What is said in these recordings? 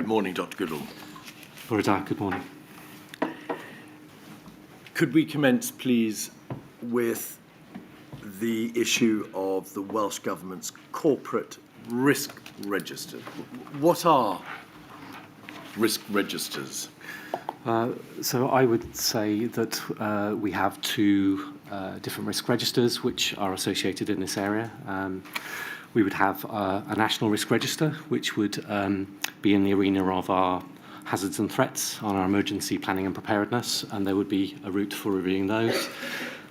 Good morning, Dr Goodall. Good morning. Could we commence, please, with the issue of the Welsh Government's corporate risk register? What are risk registers? So I would say that we have two different risk registers which are associated in this area. We would have a national risk register, which would be in the arena of our hazards and threats on our emergency planning and preparedness, and there would be a route for reviewing those.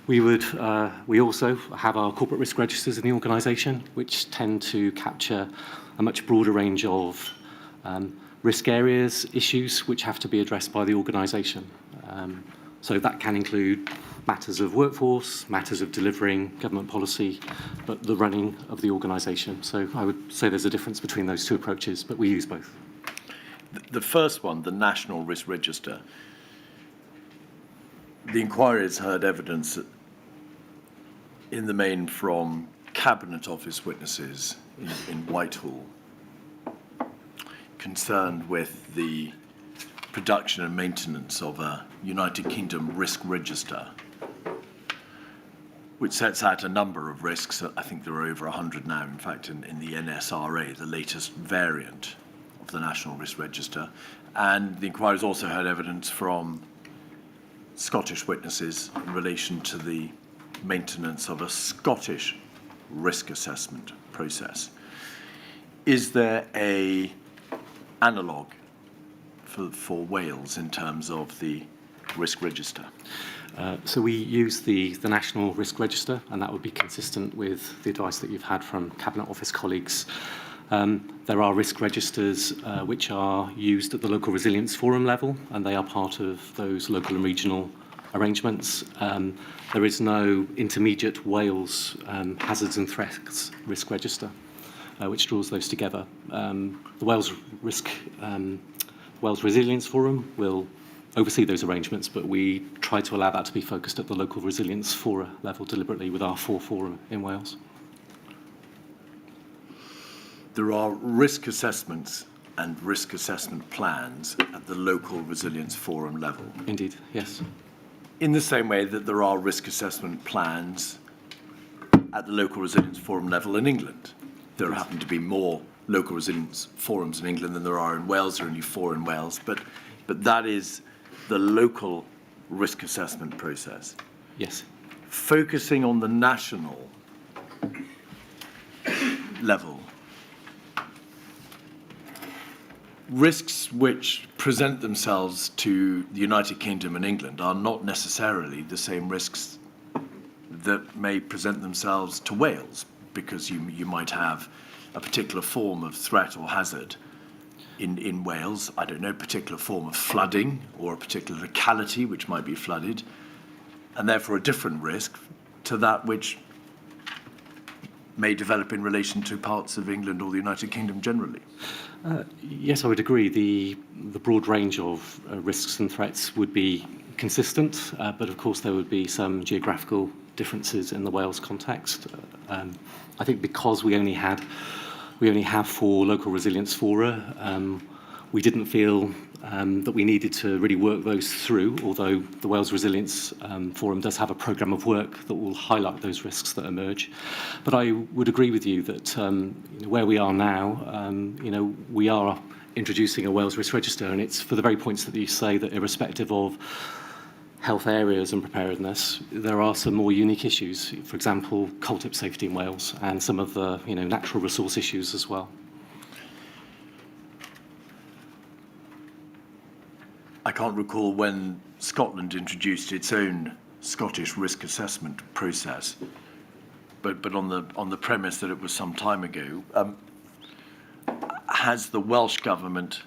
We also have our corporate risk registers in the organisation, which tend to capture a much broader range of risk areas, issues which have to be addressed by the organisation. So that can include matters of workforce, matters of delivering government policy, but the running of the organisation. So I would say there's a difference between those two approaches, but we use both. The first one, the National Risk Register, the inquiry has heard evidence in the main from Cabinet Office witnesses in Whitehall concerned with the production and maintenance of a United Kingdom risk register, which sets out a number of risks. I think there are over 100 now, in fact, in the NSRA, the latest variant of the National Risk Register. And the inquiry has also heard evidence from Scottish witnesses in relation to the maintenance of a Scottish risk assessment process. Is there an analogue for Wales in terms of the risk register? So we use the National Risk Register, and that would be consistent with the advice that you've had from Cabinet Office colleagues. There are risk registers which are used at the local resilience forum level, and they are part of those local and regional arrangements. There is no intermediate Wales hazards and threats risk register, which draws those together. The Wales Resilience Forum will oversee those arrangements, but we try to allow that to be focused at the local resilience fora level deliberately with our 4 fora in Wales. There are risk assessments and risk assessment plans at the local resilience forum level. Indeed, yes. In the same way that there are risk assessment plans at the local resilience forum level in England. There happen to be more local resilience forums in England than there are in Wales. There are only 4 in Wales, but that is the local risk assessment process. Yes. Focusing on the national level, risks which present themselves to the United Kingdom and England are not necessarily the same risks that may present themselves to Wales, because you might have a particular form of threat or hazard in Wales, I don't know, a particular form of flooding or a particular locality which might be flooded, and therefore a different risk to that which may develop in relation to parts of England or the United Kingdom generally. Yes, I would agree. The broad range of risks and threats would be consistent, but of course there would be some geographical differences in the Wales context. I think because we only have 4 local resilience fora, we didn't feel that we needed to really work those through, although the Wales Resilience Forum does have a programme of work that will highlight those risks that emerge. But I would agree with you that where we are now, we are introducing a Wales Risk Register, and it's for the very points that you say, that irrespective of health areas and preparedness, there are some more unique issues. For example, coal tip safety in Wales, and some of the natural resource issues as well. I can't recall when Scotland introduced its own Scottish risk assessment process, but on the premise that it was some time ago, has the Welsh Government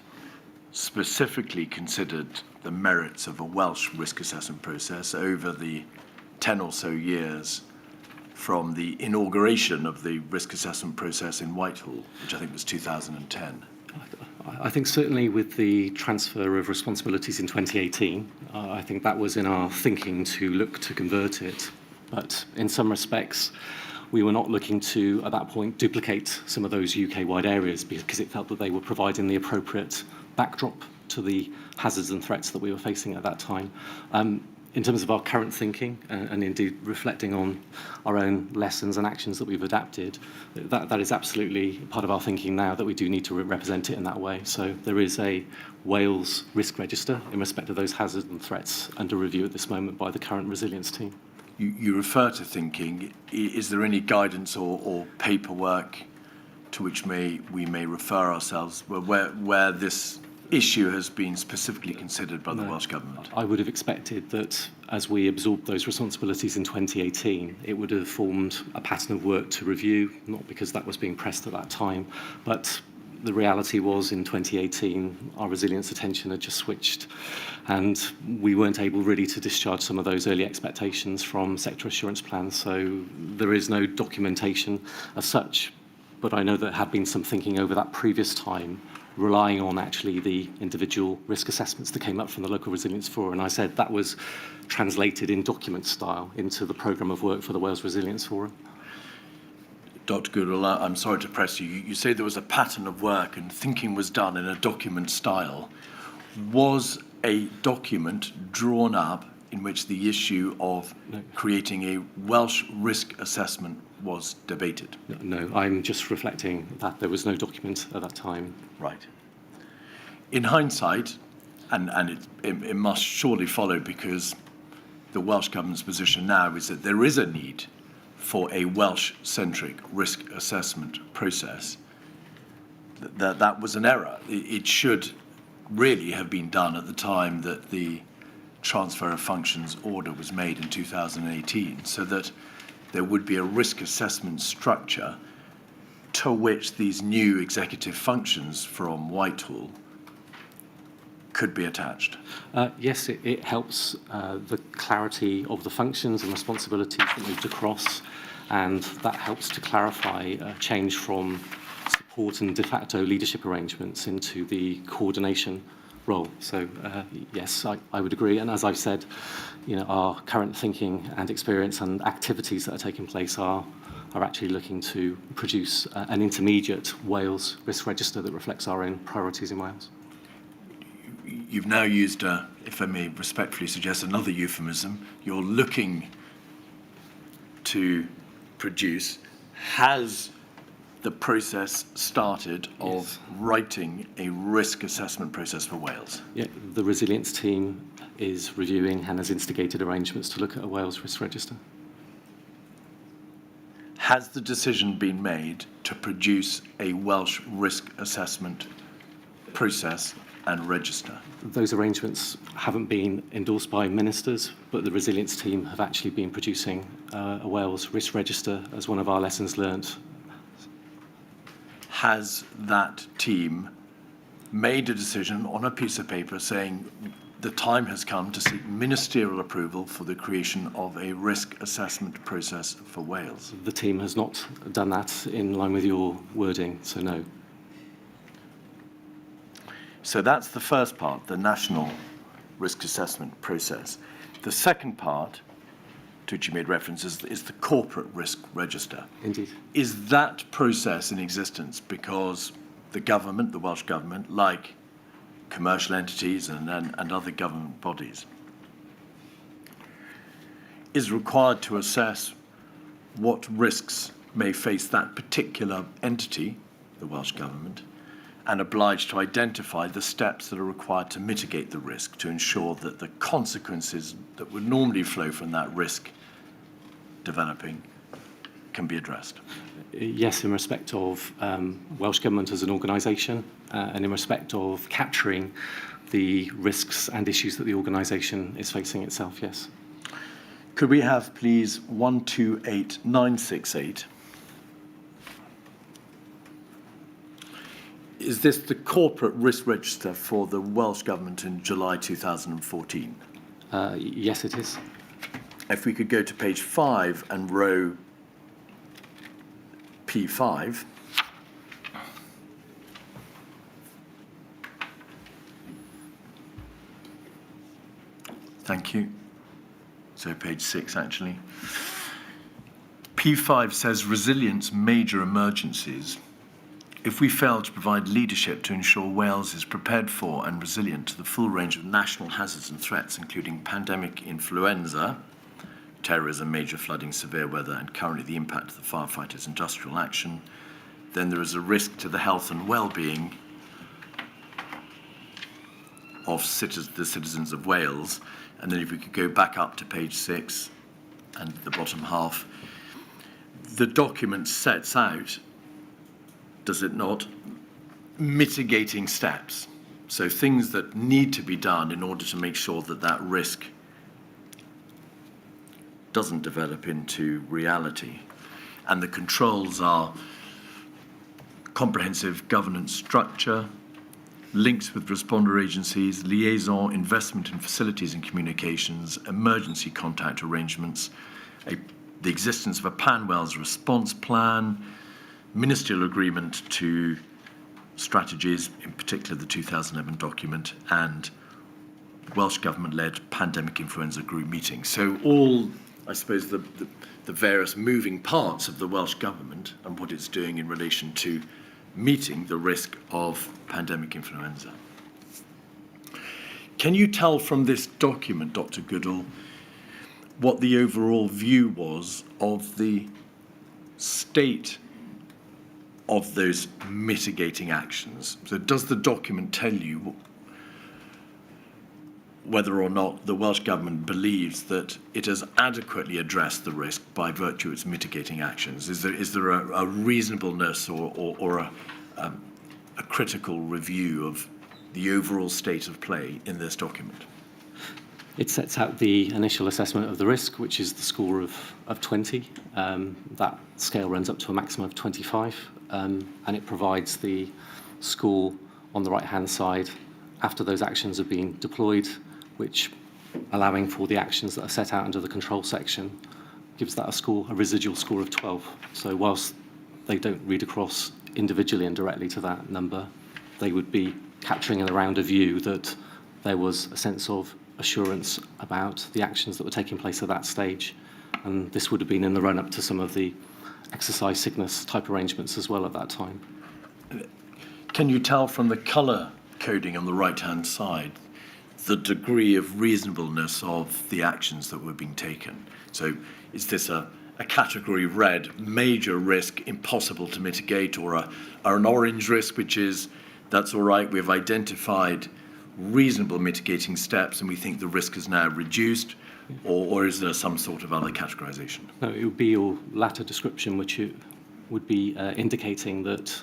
specifically considered the merits of a Welsh risk assessment process over the 10 or so years from the inauguration of the risk assessment process in Whitehall, which I think was 2010? I think certainly with the transfer of responsibilities in 2018, I think that was in our thinking to look to convert it. But in some respects, we were not looking to, at that point, duplicate some of those UK-wide areas, because it felt that they were providing the appropriate backdrop to the hazards and threats that we were facing at that time. In terms of our current thinking, and indeed reflecting on our own lessons and actions that we've adapted, that is absolutely part of our thinking now, that we do need to represent it in that way. So there is a Wales risk register in respect of those hazards and threats under review at this moment by the current resilience team. You refer to thinking. Is there any guidance or paperwork to which we may refer ourselves where this issue has been specifically considered by the Welsh Government? I would have expected that as we absorbed those responsibilities in 2018, it would have formed a pattern of work to review, not because that was being pressed at that time, but the reality was in 2018, our resilience attention had just switched, and we weren't able really to discharge some of those early expectations from sector assurance plans. So there is no documentation as such, but I know there had been some thinking over that previous time, relying on actually the individual risk assessments that came up from the local resilience forum. And I said that was translated in document style into the programme of work for the Wales Resilience Forum. Dr Goodall, I'm sorry to press you. You say there was a pattern of work and thinking was done in a document style. Was a document drawn up in which the issue of creating a Welsh risk assessment was debated? No, I'm just reflecting that there was no document at that time. Right. In hindsight, and it must surely follow, because the Welsh Government's position now is that there is a need for a Welsh-centric risk assessment process, that was an error. It should really have been done at the time that the transfer of functions order was made in 2018, so that there would be a risk assessment structure to which these new executive functions from Whitehall could be attached. Yes, it helps the clarity of the functions and responsibilities that moved across, and that helps to clarify change from support and de facto leadership arrangements into the coordination role. So yes, I would agree. And as I've said, our current thinking and experience and activities that are taking place are actually looking to produce an intermediate Wales risk register that reflects our own priorities in Wales. You've now used, if I may respectfully suggest, another euphemism. You're looking to produce. Has the process started of writing a risk assessment process for Wales? Yeah, the resilience team is reviewing and has instigated arrangements to look at a Wales risk register. Has the decision been made to produce a Welsh risk assessment process and register? Those arrangements haven't been endorsed by ministers, but the resilience team have actually been producing a Wales risk register as one of our lessons learned. Has that team made a decision on a piece of paper saying the time has come to seek ministerial approval for the creation of a risk assessment process for Wales? The team has not done that in line with your wording, so no. So that's the first part, the national risk assessment process. The second part, to which you made reference, is the corporate risk register. Indeed. Is that process in existence because the government, the Welsh Government, like commercial entities and other government bodies, is required to assess what risks may face that particular entity, the Welsh Government, and obliged to identify the steps that are required to mitigate the risk, to ensure that the consequences that would normally flow from that risk developing can be addressed? Yes, in respect of Welsh Government as an organisation, and in respect of capturing the risks and issues that the organisation is facing itself, yes. Could we have, please, 128968? Is this the corporate risk register for the Welsh Government in July 2014? Yes, it is. If we could go to page 5 and row P5. Thank you. So page 6, actually. P5 says resilience major emergencies. if we fail to provide leadership to ensure Wales is prepared for and resilient to the full range of national hazards and threats, including pandemic influenza, terrorism, major flooding, severe weather, and currently the impact of the firefighters' industrial action, then there is a risk to the health and well-being of the citizens of Wales. And then if we could go back up to page 6 and the bottom half, the document sets out, does it not, mitigating steps. So things that need to be done in order to make sure that that risk doesn't develop into reality. And the controls are comprehensive governance structure, links with responder agencies, liaison, investment in facilities and communications, emergency contact arrangements, the existence of a Pan-Wales response plan, ministerial agreement to strategies, in particular the 2011 document, and Welsh Government-led pandemic influenza group meeting. So all, I suppose, the various moving parts of the Welsh Government and what it's doing in relation to meeting the risk of pandemic influenza. Can you tell from this document, Dr. Goodall, what the overall view was of the state of those mitigating actions? So does the document tell you whether or not the Welsh Government believes that it has adequately addressed the risk by virtue of its mitigating actions? Is there a reasonableness or a critical review of the overall state of play in this document? It sets out the initial assessment of the risk, which is the score of 20. That scale runs up to a maximum of 25, and it provides the score on the right-hand side after those actions have been deployed, which, allowing for the actions that are set out under the control section, gives that a residual score of 12. So whilst they don't read across individually and directly to that number, they would be capturing in around a view that there was a sense of assurance about the actions that were taking place at that stage. And this would have been in the run-up to some of the exercise sickness type arrangements as well at that time. Can you tell from the colour coding on the right-hand side the degree of reasonableness of the actions that were being taken? So is this a category red, major risk, impossible to mitigate, or an orange risk, which is, that's all right, we've identified reasonable mitigating steps and we think the risk is now reduced, or is there some sort of other categorization? No, it would be your latter description, which it would be indicating that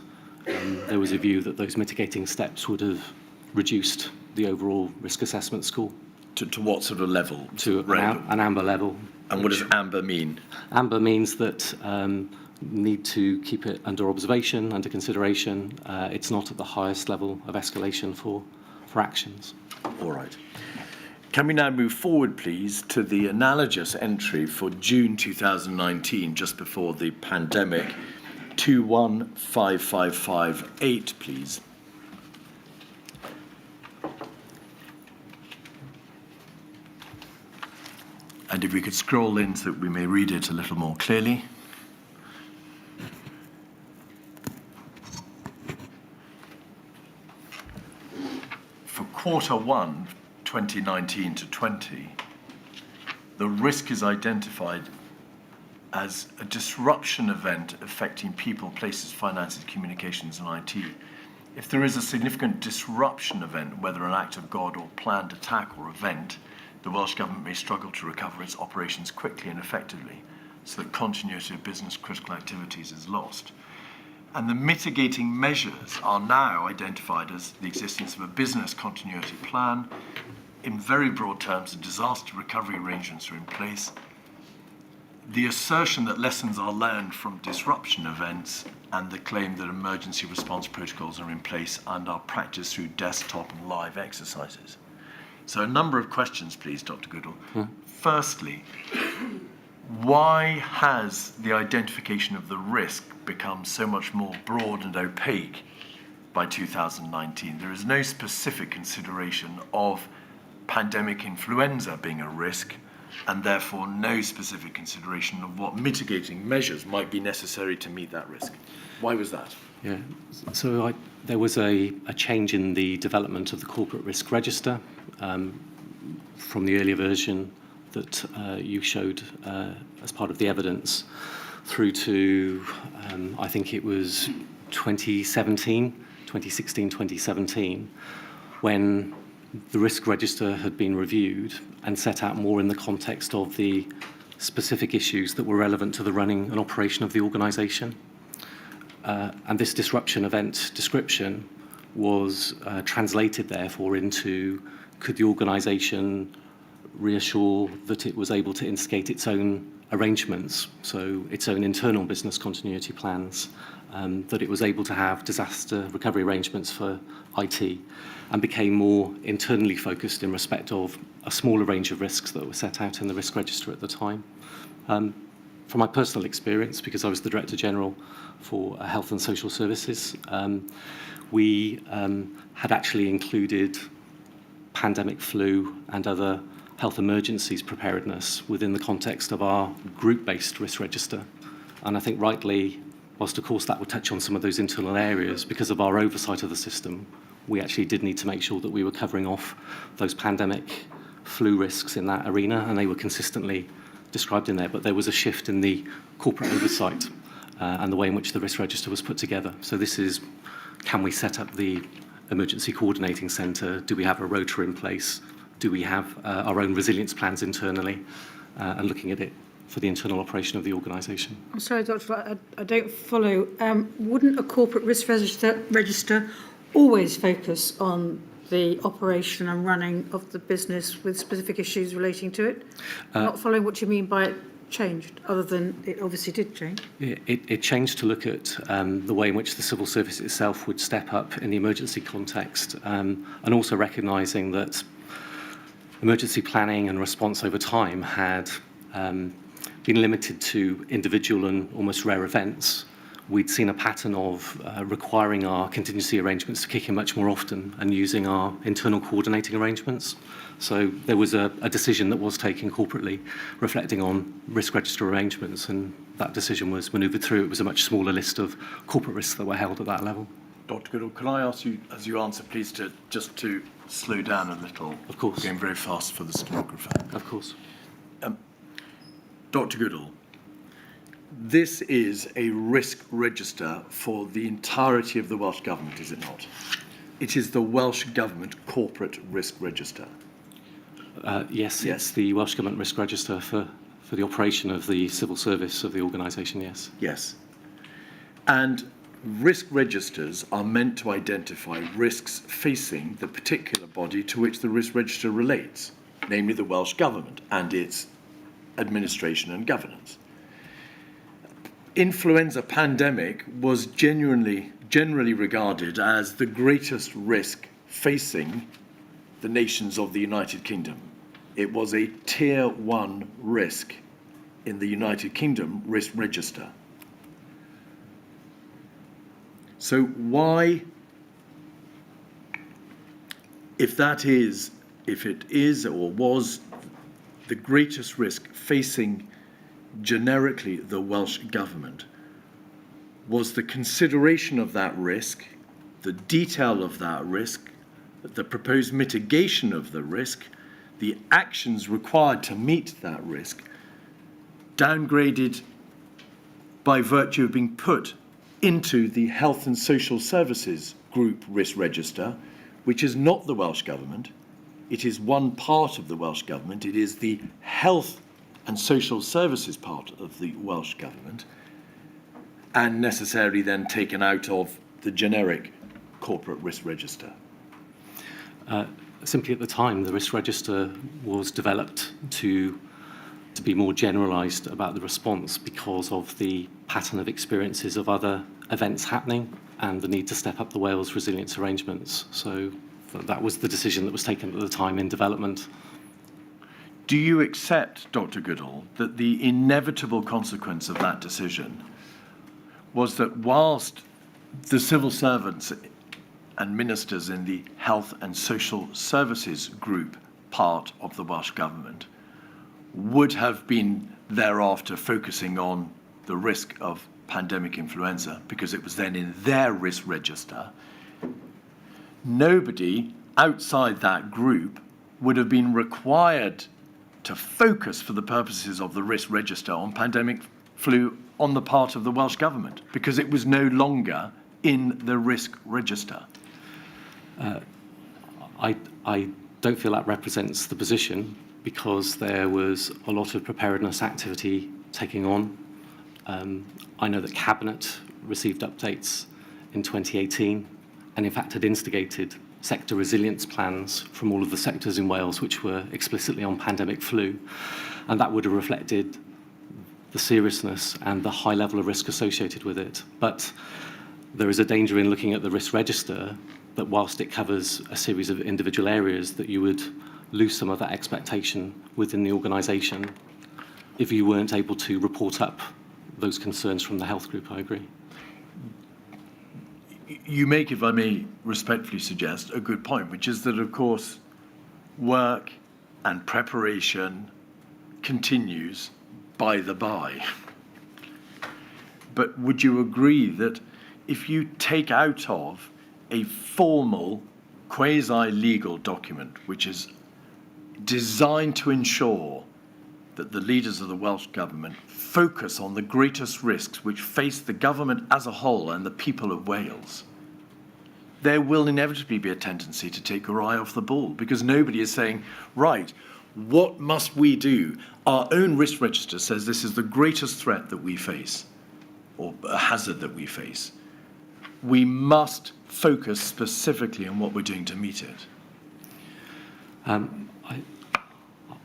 there was a view that those mitigating steps would have reduced the overall risk assessment score. To what sort of level? To an amber level. And what does amber mean? Amber means that need to keep it under observation, under consideration. It's not at the highest level of escalation for actions. All right. Can we now move forward, please, to the analogous entry for June 2019, just before the pandemic, 215558, please. And if we could scroll in so that we may read it a little more clearly. For quarter one, 2019 to 20, the risk is identified as a disruption event affecting people, places, finances, communications, and IT. If there is a significant disruption event, whether an act of God or planned attack or event, the Welsh Government may struggle to recover its operations quickly and effectively, so that continuity of business critical activities is lost. And the mitigating measures are now identified as the existence of a business continuity plan. In very broad terms, the disaster recovery arrangements are in place. The assertion that lessons are learned from disruption events, and the claim that emergency response protocols are in place and are practiced through desktop and live exercises. So a number of questions, please, Dr. Goodall. Firstly, why has the identification of the risk become so much more broad and opaque by 2019? There is no specific consideration of pandemic influenza being a risk, and therefore no specific consideration of what mitigating measures might be necessary to meet that risk. Why was that? Yeah, so there was a change in the development of the corporate risk register from the earlier version that you showed as part of the evidence through to, I think it was 2016, 2017, when the risk register had been reviewed and set out more in the context of the specific issues that were relevant to the running and operation of the organisation. And this disruption event description was translated, therefore, into could the organisation reassure that it was able to instigate its own arrangements, so its own internal business continuity plans, that it was able to have disaster recovery arrangements for IT, and became more internally focused in respect of a smaller range of risks that were set out in the risk register at the time. From my personal experience, because I was the Director General for Health and Social Services, we had actually included pandemic flu and other health emergencies preparedness within the context of our group-based risk register. And I think rightly, whilst of course that would touch on some of those internal areas, because of our oversight of the system, we actually did need to make sure that we were covering off those pandemic flu risks in that arena, and they were consistently described in there. But there was a shift in the corporate oversight and the way in which the risk register was put together. So this is, can we set up the emergency coordinating centre? Do we have a rota in place? Do we have our own resilience plans internally? And looking at it for the internal operation of the organisation. I'm sorry, Dr. I don't follow. Wouldn't a corporate risk register always focus on the operation and running of the business with specific issues relating to it? Not following what you mean by it changed, other than it obviously did change. It changed to look at the way in which the civil service itself would step up in the emergency context, and also recognising that emergency planning and response over time had been limited to individual and almost rare events. We'd seen a pattern of requiring our contingency arrangements to kick in much more often and using our internal coordinating arrangements. So there was a decision that was taken corporately reflecting on risk register arrangements, and that decision was manoeuvred through. It was a much smaller list of corporate risks that were held at that level. Dr. Goodall, can I ask you, as you answer, please, to slow down a little? Of course. Going very fast for the stenographer. Of course. Dr. Goodall, this is a risk register for the entirety of the Welsh Government, is it not? It is the Welsh Government Corporate Risk Register. Yes, it's the Welsh Government Risk Register for the operation of the civil service of the organisation, yes. Yes. And risk registers are meant to identify risks facing the particular body to which the risk register relates, namely the Welsh Government and its administration and governance. Influenza pandemic was generally regarded as the greatest risk facing the nations of the United Kingdom. It was a Tier 1 risk in the United Kingdom risk register. So why, if it is or was the greatest risk facing generically the Welsh Government, was the consideration of that risk, the detail of that risk, the proposed mitigation of the risk, the actions required to meet that risk, downgraded by virtue of being put into the Health and Social Services Group Risk Register, which is not the Welsh Government. It is one part of the Welsh Government. It is the Health and Social Services part of the Welsh Government, and necessarily then taken out of the generic Corporate Risk Register. Simply at the time, the risk register was developed to be more generalised about the response because of the pattern of experiences of other events happening and the need to step up the Wales resilience arrangements. So that was the decision that was taken at the time in development. Do you accept, Dr. Goodall, that the inevitable consequence of that decision was that whilst the civil servants and ministers in the Health and Social Services Group part of the Welsh Government would have been thereafter focusing on the risk of pandemic influenza because it was then in their risk register, nobody outside that group would have been required to focus for the purposes of the risk register on pandemic flu on the part of the Welsh Government because it was no longer in the risk register. I don't feel that represents the position because there was a lot of preparedness activity taking on. I know that Cabinet received updates in 2018 and in fact had instigated sector resilience plans from all of the sectors in Wales which were explicitly on pandemic flu, and that would have reflected the seriousness and the high level of risk associated with it. But there is a danger in looking at the risk register that whilst it covers a series of individual areas, that you would lose some of that expectation within the organisation if you weren't able to report up those concerns from the health group. I agree. You make, if I may respectfully suggest, a good point, which is that, of course, work and preparation continues by the by. But would you agree that if you take out of a formal, quasi-legal document, which is designed to ensure that the leaders of the Welsh Government focus on the greatest risks which face the government as a whole and the people of Wales, there will inevitably be a tendency to take your eye off the ball because nobody is saying, right, what must we do? Our own risk register says this is the greatest threat that we face, or a hazard that we face. We must focus specifically on what we're doing to meet it.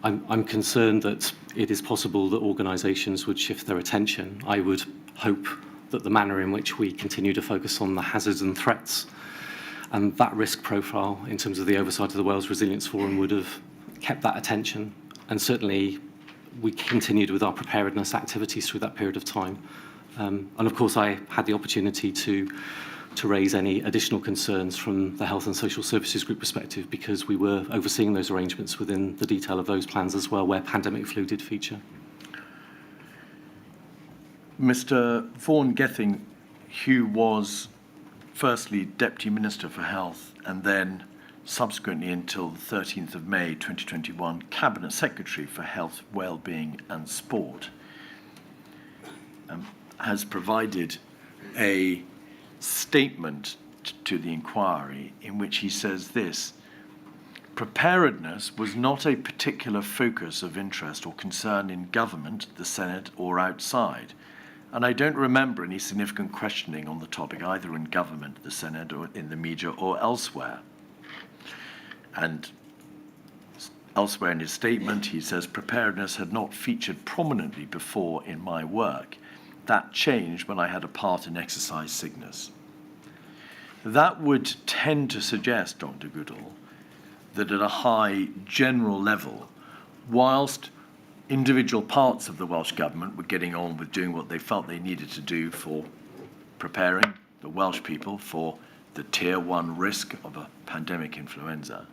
I'm concerned that it is possible that organisations would shift their attention. I would hope that the manner in which we continue to focus on the hazards and threats and that risk profile in terms of the oversight of the Wales Resilience Forum would have kept that attention. And certainly we continued with our preparedness activities through that period of time. And of course I had the opportunity to raise any additional concerns from the Health and Social Services Group perspective because we were overseeing those arrangements within the detail of those plans as well, where pandemic flu did feature. Mr. Vaughan Gething, who was firstly Deputy Minister for Health and then subsequently until the 13th of May 2021 Cabinet Secretary for Health, Wellbeing and Sport, has provided a statement to the inquiry in which he says this: preparedness was not a particular focus of interest or concern in government, the Senate or outside, and I don't remember any significant questioning on the topic either in government, the Senate or in the media or elsewhere. And elsewhere in his statement he says preparedness had not featured prominently before in my work. That changed when I had a part in exercise sickness. That would tend to suggest, Dr. Goodall, that at a high general level, whilst individual parts of the Welsh Government were getting on with doing what they felt they needed to do for preparing the Welsh people for the Tier 1 risk of a pandemic influenza,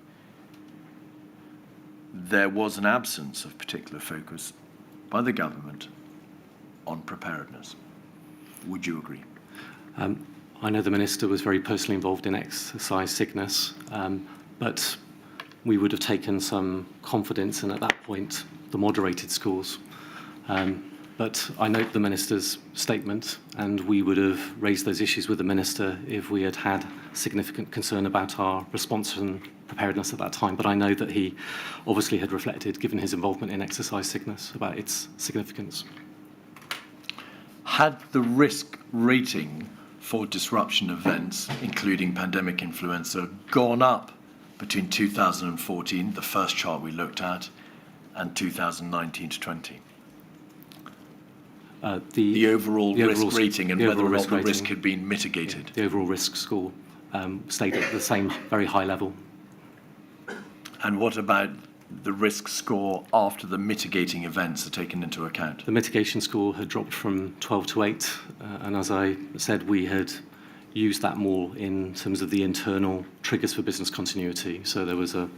there was an absence of particular focus by the government on preparedness. Would you agree? I know the Minister was very personally involved in exercise sickness, but we would have taken some confidence in, at that point, the moderated scores. But I note the Minister's statement, and we would have raised those issues with the Minister if we had had significant concern about our response and preparedness at that time. But I know that he obviously had reflected, given his involvement in exercise sickness, about its significance. Had the risk rating for disruption events, including pandemic influenza, gone up between 2014, the first chart we looked at, and 2019 to 20? The overall risk rating and whether or not the risk had been mitigated. The overall risk score stayed at the same very high level. And what about the risk score after the mitigating events are taken into account? The mitigation score had dropped from 12 to 8, and as I said, we had used that more in terms of the internal triggers for business continuity. So there was a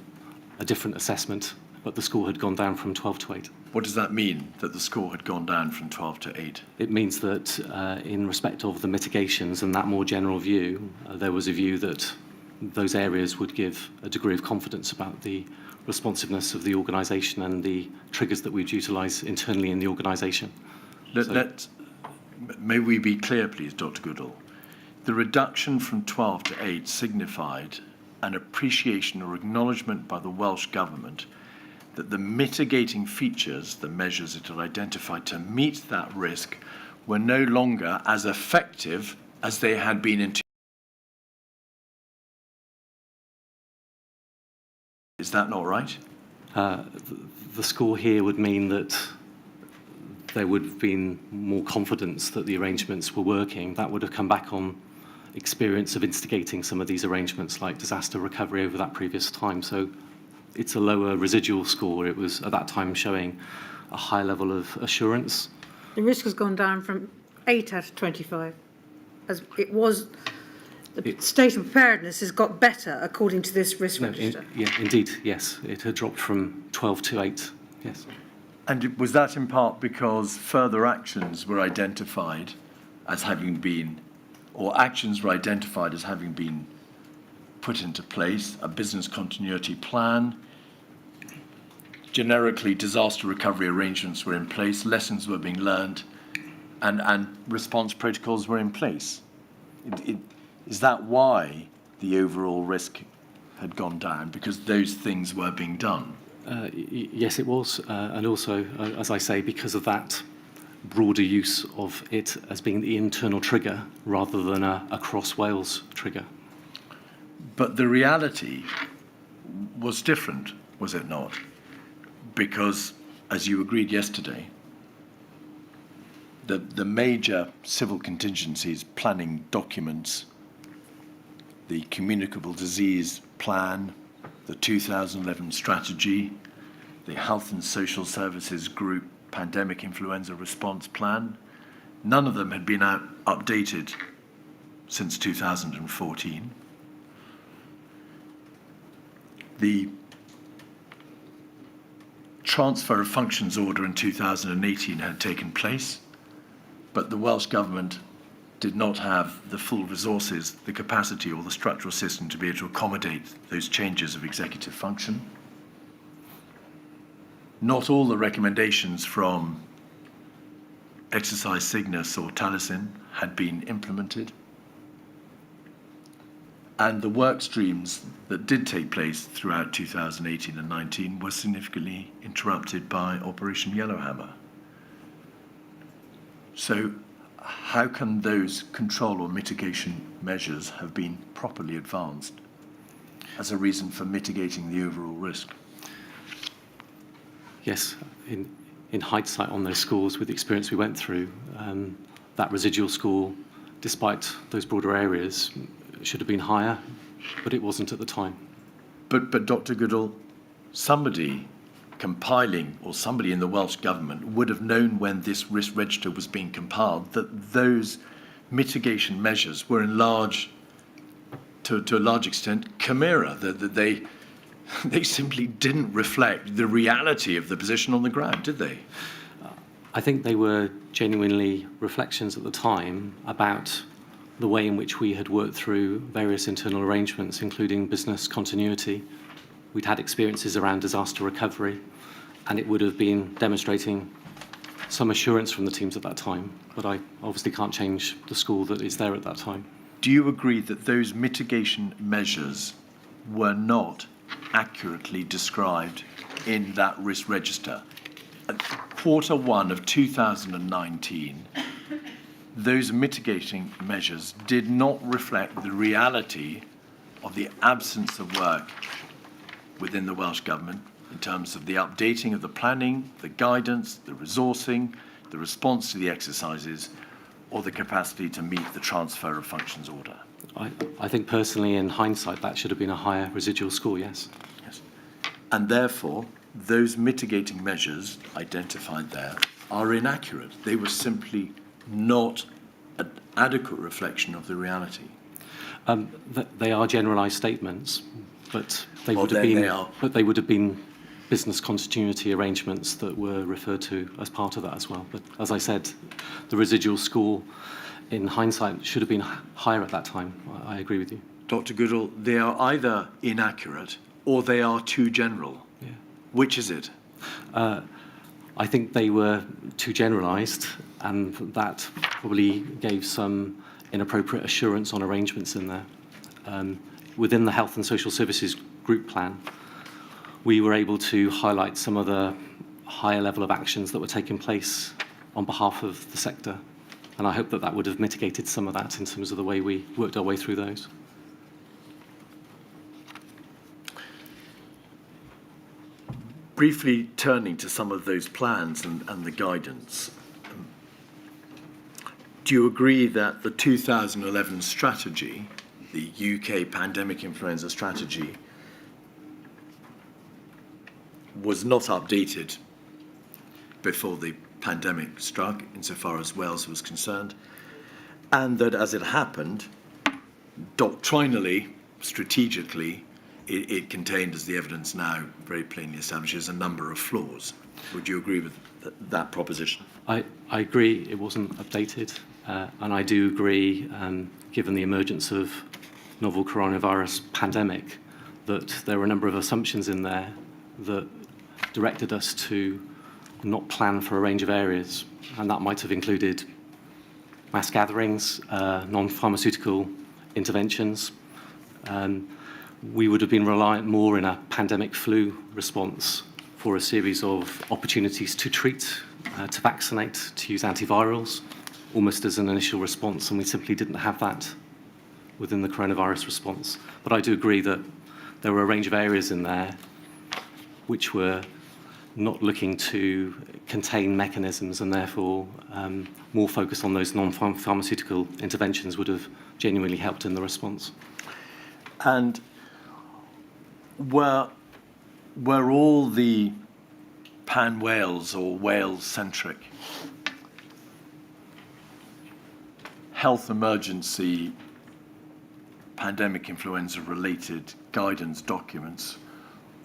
different assessment but the score had gone down from 12 to 8. What does that mean, that the score had gone down from 12 to 8? It means that in respect of the mitigations and that more general view, there was a view that those areas would give a degree of confidence about the responsiveness of the organisation and the triggers that we'd utilise internally in the organisation. May we be clear, please, Dr Goodall? The reduction from 12 to 8 signified an appreciation or acknowledgement by the Welsh Government that the mitigating features, the measures it had identified to meet that risk, were no longer as effective as they had been in. Is that not right? The score here would mean that there would have been more confidence that the arrangements were working. That would have come back on experience of instigating some of these arrangements like disaster recovery over that previous time. So it's a lower residual score. It was at that time showing a high level of assurance. The risk has gone down from 8 out of 25, as it was. The state of preparedness has got better according to this risk register. Indeed, yes. It had dropped from 12 to 8, yes. And was that in part because further actions were identified as having been, or actions were identified as having been put into place, a business continuity plan, generically disaster recovery arrangements were in place, lessons were being learned, and response protocols were in place? Is that why the overall risk had gone down? Because those things were being done? Yes, it was. And also, as I say, because of that broader use of it as being the internal trigger rather than a cross-Wales trigger. But the reality was different, was it not? Because, as you agreed yesterday, the major civil contingencies planning documents, the communicable disease plan, the 2011 strategy, the Health and Social Services Group pandemic influenza response plan, none of them had been updated since 2014. The transfer of functions order in 2018 had taken place, but the Welsh Government did not have the full resources, the capacity or the structural system to be able to accommodate those changes of executive function. Not all the recommendations from Exercise Cygnus or Taliesin had been implemented. And the work streams that did take place throughout 2018 and 19 were significantly interrupted by Operation Yellowhammer. So how can those control or mitigation measures have been properly advanced as a reason for mitigating the overall risk? Yes, in hindsight on those scores, with the experience we went through, that residual score, despite those broader areas, should have been higher, but it wasn't at the time. But Dr Goodall, somebody compiling, or somebody in the Welsh Government would have known when this risk register was being compiled that those mitigation measures were to a large extent chimera, that they simply didn't reflect the reality of the position on the ground, did they? I think they were genuinely reflections at the time about the way in which we had worked through various internal arrangements, including business continuity. We'd had experiences around disaster recovery, and it would have been demonstrating some assurance from the teams at that time, but I obviously can't change the score that is there at that time. Do you agree that those mitigation measures were not accurately described in that risk register? At Q1 of 2019, those mitigating measures did not reflect the reality of the absence of work within the Welsh Government in terms of the updating of the planning, the guidance, the resourcing, the response to the exercises, or the capacity to meet the transfer of functions order. I think personally, in hindsight, that should have been a higher residual score, yes. Yes. And therefore, those mitigating measures identified there are inaccurate. They were simply not an adequate reflection of the reality. They are generalised statements, but they would have been business continuity arrangements that were referred to as part of that as well. But as I said, the residual score, in hindsight, should have been higher at that time. I agree with you. Dr. Goodall, they are either inaccurate or they are too general. Yeah. Which is it? I think they were too generalised, and that probably gave some inappropriate assurance on arrangements in there. Within the Health and Social Services Group Plan, we were able to highlight some of the higher level of actions that were taking place on behalf of the sector. And I hope that that would have mitigated some of that in terms of the way we worked our way through those. Briefly turning to some of those plans and the guidance, do you agree that the 2011 strategy, the UK pandemic influenza strategy, was not updated before the pandemic struck, insofar as Wales was concerned, and that as it happened, doctrinally, strategically, it contained, as the evidence now very plainly establishes, a number of flaws? Would you agree with that proposition? I agree it wasn't updated, and I do agree, given the emergence of novel coronavirus pandemic, that there were a number of assumptions in there that directed us to not plan for a range of areas, and that might have included mass gatherings, non-pharmaceutical interventions. We would have been reliant more in a pandemic flu response for a series of opportunities to treat, to vaccinate, to use antivirals, almost as an initial response, and we simply didn't have that within the coronavirus response. But I do agree that there were a range of areas in there which were not looking to contain mechanisms, and therefore more focus on those non-pharmaceutical interventions would have genuinely helped in the response. And were all the pan-Wales or Wales-centric health emergency pandemic influenza-related guidance documents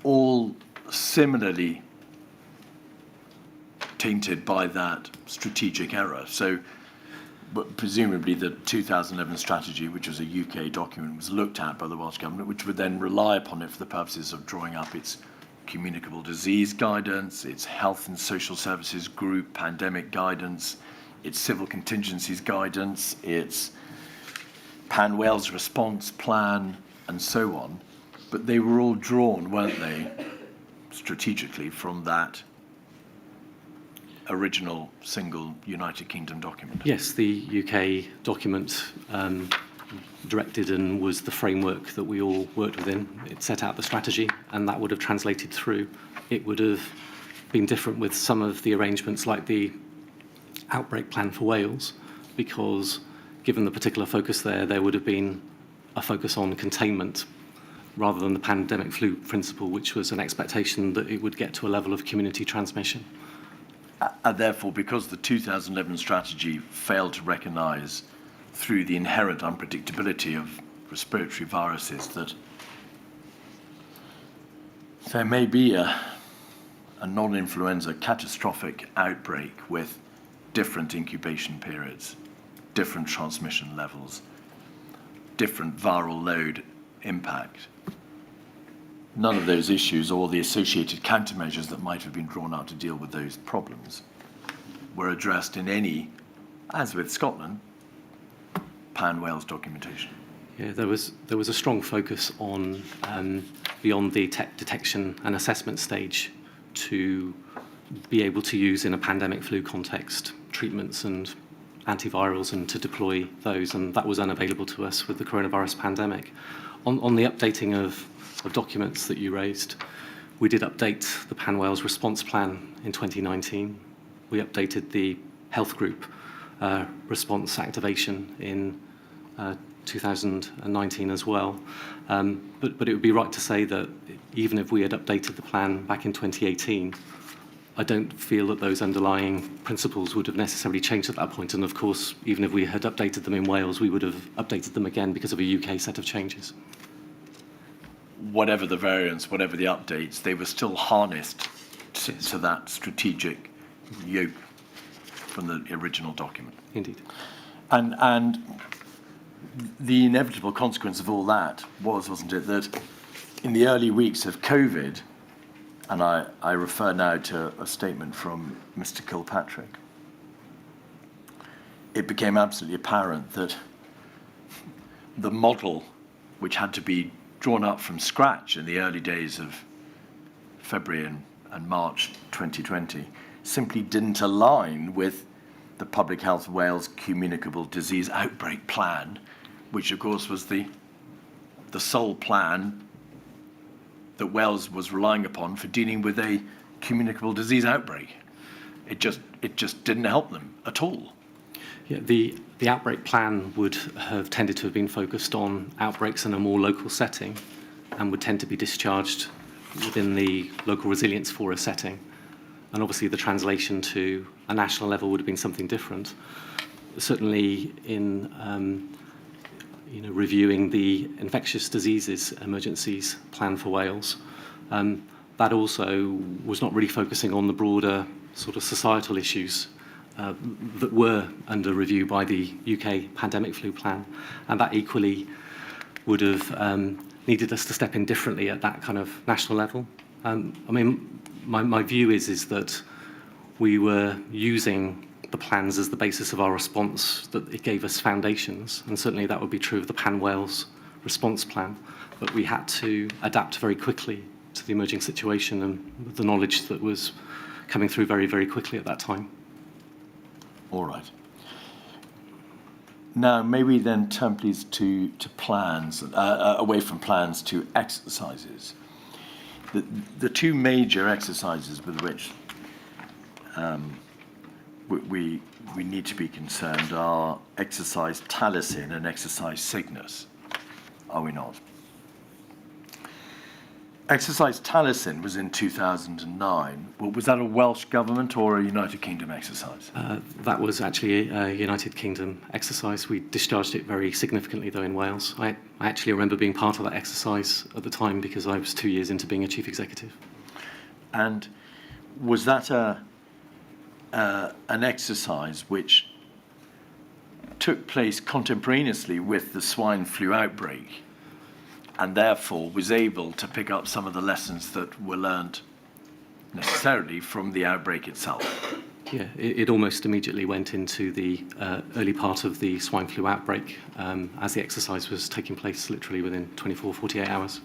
all similarly tainted by that strategic error? So but presumably the 2011 strategy, which was a UK document, was looked at by the Welsh Government, which would then rely upon it for the purposes of drawing up its communicable disease guidance, its health and social services group pandemic guidance, its civil contingencies guidance, its Pan-Wales response plan, and so on. But they were all drawn, weren't they, strategically from that original single United Kingdom document? Yes, the UK document directed and was the framework that we all worked within. It set out the strategy, and that would have translated through. It would have been different with some of the arrangements like the outbreak plan for Wales, because given the particular focus there would have been a focus on containment rather than the pandemic flu principle, which was an expectation that it would get to a level of community transmission. And therefore, because the 2011 strategy failed to recognise, through the inherent unpredictability of respiratory viruses, that there may be a non-influenza catastrophic outbreak with different incubation periods, different transmission levels, different viral load impact. None of those issues or the associated countermeasures that might have been drawn out to deal with those problems were addressed in any, as with Scotland, Pan-Wales documentation. Yeah, there was a strong focus on beyond the detection and assessment stage to be able to use in a pandemic flu context treatments and antivirals and to deploy those, and that was unavailable to us with the coronavirus pandemic. On the updating of documents that you raised, we did update the Pan-Wales response plan in 2019. We updated the health group response activation in 2019 as well. But it would be right to say that even if we had updated the plan back in 2018, I don't feel that those underlying principles would have necessarily changed at that point. And of course, even if we had updated them in Wales, we would have updated them again because of a UK set of changes. whatever the variants, whatever the updates, they were still harnessed to that strategic yoke from the original document. Indeed. And the inevitable consequence of all that wasn't it, that in the early weeks of COVID, and I refer now to a statement from Mr. Kilpatrick, it became absolutely apparent that the model which had to be drawn up from scratch in the early days of February and March 2020 simply didn't align with the Public Health Wales Communicable Disease Outbreak Plan, which of course was the sole plan that Wales was relying upon for dealing with a communicable disease outbreak. It just didn't help them at all. Yeah, the outbreak plan would have tended to have been focused on outbreaks in a more local setting and would tend to be discharged within the local resilience fora setting. And obviously the translation to a national level would have been something different. Certainly in reviewing the infectious diseases emergencies plan for Wales, that also was not really focusing on the broader sort of societal issues that were under review by the UK pandemic flu plan, and that equally would have needed us to step in differently at that kind of national level. I mean, my view is that we were using the plans as the basis of our response, that it gave us foundations, and certainly that would be true of the Pan Wales response plan, but we had to adapt very quickly to the emerging situation and the knowledge that was coming through very, very quickly at that time. All right. Now, may we then turn, please, to plans, away from plans to exercises. The two major exercises with which we need to be concerned are exercise Taliesin and exercise Cygnus, are we not? Exercise Taliesin was in 2009. Well, was that a Welsh government or a United Kingdom exercise? That was actually a United Kingdom exercise. We discharged it very significantly, though, in Wales. I actually remember being part of that exercise at the time because I was 2 years into being a chief executive. And was that an exercise which took place contemporaneously with the swine flu outbreak, and therefore was able to pick up some of the lessons that were learned necessarily from the outbreak itself? Yeah, it almost immediately went into the early part of the swine flu outbreak as the exercise was taking place literally within 24, 48 hours.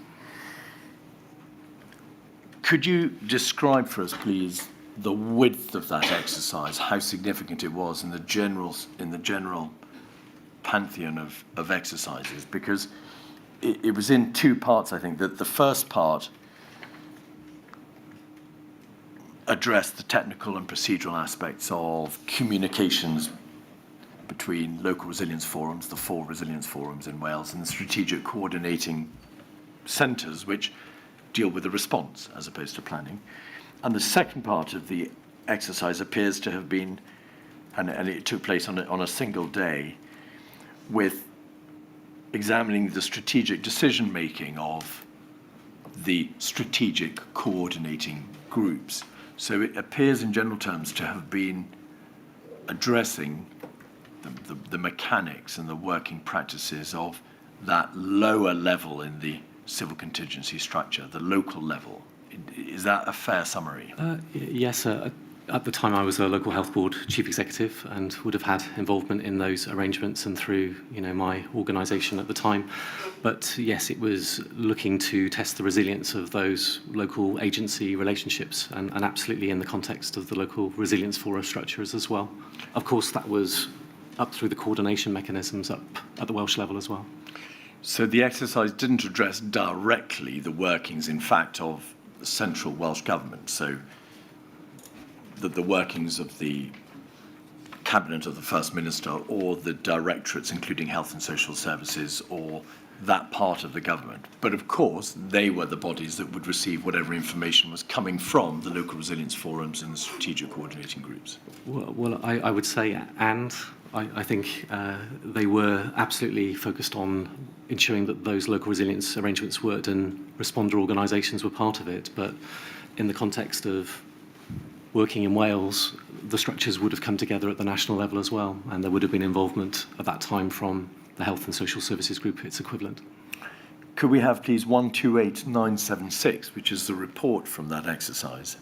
Could you describe for us, please, the width of that exercise, how significant it was in the general pantheon of exercises? Because it was in two parts, I think. That the first part addressed the technical and procedural aspects of communications between local resilience forums, the 4 resilience forums in Wales, and the strategic coordinating centres which deal with the response as opposed to planning. And the second part of the exercise appears to have been, and it took place on a single day, with examining the strategic decision-making of the strategic coordinating groups. So it appears in general terms to have been addressing the mechanics and the working practices of that lower level in the civil contingency structure, the local level. Is that a fair summary? Yes. At the time, I was a local health board chief executive and would have had involvement in those arrangements and through, my organisation at the time. But yes, it was looking to test the resilience of those local agency relationships and absolutely in the context of the local resilience fora structures as well. Of course, that was up through the coordination mechanisms up at the Welsh level as well. So the exercise didn't address directly the workings, in fact, of the central Welsh government. So the workings of the cabinet of the First Minister or the directorates, including health and social services, or that part of the government. But of course, they were the bodies that would receive whatever information was coming from the local resilience forums and the strategic coordinating groups. Well, I would say, and I think they were absolutely focused on ensuring that those local resilience arrangements worked, and responder organisations were part of it. But in the context of working in Wales, the structures would have come together at the national level as well, and there would have been involvement at that time from the Health and Social Services Group, its equivalent. Could we have, please, 128976, which is the report from that exercise?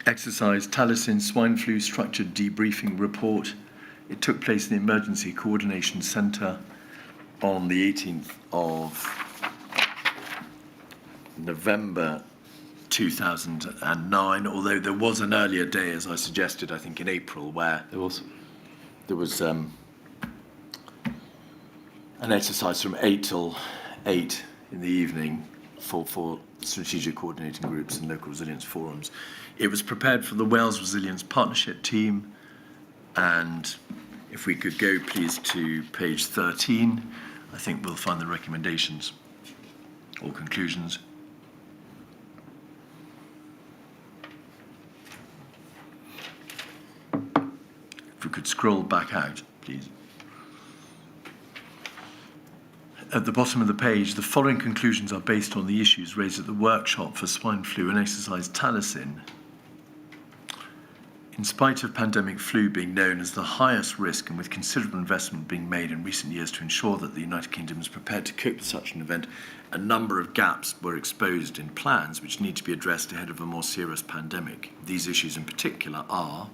Exercise Taliesin Swine Flu Structured Debriefing Report. It took place in the Emergency Coordination Centre on the 18th of November 2009, although there was an earlier day, as I suggested, I think in April, where there was an exercise from 8 till 8 in the evening for strategic coordinating groups and local resilience forums. It was prepared for the Wales Resilience Partnership team, and if we could go, please, to page 13, I think we'll find the recommendations or conclusions. If we could scroll back out, please. At the bottom of the page, the following conclusions are based on the issues raised at the workshop for swine flu and exercise Taliesin. In spite of pandemic flu being known as the highest risk, and with considerable investment being made in recent years to ensure that the United Kingdom is prepared to cope with such an event, a number of gaps were exposed in plans which need to be addressed ahead of a more serious pandemic. These issues in particular are,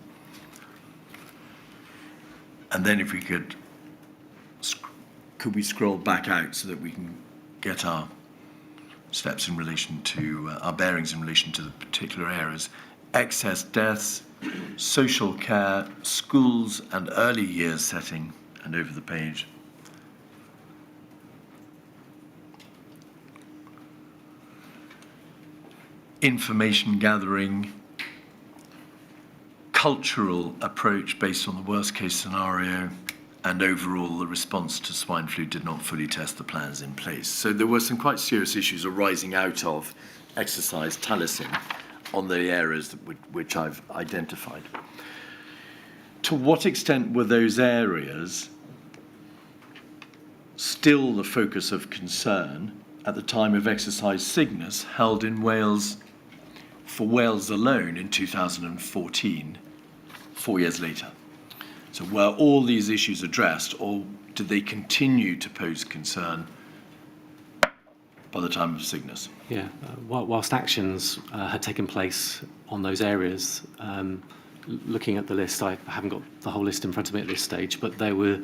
and then if we could we scroll back out so that we can get our steps in relation to, our bearings in relation to the particular areas. Excess deaths, social care, schools and early years setting, and over the page. Information gathering, cultural approach based on the worst case scenario, and overall the response to swine flu did not fully test the plans in place. So there were some quite serious issues arising out of exercise Taliesin on the areas which I've identified. To what extent were those areas still the focus of concern at the time of exercise Cygnus, held in Wales, for Wales alone in 2014, 4 years later? So were all these issues addressed, or did they continue to pose concern by the time of Cygnus? Yeah, whilst actions had taken place on those areas, looking at the list, I haven't got the whole list in front of me at this stage, but there were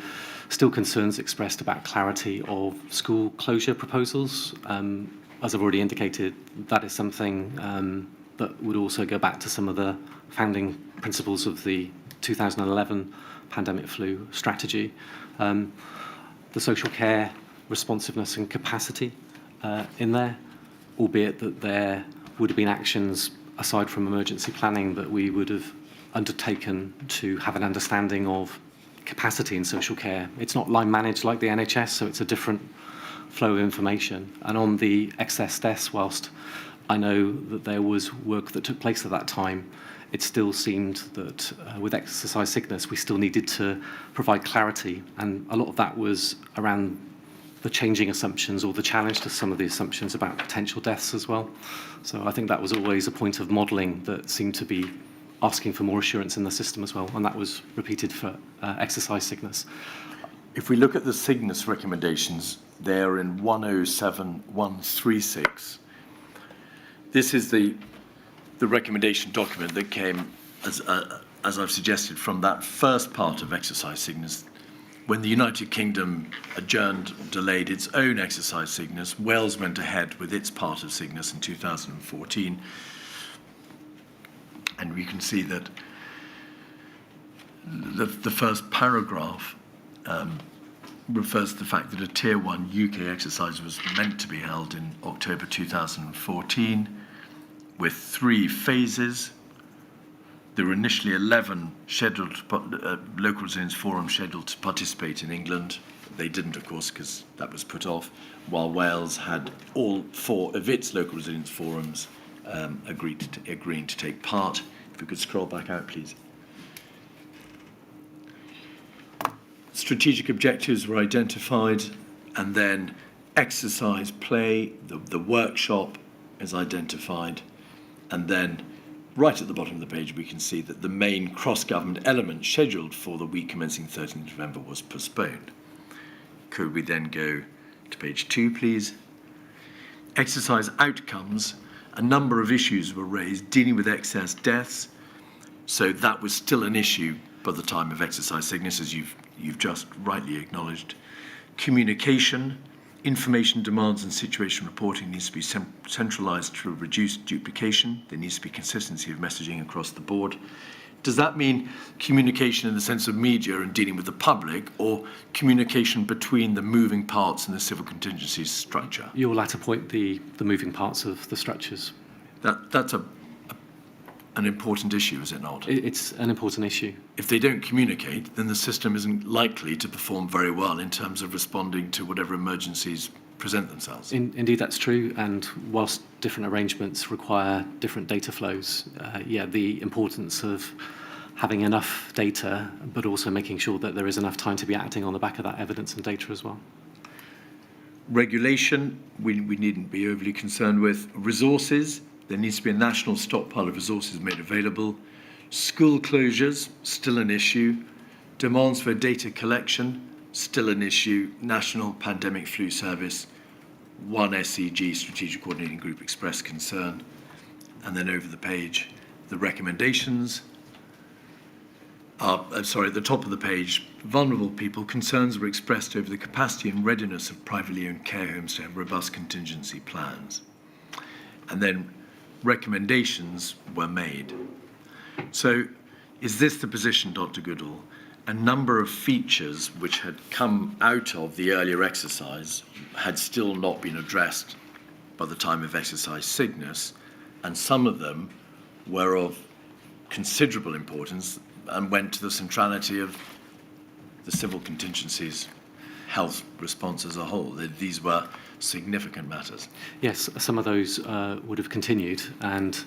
still concerns expressed about clarity of school closure proposals. As I've already indicated, that is something that would also go back to some of the founding principles of the 2011 pandemic flu strategy. The social care, responsiveness and capacity in there, albeit that there would have been actions aside from emergency planning that we would have undertaken to have an understanding of capacity in social care. It's not line managed like the NHS, so it's a different flow of information. And on the excess deaths, whilst I know that there was work that took place at that time, it still seemed that with exercise Cygnus, we still needed to provide clarity. And a lot of that was around the changing assumptions or the challenge to some of the assumptions about potential deaths as well. So I think that was always a point of modelling that seemed to be asking for more assurance in the system as well. And that was repeated for exercise Cygnus. If we look at the Cygnus recommendations, they're in 107136. This is the recommendation document that came, as I've suggested, from that first part of exercise Cygnus. When the United Kingdom adjourned, delayed its own exercise Cygnus, Wales went ahead with its part of Cygnus in 2014. And we can see that the first paragraph refers to the fact that a Tier 1 UK exercise was meant to be held in October 2014, with 3 phases. There were initially 11 local resilience forums scheduled to participate in England. They didn't, of course, because that was put off, while Wales had all 4 of its local resilience forums agreeing to take part. If we could scroll back out, please. Strategic objectives were identified, and then exercise play, the workshop is identified, and then right at the bottom of the page we can see that the main cross-government element scheduled for the week commencing 13th November was postponed. Could we then go to page 2, please? Exercise outcomes. A number of issues were raised dealing with excess deaths, so that was still an issue by the time of exercise sickness, as you've just rightly acknowledged. Communication, information demands and situation reporting needs to be centralised to reduce duplication. There needs to be consistency of messaging across the board. Does that mean communication in the sense of media and dealing with the public, or communication between the moving parts in the civil contingencies structure? Your latter point, the moving parts of the structures. That's an important issue, is it not? It's an important issue. If they don't communicate, then the system isn't likely to perform very well in terms of responding to whatever emergencies present themselves. Indeed, that's true. And whilst different arrangements require different data flows, the importance of having enough data, but also making sure that there is enough time to be acting on the back of that evidence and data as well. Regulation, we needn't be overly concerned with. Resources, there needs to be a national stockpile of resources made available. School closures, still an issue. Demands for data collection, still an issue. National Pandemic Flu Service, one SCG, Strategic Coordinating Group, expressed concern. And then over the page, the recommendations. At the top of the page, vulnerable people, concerns were expressed over the capacity and readiness of privately owned care homes to have robust contingency plans. And then recommendations were made. So is this the position, Dr. Goodall? A number of features which had come out of the earlier exercise had still not been addressed by the time of exercise sickness, and some of them were of considerable importance and went to the centrality of the civil contingencies health response as a whole. These were significant matters. Yes, some of those would have continued, and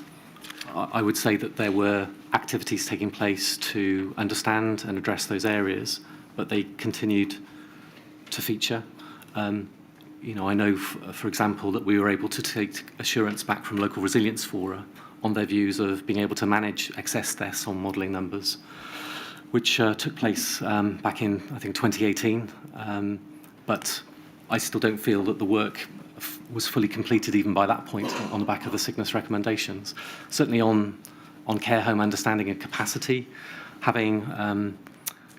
I would say that there were activities taking place to understand and address those areas, but they continued to feature. I know, for example, that we were able to take assurance back from local resilience fora on their views of being able to manage excess deaths on modelling numbers, which took place back in, I think, 2018. But I still don't feel that the work was fully completed even by that point on the back of the sickness recommendations. Certainly on care home understanding and capacity, having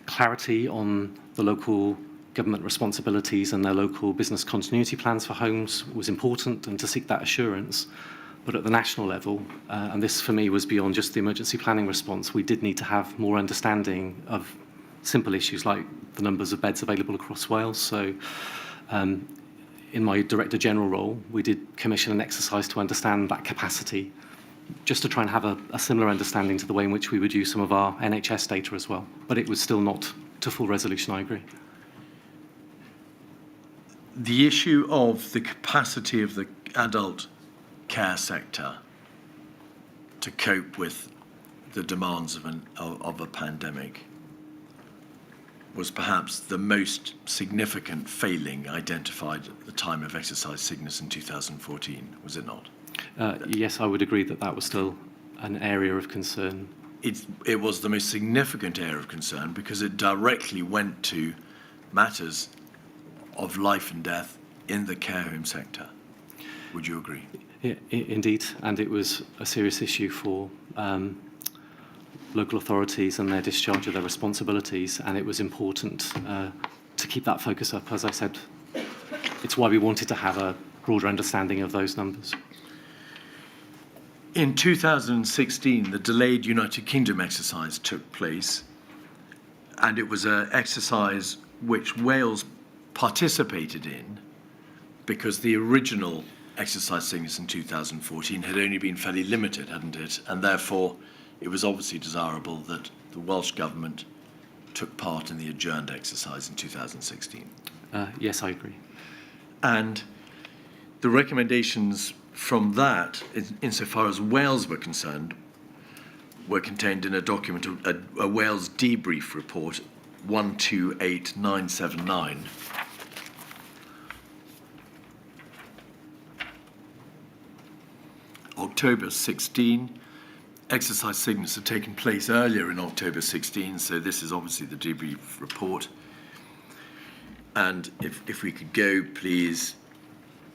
clarity on the local government responsibilities and their local business continuity plans for homes was important, and to seek that assurance. But at the national level, and this for me was beyond just the emergency planning response, we did need to have more understanding of simple issues like the numbers of beds available across Wales. So in my Director General role, we did commission an exercise to understand that capacity, just to try and have a similar understanding to the way in which we would use some of our NHS data as well. But it was still not to full resolution, I agree. The issue of the capacity of the adult care sector to cope with the demands of a pandemic was perhaps the most significant failing identified at the time of exercise sickness in 2014, was it not? Yes, I would agree that that was still an area of concern. It was the most significant area of concern because it directly went to matters of life and death in the care home sector. Would you agree? Indeed, and it was a serious issue for local authorities and their discharge of their responsibilities, and it was important to keep that focus up. As I said, it's why we wanted to have a broader understanding of those numbers. In 2016, the delayed United Kingdom exercise took place, and it was an exercise which Wales participated in because the original exercise sickness in 2014 had only been fairly limited, hadn't it? And therefore, it was obviously desirable that the Welsh Government took part in the adjourned exercise in 2016. Yes, I agree. And the recommendations from that, insofar as Wales were concerned, were contained in a document, a Wales debrief report, 128979. October 16. Exercise signals had taken place earlier in October 16, so this is obviously the debrief report. And if we could go, please,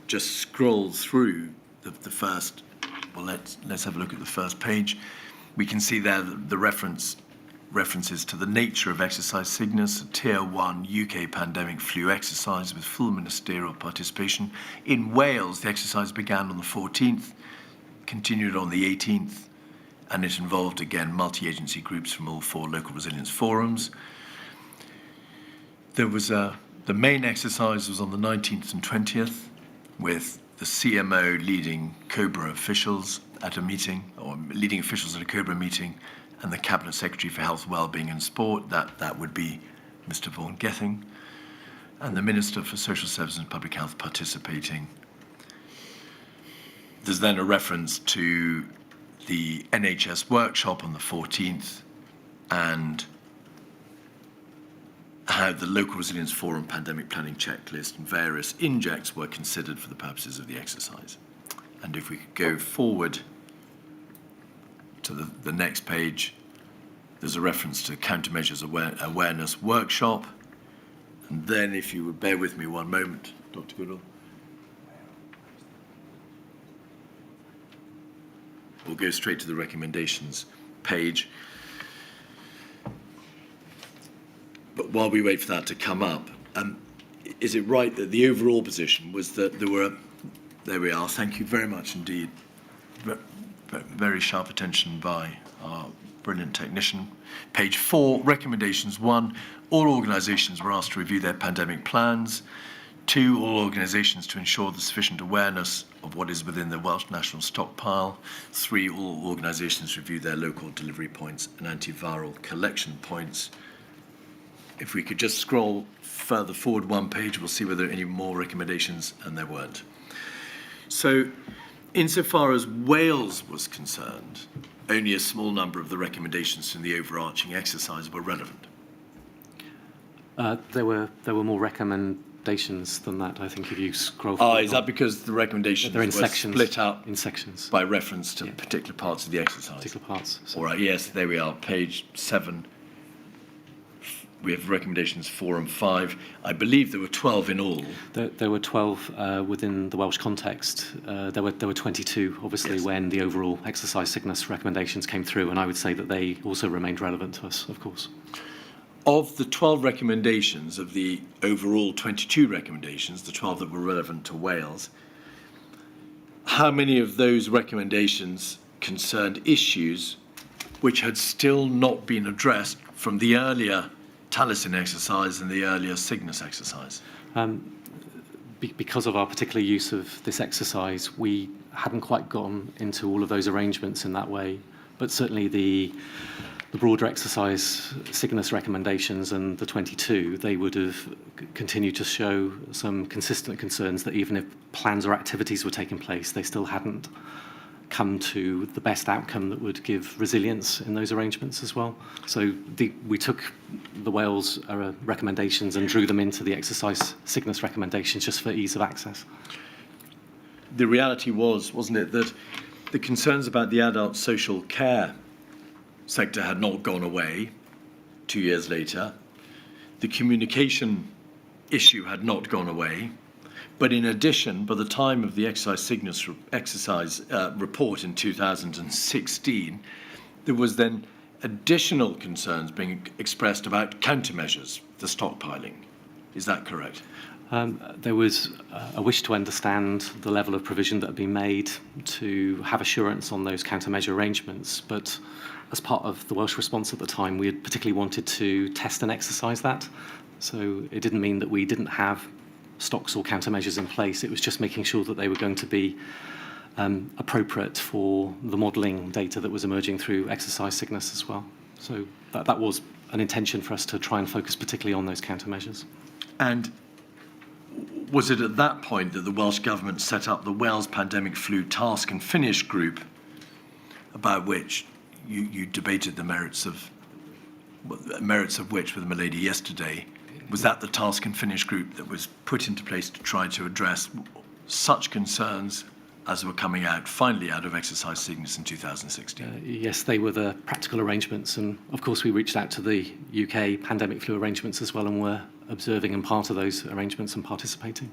just scroll through the first, well, let's have a look at the first page. We can see there the references to the nature of exercise Cygnus, a Tier 1 UK pandemic flu exercise with full ministerial participation. In Wales, the exercise began on the 14th, continued on the 18th, and it involved, again, multi-agency groups from all 4 local resilience forums. There was the main exercise was on the 19th and 20th, with the CMO leading COBRA officials at a meeting, or leading officials at a COBRA meeting, and the Cabinet Secretary for Health, Wellbeing and Sport, that would be Mr. Vaughan Gething, and the Minister for Social Services and Public Health participating. There's then a reference to the NHS workshop on the 14th and how the Local Resilience Forum pandemic planning checklist and various injects were considered for the purposes of the exercise. And if we could go forward to the next page, there's a reference to countermeasures awareness workshop. And then if you would bear with me one moment, Dr. Goodall. We'll go straight to the recommendations page. But while we wait for that to come up, is it right that the overall position was that there we are, thank you very much indeed, very sharp attention by our brilliant technician. Page 4, recommendations 1, all organisations were asked to review their pandemic plans. 2, all organisations to ensure the sufficient awareness of what is within the Welsh National Stockpile. 3, all organisations review their local delivery points and antiviral collection points. If we could just scroll further forward one page, we'll see whether there are any more recommendations, and there weren't. So, insofar as Wales was concerned, only a small number of the recommendations from the overarching exercise were relevant. There were more recommendations than that, I think, if you scroll forward. Is that because the recommendations were sections, split up in sections by reference to particular parts of the exercise? Particular parts. So. All right, yes, there we are, page 7. We have recommendations 4 and 5. I believe there were 12 in all. There were 12 within the Welsh context. There were 22, obviously, yes, when the overall exercise Cygnus recommendations came through, and I would say that they also remained relevant to us, of course. Of the 12 recommendations, of the overall 22 recommendations, the 12 that were relevant to Wales, how many of those recommendations concerned issues which had still not been addressed from the earlier Taliesin exercise and the earlier Cygnus exercise? Because of our particular use of this exercise, we hadn't quite gone into all of those arrangements in that way, but certainly the broader exercise Cygnus recommendations and the 22, they would have continued to show some consistent concerns that even if plans or activities were taking place, they still hadn't come to the best outcome that would give resilience in those arrangements as well. So we took the Wales recommendations and drew them into the exercise Cygnus recommendations just for ease of access. The reality was, wasn't it, that the concerns about the adult social care sector had not gone away 2 years later. The communication issue had not gone away. But in addition, by the time of the exercise Cygnus report in 2016, there was then additional concerns being expressed about countermeasures, the stockpiling. Is that correct? There was a wish to understand the level of provision that had been made to have assurance on those countermeasure arrangements, but as part of the Welsh response at the time, we had particularly wanted to test and exercise that. So it didn't mean that we didn't have stocks or countermeasures in place. It was just making sure that they were going to be appropriate for the modelling data that was emerging through exercise sickness as well. So that was an intention for us to try and focus particularly on those countermeasures. And was it at that point that the Welsh Government set up the Wales Pandemic Flu Task and Finish Group, about which you debated the merits of which with my lady yesterday? Was that the Task and Finish Group that was put into place to try to address such concerns as were coming out, finally out of exercise sickness in 2016? Yes, they were the practical arrangements, and of course we reached out to the UK pandemic flu arrangements as well, and were observing and part of those arrangements and participating.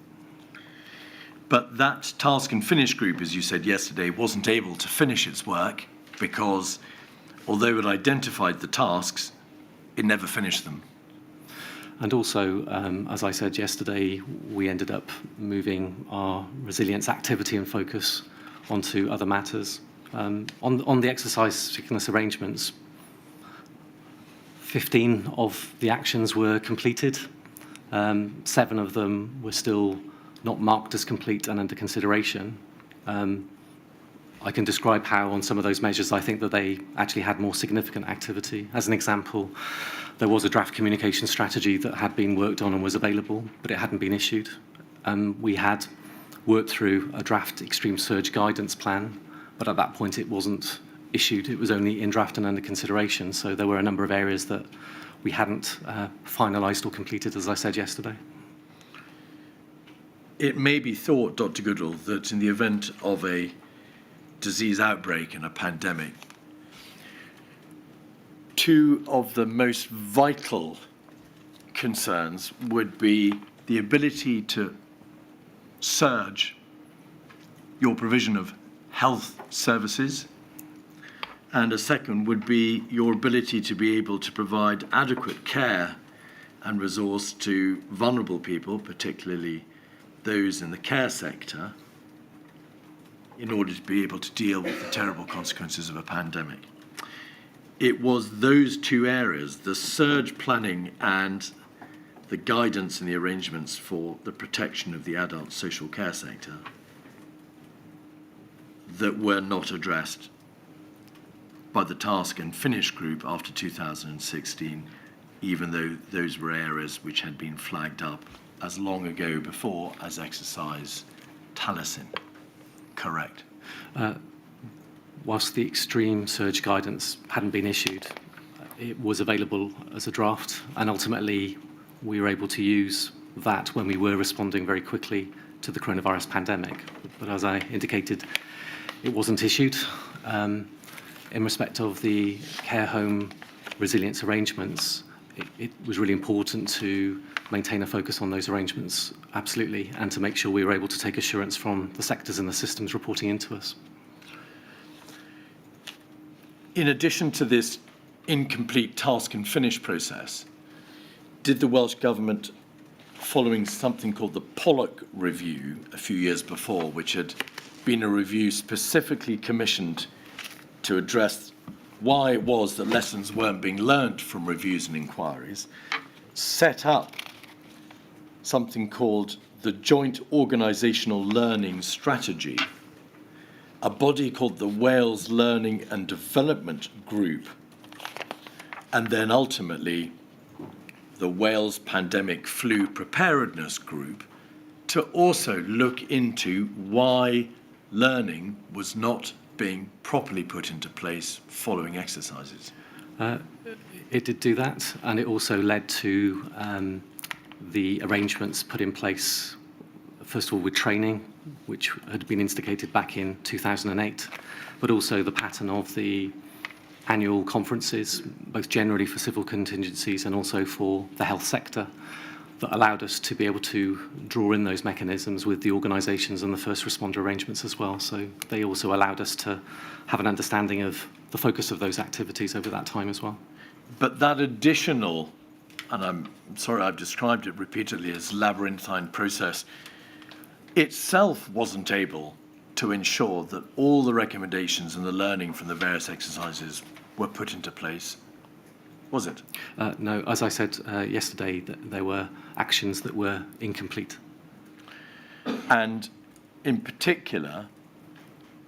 But that Task and Finish Group, as you said yesterday, wasn't able to finish its work because, although it identified the tasks, it never finished them. And also, as I said yesterday, we ended up moving our resilience activity and focus onto other matters. On the exercise sickness arrangements, 15 of the actions were completed. 7 of them were still not marked as complete and under consideration. I can describe how on some of those measures I think that they actually had more significant activity. As an example, there was a draft communication strategy that had been worked on and was available, but it hadn't been issued. We had worked through a draft extreme surge guidance plan, but at that point it wasn't issued. It was only in draft and under consideration. So there were a number of areas that we hadn't finalised or completed, as I said yesterday. It may be thought, Dr. Goodall, that in the event of a disease outbreak and a pandemic, 2 of the most vital concerns would be the ability to surge your provision of health services, and a second would be your ability to be able to provide adequate care and resource to vulnerable people, particularly those in the care sector, in order to be able to deal with the terrible consequences of a pandemic. It was those 2 areas, the surge planning and the guidance and the arrangements for the protection of the adult social care sector, that were not addressed by the Task and Finish Group after 2016, even though those were areas which had been flagged up as long ago before as exercise talisman. Correct. Whilst the extreme surge guidance hadn't been issued, it was available as a draft, and ultimately we were able to use that when we were responding very quickly to the coronavirus pandemic. But as I indicated, it wasn't issued. In respect of the care home resilience arrangements, it was really important to maintain a focus on those arrangements, absolutely, and to make sure we were able to take assurance from the sectors and the systems reporting into us. In addition to this incomplete task and finish process, did the Welsh Government, following something called the Pollock Review a few years before, which had been a review specifically commissioned to address why it was that lessons weren't being learned from reviews and inquiries, set up something called the Joint Organisational Learning Strategy, a body called the Wales Learning and Development Group, and then ultimately the Wales Pandemic Flu Preparedness Group, to also look into why learning was not being properly put into place following exercises. It did do that, and it also led to the arrangements put in place, first of all with training, which had been instigated back in 2008, but also the pattern of the annual conferences, both generally for civil contingencies and also for the health sector, that allowed us to be able to draw in those mechanisms with the organisations and the first responder arrangements as well. So they also allowed us to have an understanding of the focus of those activities over that time as well. But that additional, and I'm sorry I've described it repeatedly as labyrinthine process, itself wasn't able to ensure that all the recommendations and the learning from the various exercises were put into place, was it? No, as I said yesterday, there were actions that were incomplete. And in particular,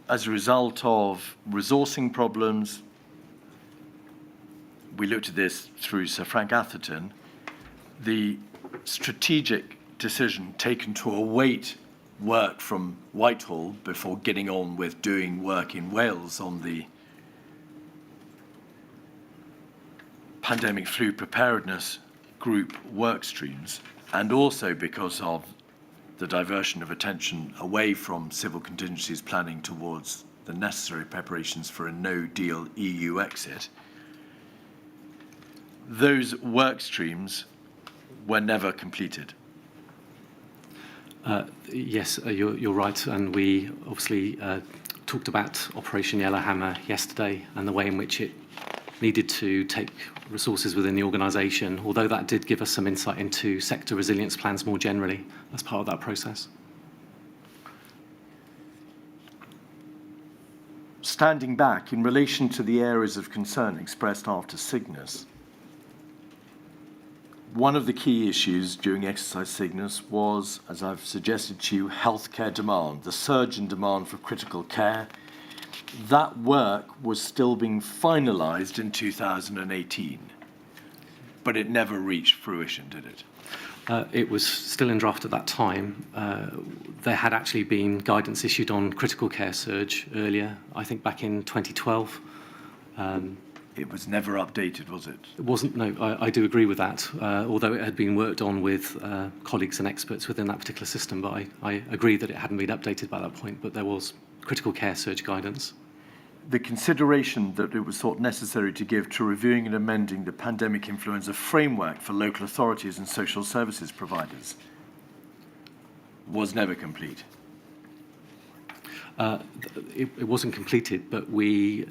as a result of resourcing problems, we looked at this through Sir Frank Atherton, the strategic decision taken to await work from Whitehall before getting on with doing work in Wales on the pandemic flu preparedness group work streams, and also because of the diversion of attention away from civil contingencies planning towards the necessary preparations for a no-deal EU exit, those work streams were never completed. Yes, you're right, and we obviously talked about Operation Yellowhammer yesterday and the way in which it needed to take resources within the organisation, although that did give us some insight into sector resilience plans more generally as part of that process. Standing back, in relation to the areas of concern expressed after Cygnus, one of the key issues during exercise Cygnus was, as I've suggested to you, healthcare demand, the surge in demand for critical care. That work was still being finalised in 2018, but it never reached fruition, did it? It was still in draft at that time. There had actually been guidance issued on critical care surge earlier, I think back in 2012. It was never updated, was it? It wasn't, no, I do agree with that, although it had been worked on with colleagues and experts within that particular system, but I agree that it hadn't been updated by that point, but there was critical care surge guidance. The consideration that it was thought necessary to give to reviewing and amending the pandemic influenza framework for local authorities and social services providers was never complete. It wasn't completed, but we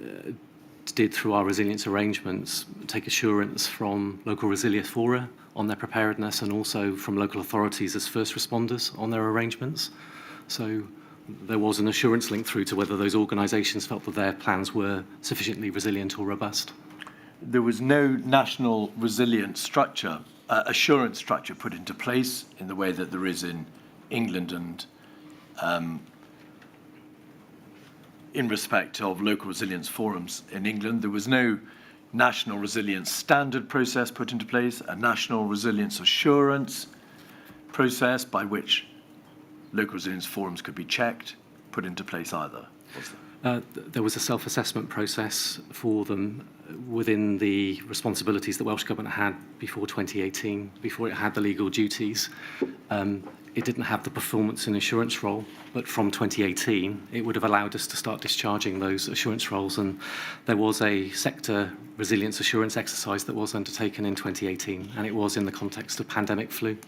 did, through our resilience arrangements, take assurance from local resilience fora on their preparedness and also from local authorities as first responders on their arrangements. So there was an assurance link through to whether those organisations felt that their plans were sufficiently resilient or robust. There was no national resilience structure, assurance structure put into place in the way that there is in England and in respect of local resilience forums in England. There was no national resilience standard process put into place, a national resilience assurance process by which local resilience forums could be checked, put into place either, was there? There was a self-assessment process for them within the responsibilities that Welsh Government had before 2018, before it had the legal duties. It didn't have the performance and assurance role, but from 2018, it would have allowed us to start discharging those assurance roles, and there was a sector resilience assurance exercise that was undertaken in 2018, and it was in the context of pandemic flu.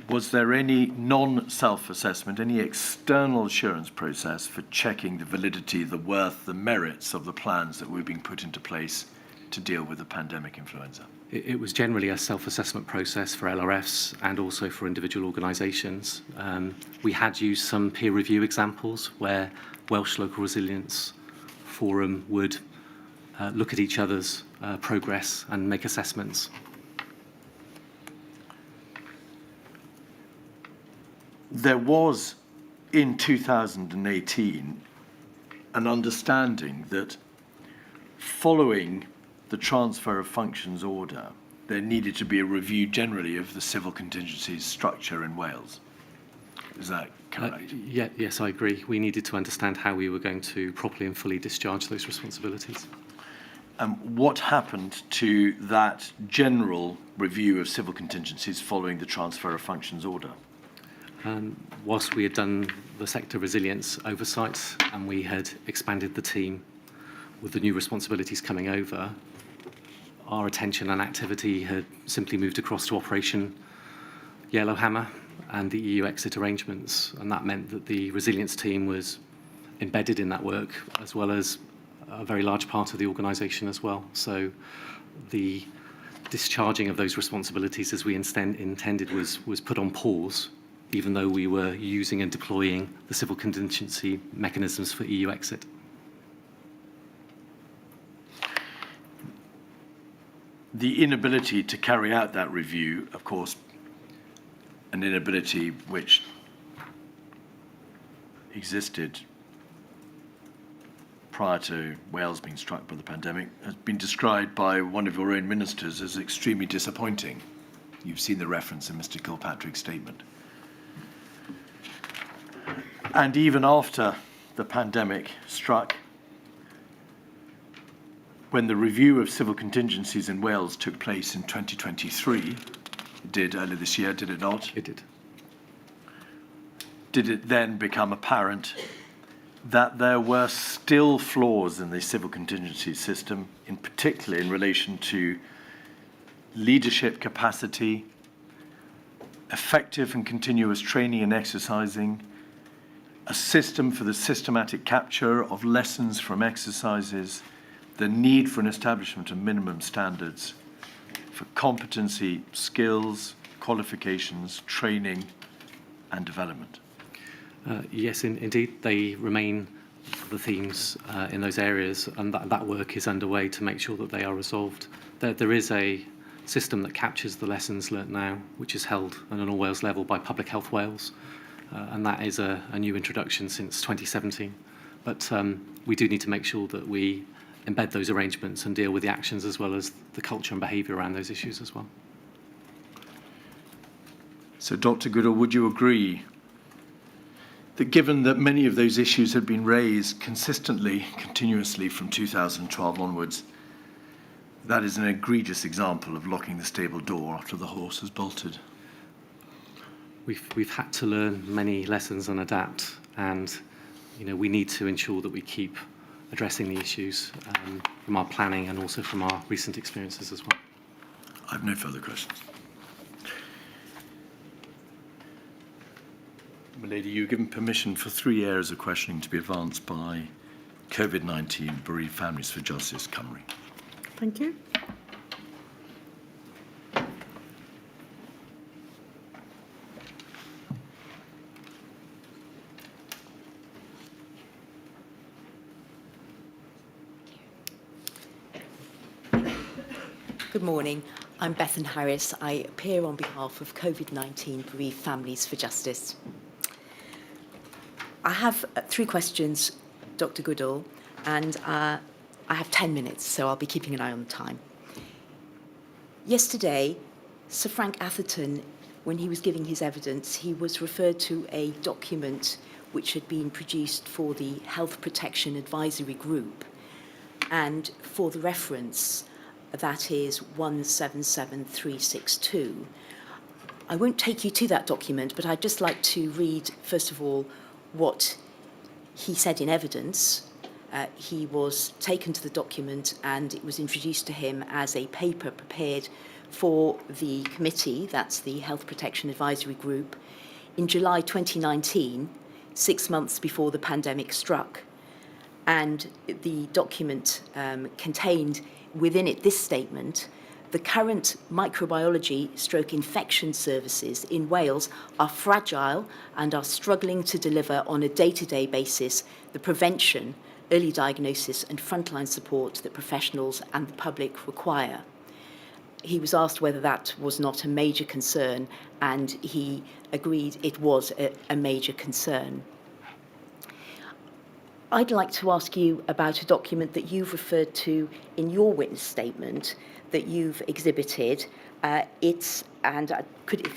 Was there any non-self-assessment, any external assurance process for checking the validity, the worth, the merits of the plans that were being put into place to deal with the pandemic influenza? It was generally a self-assessment process for LRFs and also for individual organisations. We had used some peer review examples where Welsh Local Resilience Forum would look at each other's progress and make assessments. There was, in 2018, an understanding that following the transfer of functions order, there needed to be a review generally of the civil contingencies structure in Wales. Is that correct? Yes, I agree. We needed to understand how we were going to properly and fully discharge those responsibilities. What happened to that general review of civil contingencies following the transfer of functions order? Whilst we had done the sector resilience oversight and we had expanded the team with the new responsibilities coming over, our attention and activity had simply moved across to Operation Yellowhammer and the EU exit arrangements, and that meant that the resilience team was embedded in that work, as well as a very large part of the organisation as well. So the discharging of those responsibilities as we intended was put on pause, even though we were using and deploying the civil contingency mechanisms for EU exit. The inability to carry out that review, of course, an inability which existed prior to Wales being struck by the pandemic has been described by one of your own ministers as extremely disappointing. You've seen the reference in Mr. Kilpatrick's statement. And even after the pandemic struck, when the review of civil contingencies in Wales took place in 2023, it did earlier this year, did it not? It did. Did it then become apparent that there were still flaws in the civil contingency system, in particular in relation to leadership capacity, effective and continuous training and exercising, a system for the systematic capture of lessons from exercises, the need for an establishment of minimum standards for competency, skills, qualifications, training, and development? Yes, indeed, they remain the themes in those areas, and that work is underway to make sure that they are resolved. There is a system that captures the lessons learnt now, which is held at an all-Wales level by Public Health Wales, and that is a new introduction since 2017. But we do need to make sure that we embed those arrangements and deal with the actions as well as the culture and behaviour around those issues as well. So, Dr. Goodall, would you agree that given that many of those issues had been raised consistently, continuously from 2012 onwards, that is an egregious example of locking the stable door after the horse has bolted? We've had to learn many lessons and adapt, and we need to ensure that we keep addressing the issues from our planning and also from our recent experiences as well. I have no further questions. My lady, you're given permission for 3 areas of questioning to be advanced by COVID-19 Bereaved Families for Justice, Cymru. Thank you. Good morning. I'm Bethan Harris. I appear on behalf of COVID-19 Bereaved Families for Justice. I have 3 questions, Dr. Goodall, and I have 10 minutes, so I'll be keeping an eye on the time. Yesterday, Sir Frank Atherton, when he was giving his evidence, he was referred to a document which had been produced for the Health Protection Advisory Group, and for the reference, that is 177362. I won't take you to that document, but I'd just like to read, first of all, what he said in evidence. He was taken to the document and it was introduced to him as a paper prepared for the committee, that's the Health Protection Advisory Group, in July 2019, 6 months before the pandemic struck. And the document contained within it this statement: the current microbiology/infection services in Wales are fragile and are struggling to deliver on a day-to-day basis the prevention, early diagnosis and frontline support that professionals and the public require. He was asked whether that was not a major concern, and he agreed it was a major concern. I'd like to ask you about a document that you've referred to in your witness statement that you've exhibited. If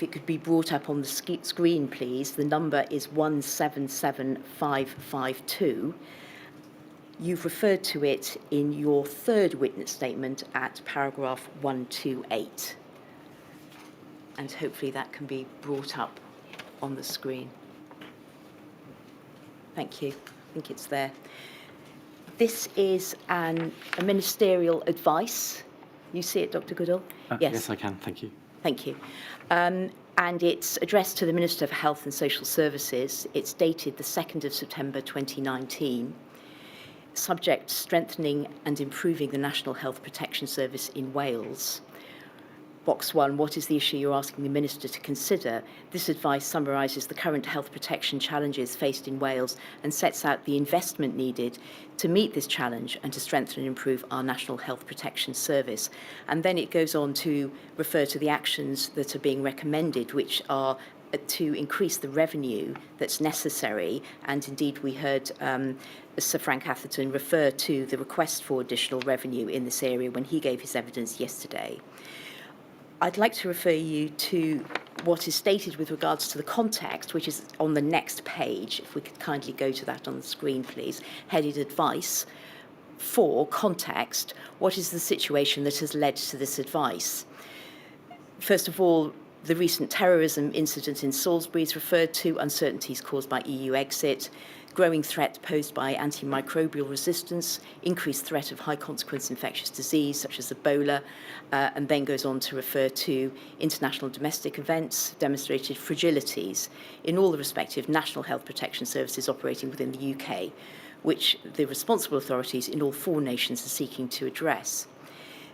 it could be brought up on the screen, please. The number is 177552. You've referred to it in your 3rd witness statement at paragraph 128. And hopefully that can be brought up on the screen. Thank you. I think it's there. This is a ministerial advice. You see it, Dr. Goodall? Yes, I can. Thank you. Thank you. And it's addressed to the Minister for Health and Social Services. It's dated the 2nd of September 2019. Subject: strengthening and improving the National Health Protection Service in Wales. Box 1, what is the issue you're asking the Minister to consider? This advice summarises the current health protection challenges faced in Wales and sets out the investment needed to meet this challenge and to strengthen and improve our National Health Protection Service. And then it goes on to refer to the actions that are being recommended, which are to increase the revenue that's necessary, and indeed we heard Sir Frank Atherton refer to the request for additional revenue in this area when he gave his evidence yesterday. I'd like to refer you to what is stated with regards to the context, which is on the next page. If we could kindly go to that on the screen, please, headed Advice. For context, what is the situation that has led to this advice? First of all, the recent terrorism incident in Salisbury is referred to, uncertainties caused by EU exit, growing threat posed by antimicrobial resistance, increased threat of high-consequence infectious disease such as Ebola, and then goes on to refer to international domestic events, demonstrated fragilities in all the respective national health protection services operating within the UK, which the responsible authorities in all 4 nations are seeking to address.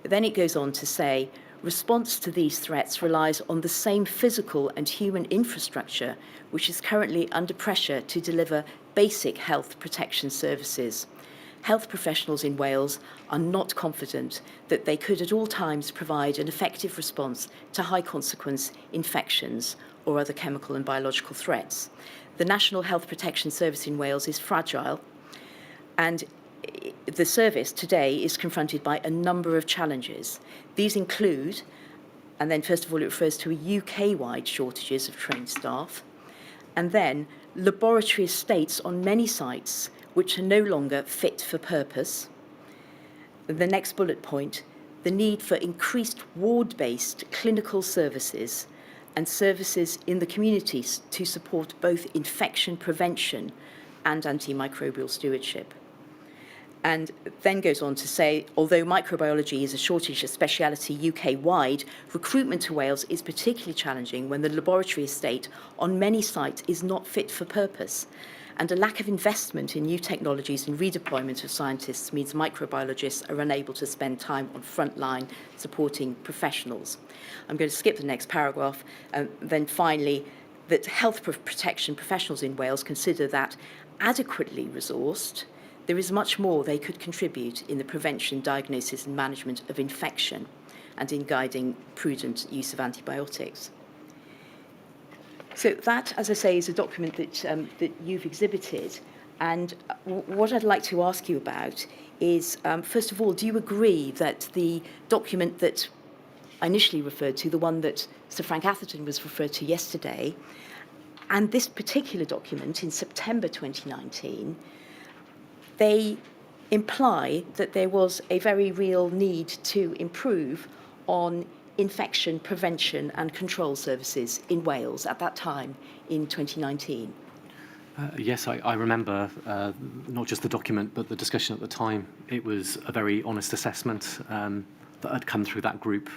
Then it goes on to say, response to these threats relies on the same physical and human infrastructure which is currently under pressure to deliver basic health protection services. Health professionals in Wales are not confident that they could at all times provide an effective response to high-consequence infections or other chemical and biological threats. The National Health Protection Service in Wales is fragile, and the service today is confronted by a number of challenges. These include, and then first of all it refers to a UK-wide shortages of trained staff, and then laboratory estates on many sites which are no longer fit for purpose. The next bullet point, the need for increased ward-based clinical services and services in the communities to support both infection prevention and antimicrobial stewardship. And then goes on to say, although microbiology is a shortage of speciality UK-wide, recruitment to Wales is particularly challenging when the laboratory estate on many sites is not fit for purpose, and a lack of investment in new technologies and redeployment of scientists means microbiologists are unable to spend time on frontline supporting professionals. I'm going to skip the next paragraph, and then finally, that health protection professionals in Wales consider that adequately resourced, there is much more they could contribute in the prevention, diagnosis and management of infection and in guiding prudent use of antibiotics. So that, as I say, is a document that you've exhibited. And what I'd like to ask you about is, first of all, do you agree that the document that I initially referred to, the one that Sir Frank Atherton was referred to yesterday, and this particular document in September 2019, they imply that there was a very real need to improve on infection prevention and control services in Wales at that time in 2019? Yes, I remember not just the document, but the discussion at the time. It was a very honest assessment that had come through that group,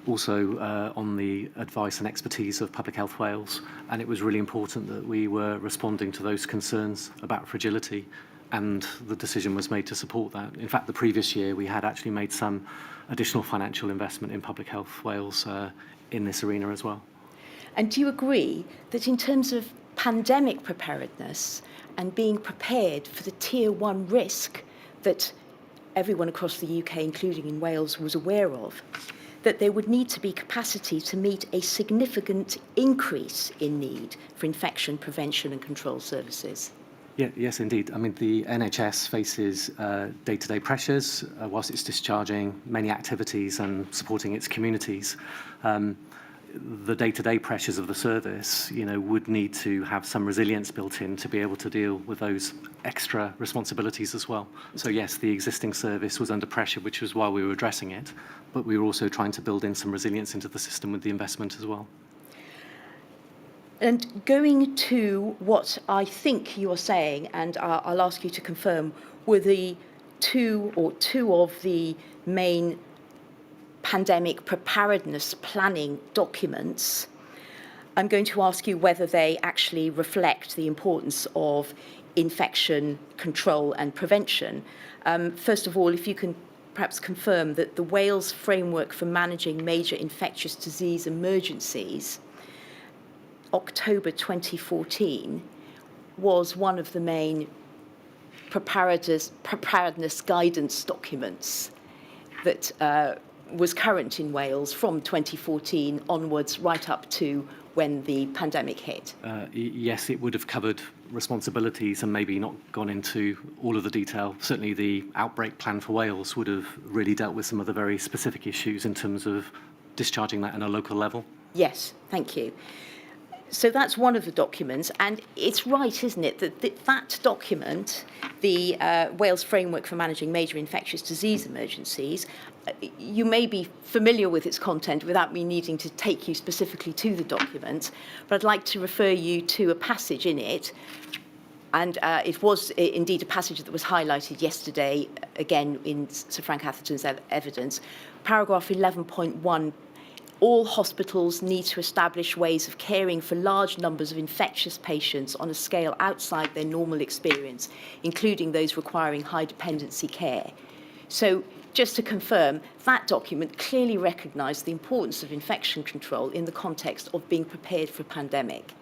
also on the advice and expertise of Public Health Wales, and it was really important that we were responding to those concerns about fragility, and the decision was made to support that. In fact, the previous year we had actually made some additional financial investment in Public Health Wales in this arena as well. And do you agree that in terms of pandemic preparedness and being prepared for the tier 1 risk that everyone across the UK, including in Wales, was aware of, that there would need to be capacity to meet a significant increase in need for infection prevention and control services? Yeah, yes, indeed. I mean, the NHS faces day-to-day pressures whilst it's discharging many activities and supporting its communities. The day-to-day pressures of the service, would need to have some resilience built in to be able to deal with those extra responsibilities as well. So yes, the existing service was under pressure, which was why we were addressing it, but we were also trying to build in some resilience into the system with the investment as well. And going to what I think you're saying, and I'll ask you to confirm, were the two of the main pandemic preparedness planning documents, I'm going to ask you whether they actually reflect the importance of infection control and prevention. First of all, if you can perhaps confirm that the Wales Framework for Managing Major Infectious Disease Emergencies, October 2014, was one of the main preparedness guidance documents that was current in Wales from 2014 onwards, right up to when the pandemic hit? Yes, it would have covered responsibilities and maybe not gone into all of the detail. Certainly the outbreak plan for Wales would have really dealt with some of the very specific issues in terms of discharging that at a local level. Yes, thank you. So that's one of the documents, and it's right, isn't it, that that document, the Wales Framework for Managing Major Infectious Disease Emergencies, you may be familiar with its content without me needing to take you specifically to the document, but I'd like to refer you to a passage in it, and it was indeed a passage that was highlighted yesterday, again in Sir Frank Atherton's evidence, paragraph 11.1. All hospitals need to establish ways of caring for large numbers of infectious patients on a scale outside their normal experience, including those requiring high dependency care. So, just to confirm, that document clearly recognised the importance of infection control in the context of being prepared for a pandemic.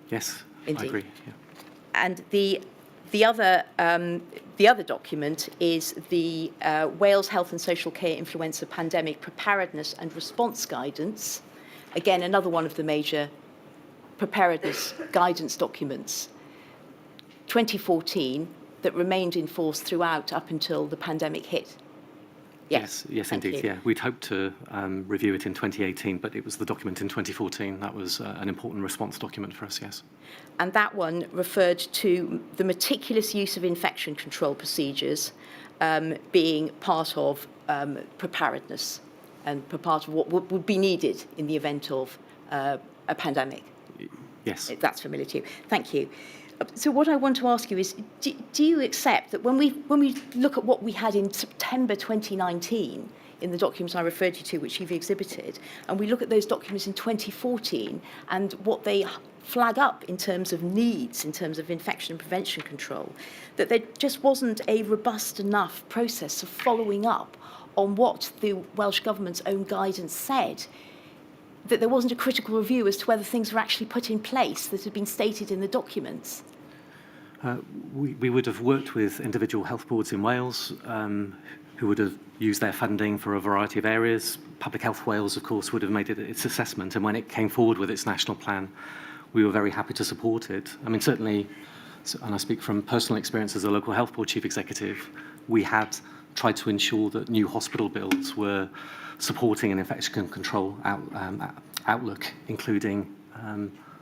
Yes, Indeed. I agree. Yeah. And the other document is the Wales Health and Social Care Influenza Pandemic Preparedness and Response Guidance. Again, another one of the major preparedness guidance documents, 2014, that remained in force throughout up until the pandemic hit. Yes, indeed. You. Yeah, we'd hoped to review it in 2018, but it was the document in 2014 that was an important response document for us. Yes. And that one referred to the meticulous use of infection control procedures being part of preparedness and part of what would be needed in the event of a pandemic. Yes. That's familiar to you. Thank you. So what I want to ask you is, do you accept that when we look at what we had in September 2019 in the documents I referred you to, which you've exhibited, and we look at those documents in 2014 and what they flag up in terms of needs, in terms of infection and prevention control, that there just wasn't a robust enough process of following up on what the Welsh Government's own guidance said, that there wasn't a critical review as to whether things were actually put in place that had been stated in the documents? We would have worked with individual health boards in Wales who would have used their funding for a variety of areas. Public Health Wales, of course, would have made it its assessment, and when it came forward with its national plan, we were very happy to support it. I mean, certainly, and I speak from personal experience as a local health board chief executive, we had tried to ensure that new hospital builds were supporting an infection control outlook, including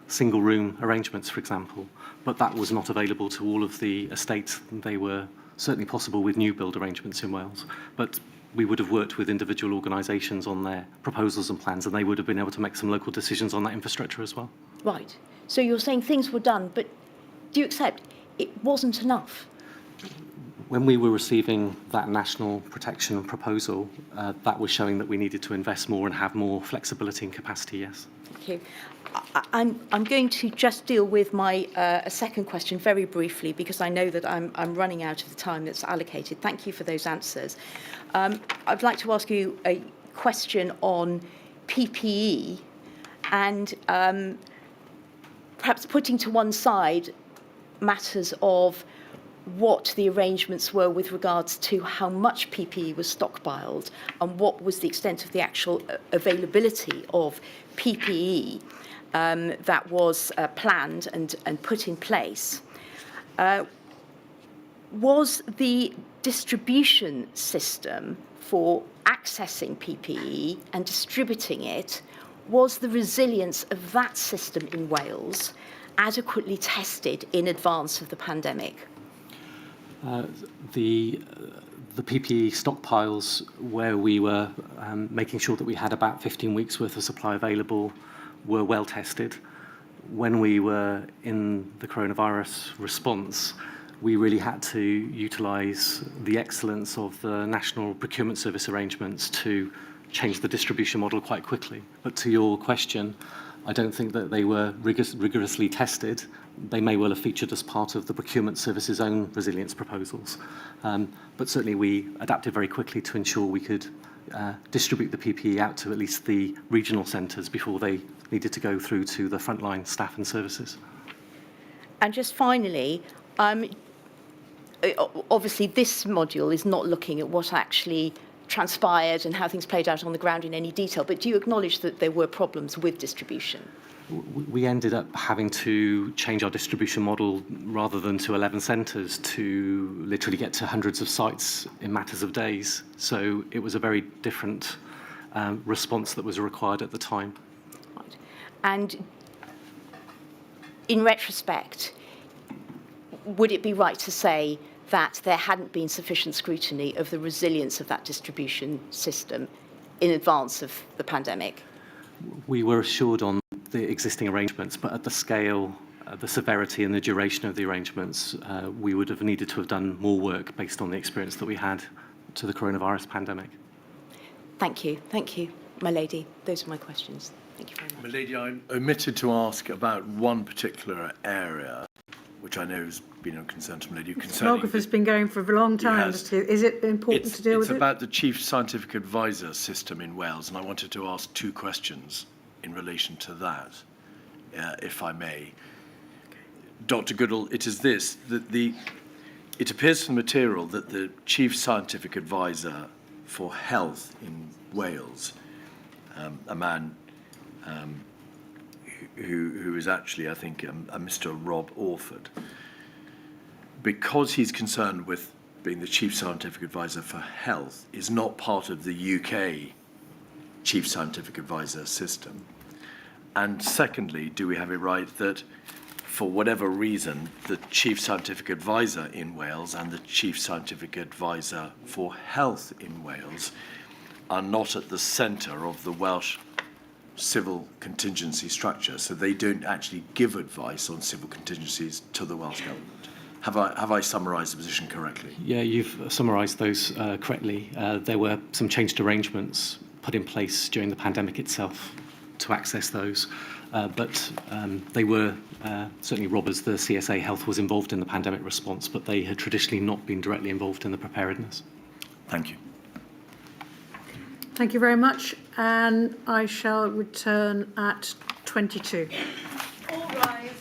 single room arrangements, for example. But that was not available to all of the estates. They were certainly possible with new build arrangements in Wales. But we would have worked with individual organisations on their proposals and plans, and they would have been able to make some local decisions on that infrastructure as well. Right. So you're saying things were done, but do you accept it wasn't enough? When we were receiving that national protection proposal, that was showing that we needed to invest more and have more flexibility and capacity, yes. Thank you. I'm going to just deal with my a second question very briefly, because I know that I'm running out of the time that's allocated. Thank you for those answers. I'd like to ask you a question on PPE and perhaps putting to one side matters of what the arrangements were with regards to how much PPE was stockpiled and what was the extent of the actual availability of PPE that was planned and put in place. Was the distribution system for accessing PPE and distributing it, was the resilience of that system in Wales adequately tested in advance of the pandemic? The PPE stockpiles, where we were making sure that we had about 15 weeks worth of supply available, were well tested. When we were in the coronavirus response, we really had to utilise the excellence of the National Procurement Service arrangements to change the distribution model quite quickly. But to your question, I don't think that they were rigorously tested. They may well have featured as part of the procurement service's own resilience proposals. But certainly we adapted very quickly to ensure we could distribute the PPE out to at least the regional centres before they needed to go through to the frontline staff and services. And just finally, obviously this module is not looking at what actually transpired and how things played out on the ground in any detail, but do you acknowledge that there were problems with distribution? We ended up having to change our distribution model rather than to 11 centres to literally get to hundreds of sites in matters of days. So it was a very different response that was required at the time. Right. And in retrospect, would it be right to say that there hadn't been sufficient scrutiny of the resilience of that distribution system in advance of the pandemic? We were assured on the existing arrangements, but at the scale, the severity and the duration of the arrangements, we would have needed to have done more work based on the experience that we had to the coronavirus pandemic. Thank you, my lady. Those are my questions. Thank you very much. My lady, I omitted to ask about one particular area, which I know has been a concern to my lady. The Concerning stenographer's been going for a long time. has. Is it important to deal with It's it? about the Chief Scientific Advisor system in Wales, and I wanted to ask two questions in relation to that, if I may. Dr Goodall, it is this, that it appears from the material that the Chief Scientific Advisor for Health in Wales, a man who is actually, I think, a Mr Rob Orford, because he's concerned with being the Chief Scientific Advisor for Health, is not part of the UK Chief Scientific Advisor system. And secondly, do we have it right that for whatever reason, the Chief Scientific Advisor in Wales and the Chief Scientific Advisor for Health in Wales are not at the centre of the Welsh civil contingency structure, so they don't actually give advice on civil contingencies to the Welsh Government? Have I summarised the position correctly? Yeah, you've summarised those correctly. There were some changed arrangements put in place during the pandemic itself to access those, but they were certainly Rob, as the CSA Health, was involved in the pandemic response, but they had traditionally not been directly involved in the preparedness. Thank you. Thank you very much, and I shall return at 22. All rise.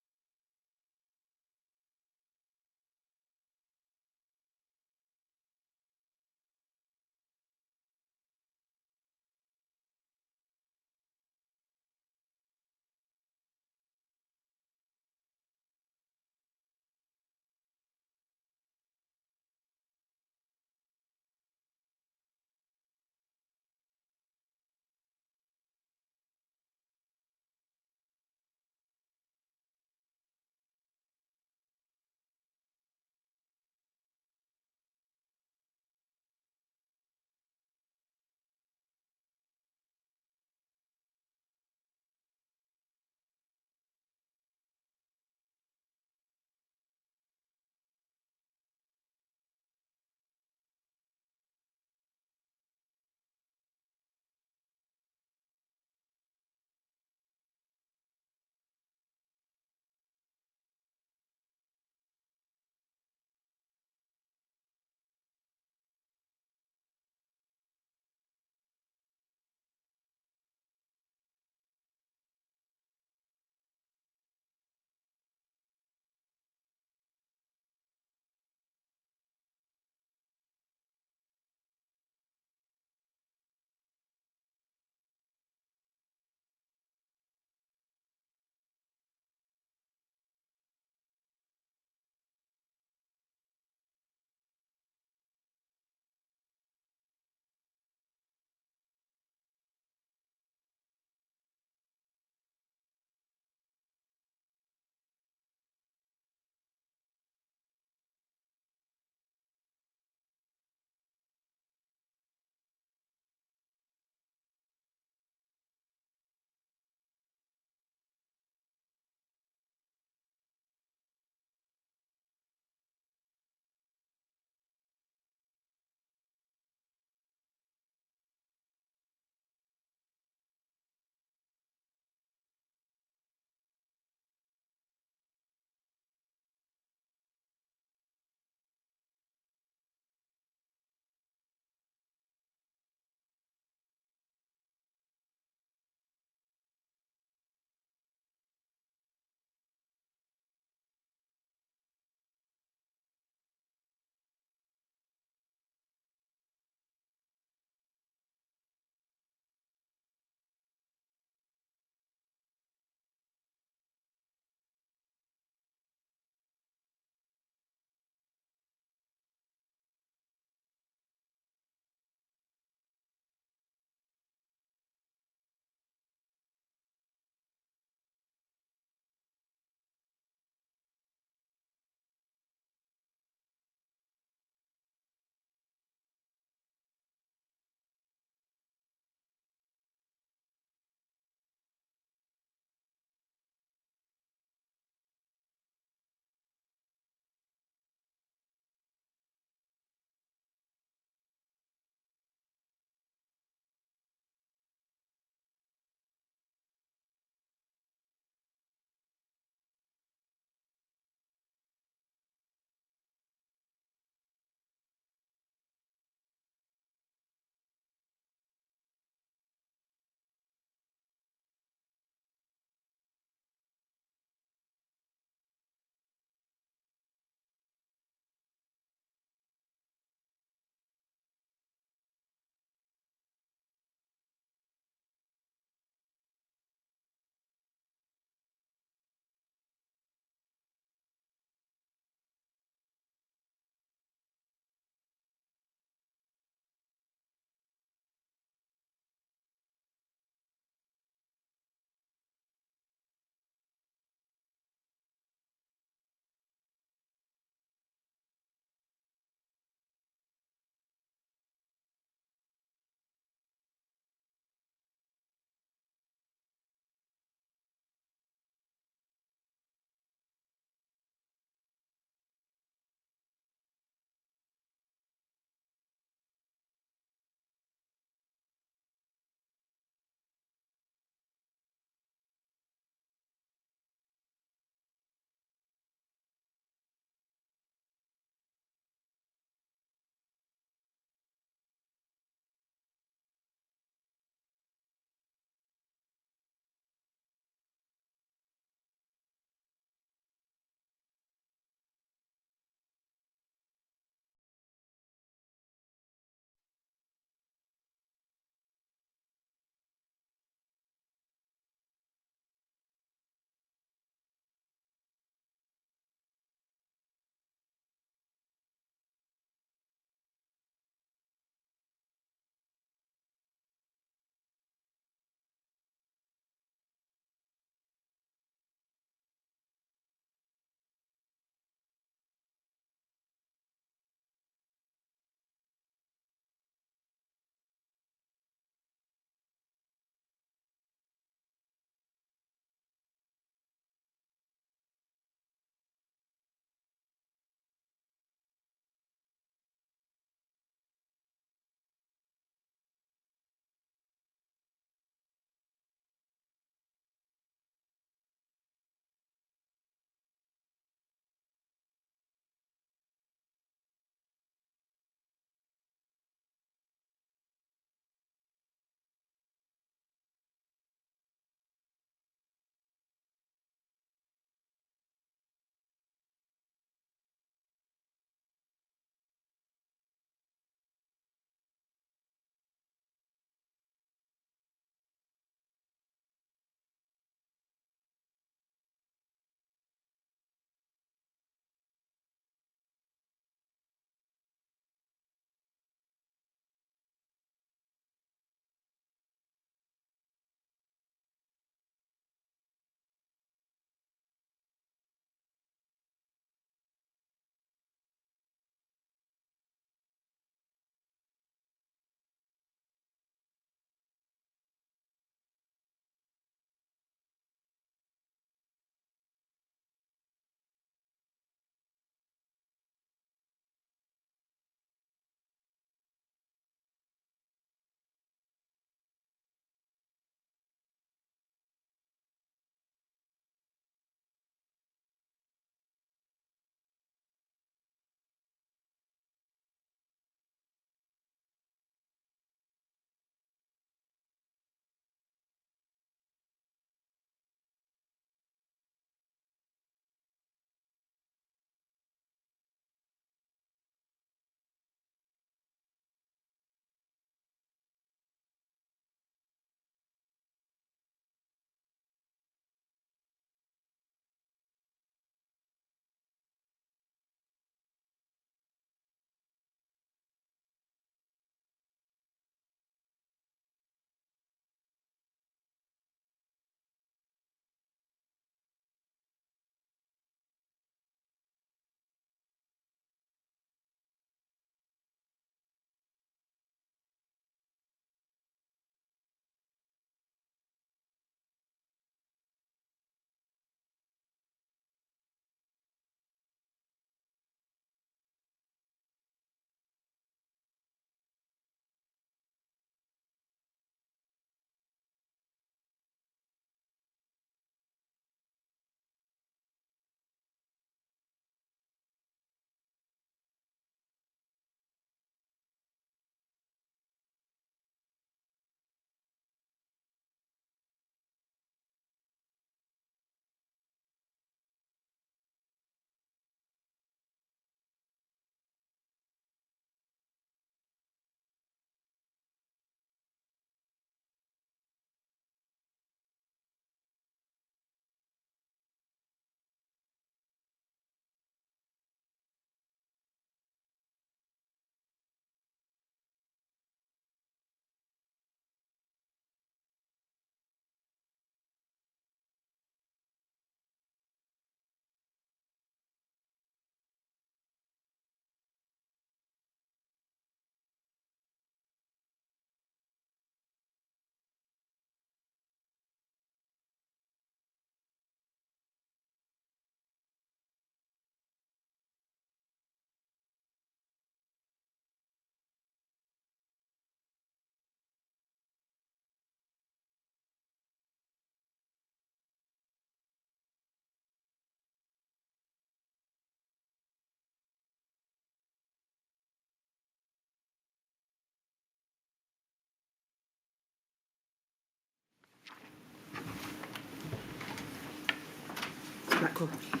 protocol.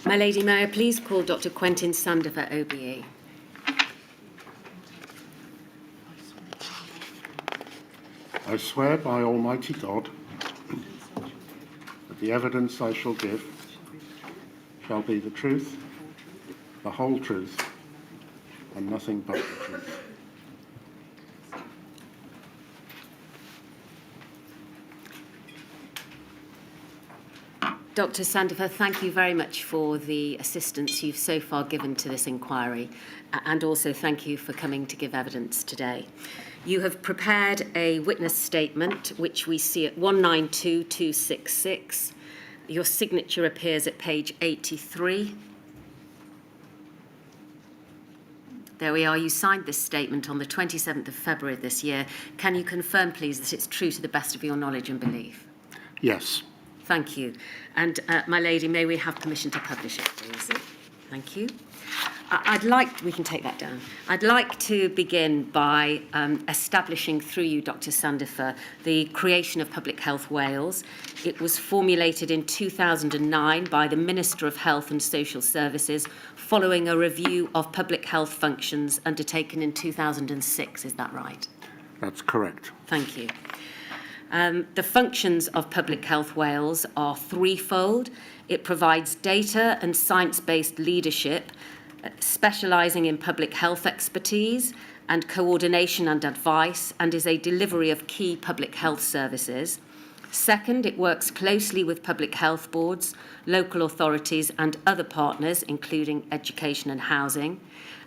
My Lady, may I please call Dr Quentin Sandifer, OBE? I swear by Almighty God that the evidence I shall give shall be the truth, the whole truth, and nothing but the truth. Dr Sandifer, thank you very much for the assistance you've so far given to this inquiry, and also thank you for coming to give evidence today. You have prepared a witness statement, which we see at 192266. Your signature appears at page 83. There we are. You signed this statement on the 27th of February this year. Can you confirm, please, that it's true to the best of your knowledge and belief? Yes. Thank you. And, my lady, may we have permission to publish it, please? Thank you. We can take that down. I'd like to begin by establishing through you, Dr Sandifer, the creation of Public Health Wales. It was formulated in 2009 by the Minister of Health and Social Services following a review of public health functions undertaken in 2006. Is that right? That's correct. Thank you. The functions of Public Health Wales are threefold. It provides data and science-based leadership, specialising in public health expertise and coordination and advice, and is a delivery of key public health services. Second, it works closely with public health boards, local authorities and other partners, including education and housing.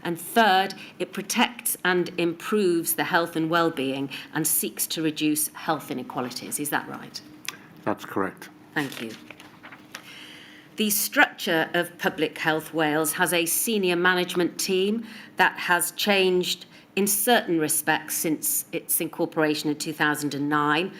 And third, it protects and improves the health and well-being and seeks to reduce health inequalities. Is that right? That's correct. Thank you. The structure of Public Health Wales has a senior management team that has changed in certain respects since its incorporation in 2009.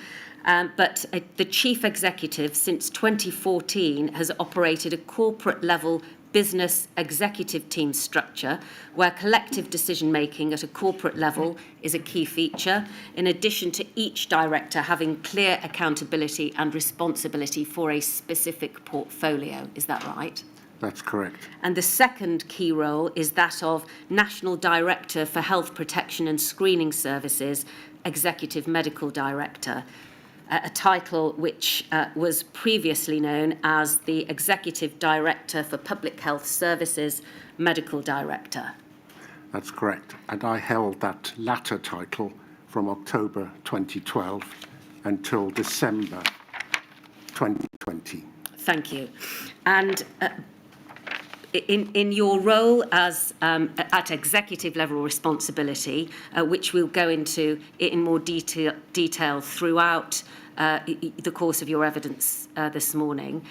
But the chief executive since 2014 has operated a corporate level business executive team structure where collective decision making at a corporate level is a key feature, in addition to each director having clear accountability and responsibility for a specific portfolio. Is that right? That's correct. And the second key role is that of National Director for Health Protection and Screening Services, Executive Medical Director, a title which was previously known as the Executive Director for Public Health Services, Medical Director. That's correct. And I held that latter title from October 2012 until December 2020. Thank you. And in your role as at executive level responsibility, which we'll go into in more detail throughout the course of your evidence this morning,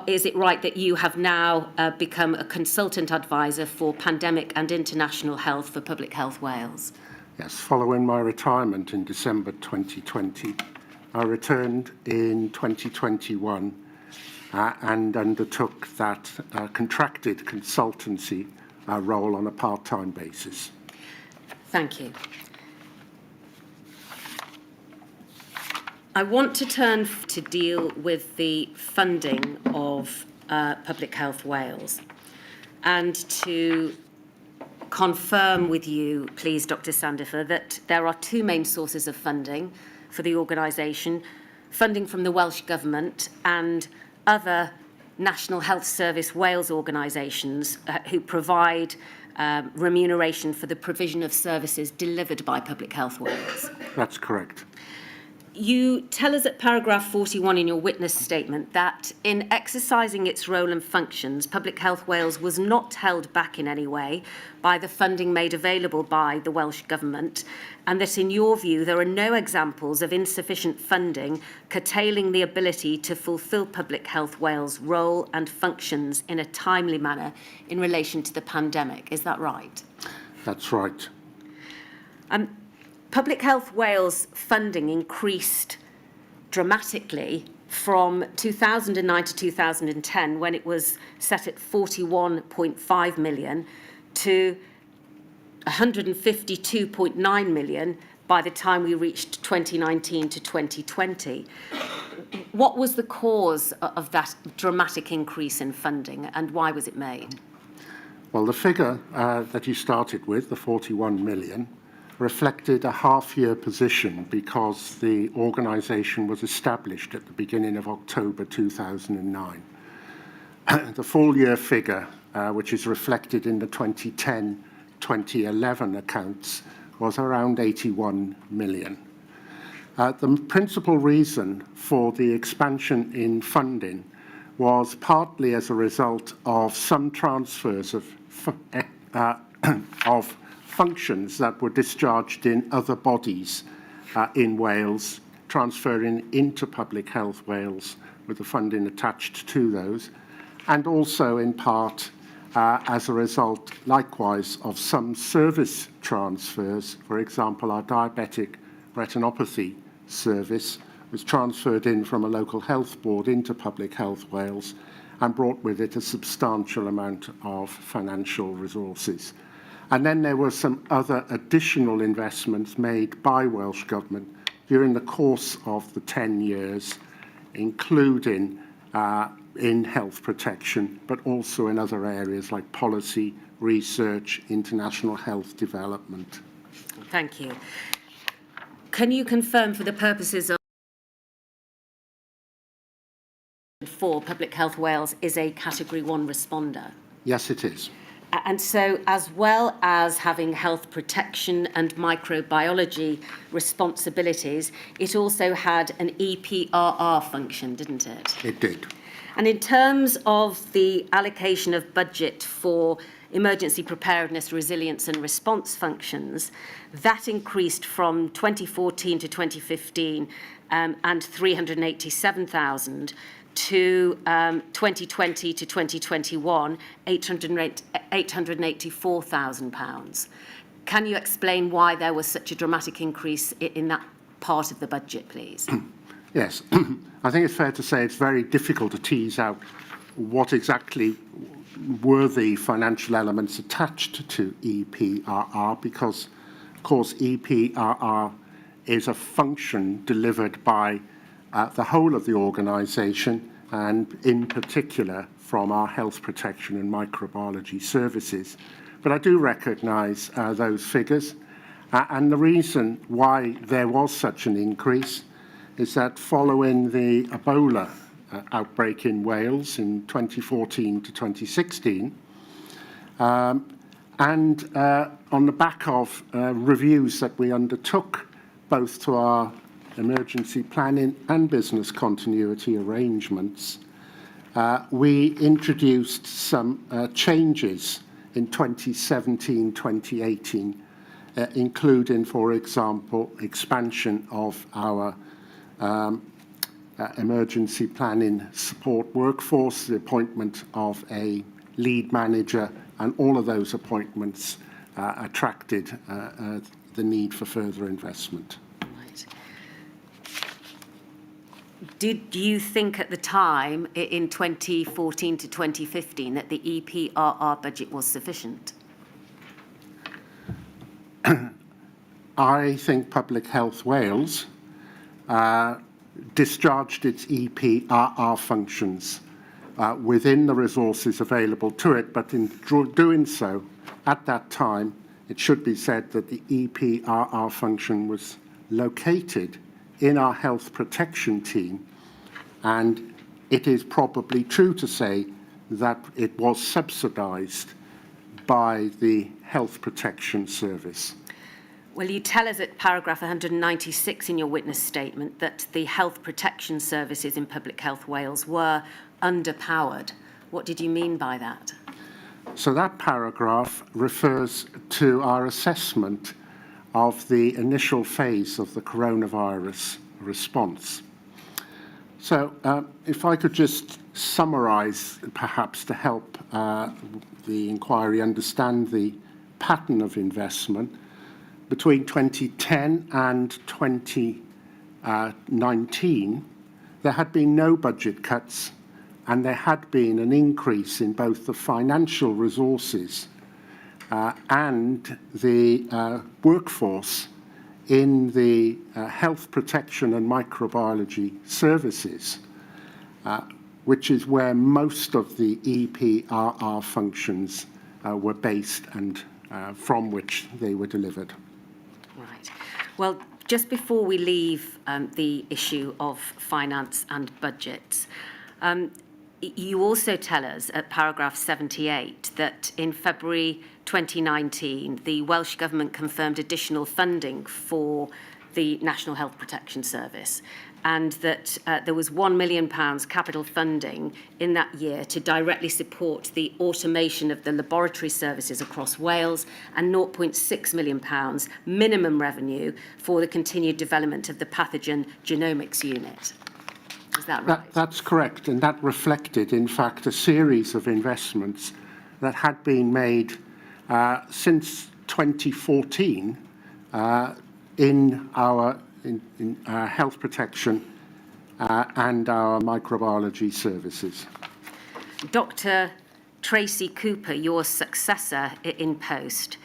is it right that you have now become a consultant advisor for pandemic and international health for Public Health Wales? Yes, following my retirement in December 2020, I returned in 2021 and undertook that contracted consultancy role on a part-time basis. Thank you. I want to turn to deal with the funding of Public Health Wales and to confirm with you, please, Dr Sandifer, that there are two main sources of funding for the organisation, funding from the Welsh Government and other National Health Service Wales organisations who provide remuneration for the provision of services delivered by Public Health Wales. That's correct. You tell us at paragraph 41 in your witness statement that in exercising its role and functions, Public Health Wales was not held back in any way by the funding made available by the Welsh Government, and that in your view there are no examples of insufficient funding curtailing the ability to fulfil Public Health Wales' role and functions in a timely manner in relation to the pandemic. Is that right? That's right. Public Health Wales funding increased dramatically from 2009 to 2010, when it was set at 41.5 million, to 152.9 million by the time we reached 2019 to 2020. What was the cause of that dramatic increase in funding, and why was it made? Well, the figure that you started with, the 41 million, reflected a half-year position because the organisation was established at the beginning of October 2009. The full-year figure, which is reflected in the 2010-2011 accounts, was around 81 million. The principal reason for the expansion in funding was partly as a result of some transfers of functions that were discharged in other bodies in Wales, transferring into Public Health Wales with the funding attached to those, and also in part as a result, likewise, of some service transfers. For example, our diabetic retinopathy service was transferred in from a local health board into Public Health Wales and brought with it a substantial amount of financial resources. And then there were some other additional investments made by Welsh Government during the course of the 10 years, including in health protection, but also in other areas like policy, research, international health development. Thank you. Can you confirm, for the purposes of for Public Health Wales is a Category 1 responder? Yes, it is. And so, as well as having health protection and microbiology responsibilities, it also had an EPRR function, didn't it? It did. And in terms of the allocation of budget for emergency preparedness, resilience and response functions, that increased from 2014 to 2015 and 387,000 to 2020 to 2021, £884,000. Can you explain why there was such a dramatic increase in that part of the budget, please? Yes. I think it's fair to say it's very difficult to tease out what exactly were the financial elements attached to EPRR because, of course, EPRR is a function delivered by the whole of the organisation and in particular from our health protection and microbiology services. But I do recognise those figures and the reason why there was such an increase is that following the Ebola outbreak in Wales in 2014 to 2016 and on the back of reviews that we undertook both to our emergency planning and business continuity arrangements, we introduced some changes in 2017-2018, including, for example, expansion of our emergency planning support workforce, the appointment of a lead manager, and all of those appointments attracted the need for further investment. Right. Did you think at the time, in 2014 to 2015, that the EPRR budget was sufficient? I think Public Health Wales discharged its EPRR functions within the resources available to it, but in doing so, at that time, it should be said that the EPRR function was located in our health protection team, and it is probably true to say that it was subsidised by the health protection service. Well, you tell us at paragraph 196 in your witness statement that the health protection services in Public Health Wales were underpowered. What did you mean by that? So that paragraph refers to our assessment of the initial phase of the coronavirus response. So if I could just summarise, perhaps to help the inquiry understand the pattern of investment. Between 2010 and 2019, there had been no budget cuts, and there had been an increase in both the financial resources and the workforce in the health protection and microbiology services, which is where most of the EPRR functions were based and from which they were delivered. Right. Well, just before we leave the issue of finance and budgets, you also tell us at paragraph 78 that in February 2019, the Welsh Government confirmed additional funding for the National Health Protection Service, and that there was £1 million capital funding in that year to directly support the automation of the laboratory services across Wales, and £0.6 million minimum revenue for the continued development of the pathogen genomics unit. Is that right? That's correct, and that reflected, in fact, a series of investments that had been made since 2014 in our health protection and our microbiology services. Dr. Tracy Cooper, your successor in post,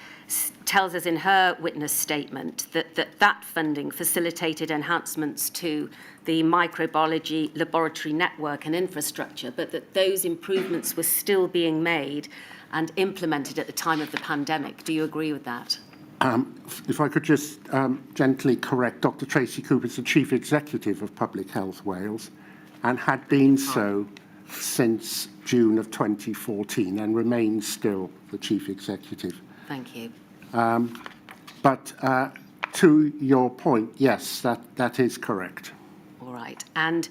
tells us in her witness statement that funding facilitated enhancements to the microbiology laboratory network and infrastructure, but that those improvements were still being made and implemented at the time of the pandemic. Do you agree with that? If I could just gently correct, Dr. Tracy Cooper is the Chief Executive of Public Health Wales and had been so since June of 2014 and remains still the Chief Executive. Thank you. But to your point, yes, that is correct. All right. And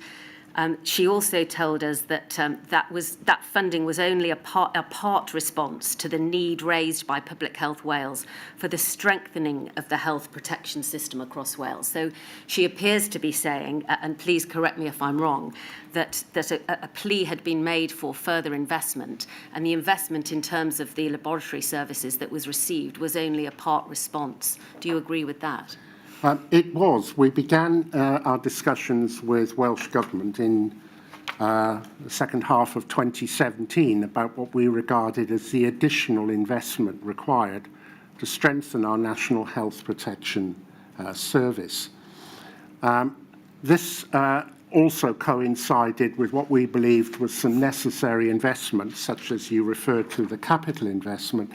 she also told us that that funding was only a part response to the need raised by Public Health Wales for the strengthening of the health protection system across Wales. So she appears to be saying, and please correct me if I'm wrong, that a plea had been made for further investment, and the investment in terms of the laboratory services that was received was only a part response. Do you agree with that? It was. We began our discussions with Welsh Government in the second half of 2017 about what we regarded as the additional investment required to strengthen our National Health Protection Service. This also coincided with what we believed was some necessary investments, such as you referred to the capital investment,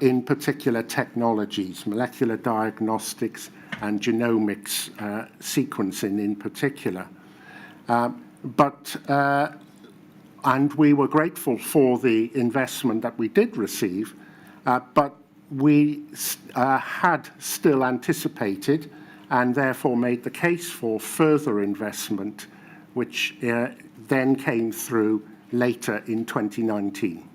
in particular technologies, molecular diagnostics and genomics sequencing in particular. And we were grateful for the investment that we did receive, but we had still anticipated and therefore made the case for further investment, which then came through later in 2019.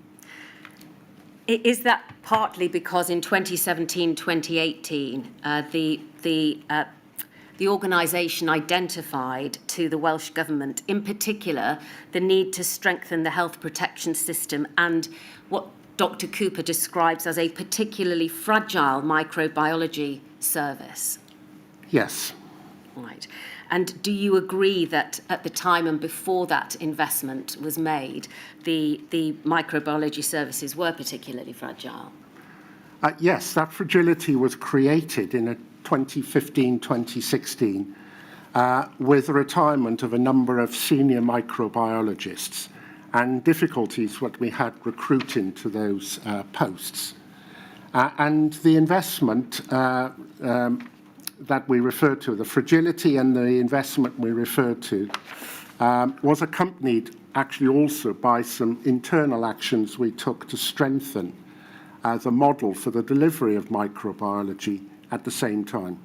Is that partly because in 2017-2018, the organisation identified to the Welsh Government, in particular, the need to strengthen the health protection system and what Dr. Cooper describes as a particularly fragile microbiology service? Yes. Right. And do you agree that at the time and before that investment was made, the microbiology services were particularly fragile? Yes, that fragility was created in 2015-2016 with the retirement of a number of senior microbiologists and difficulties that we had recruiting to those posts. And the investment that we referred to, the fragility and the investment we referred to, was accompanied actually also by some internal actions we took to strengthen the model for the delivery of microbiology at the same time.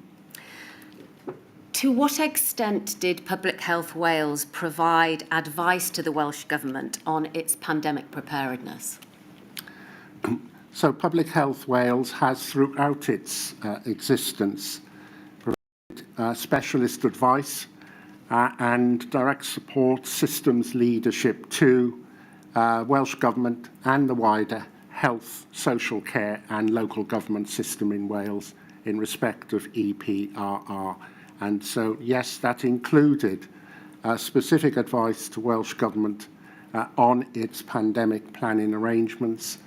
To what extent did Public Health Wales provide advice to the Welsh Government on its pandemic preparedness? So Public Health Wales has throughout its existence specialist advice and direct support systems leadership to Welsh Government and the wider health, social care and local government system in Wales in respect of EPRR. And so, yes, that included specific advice to Welsh Government on its pandemic planning arrangements,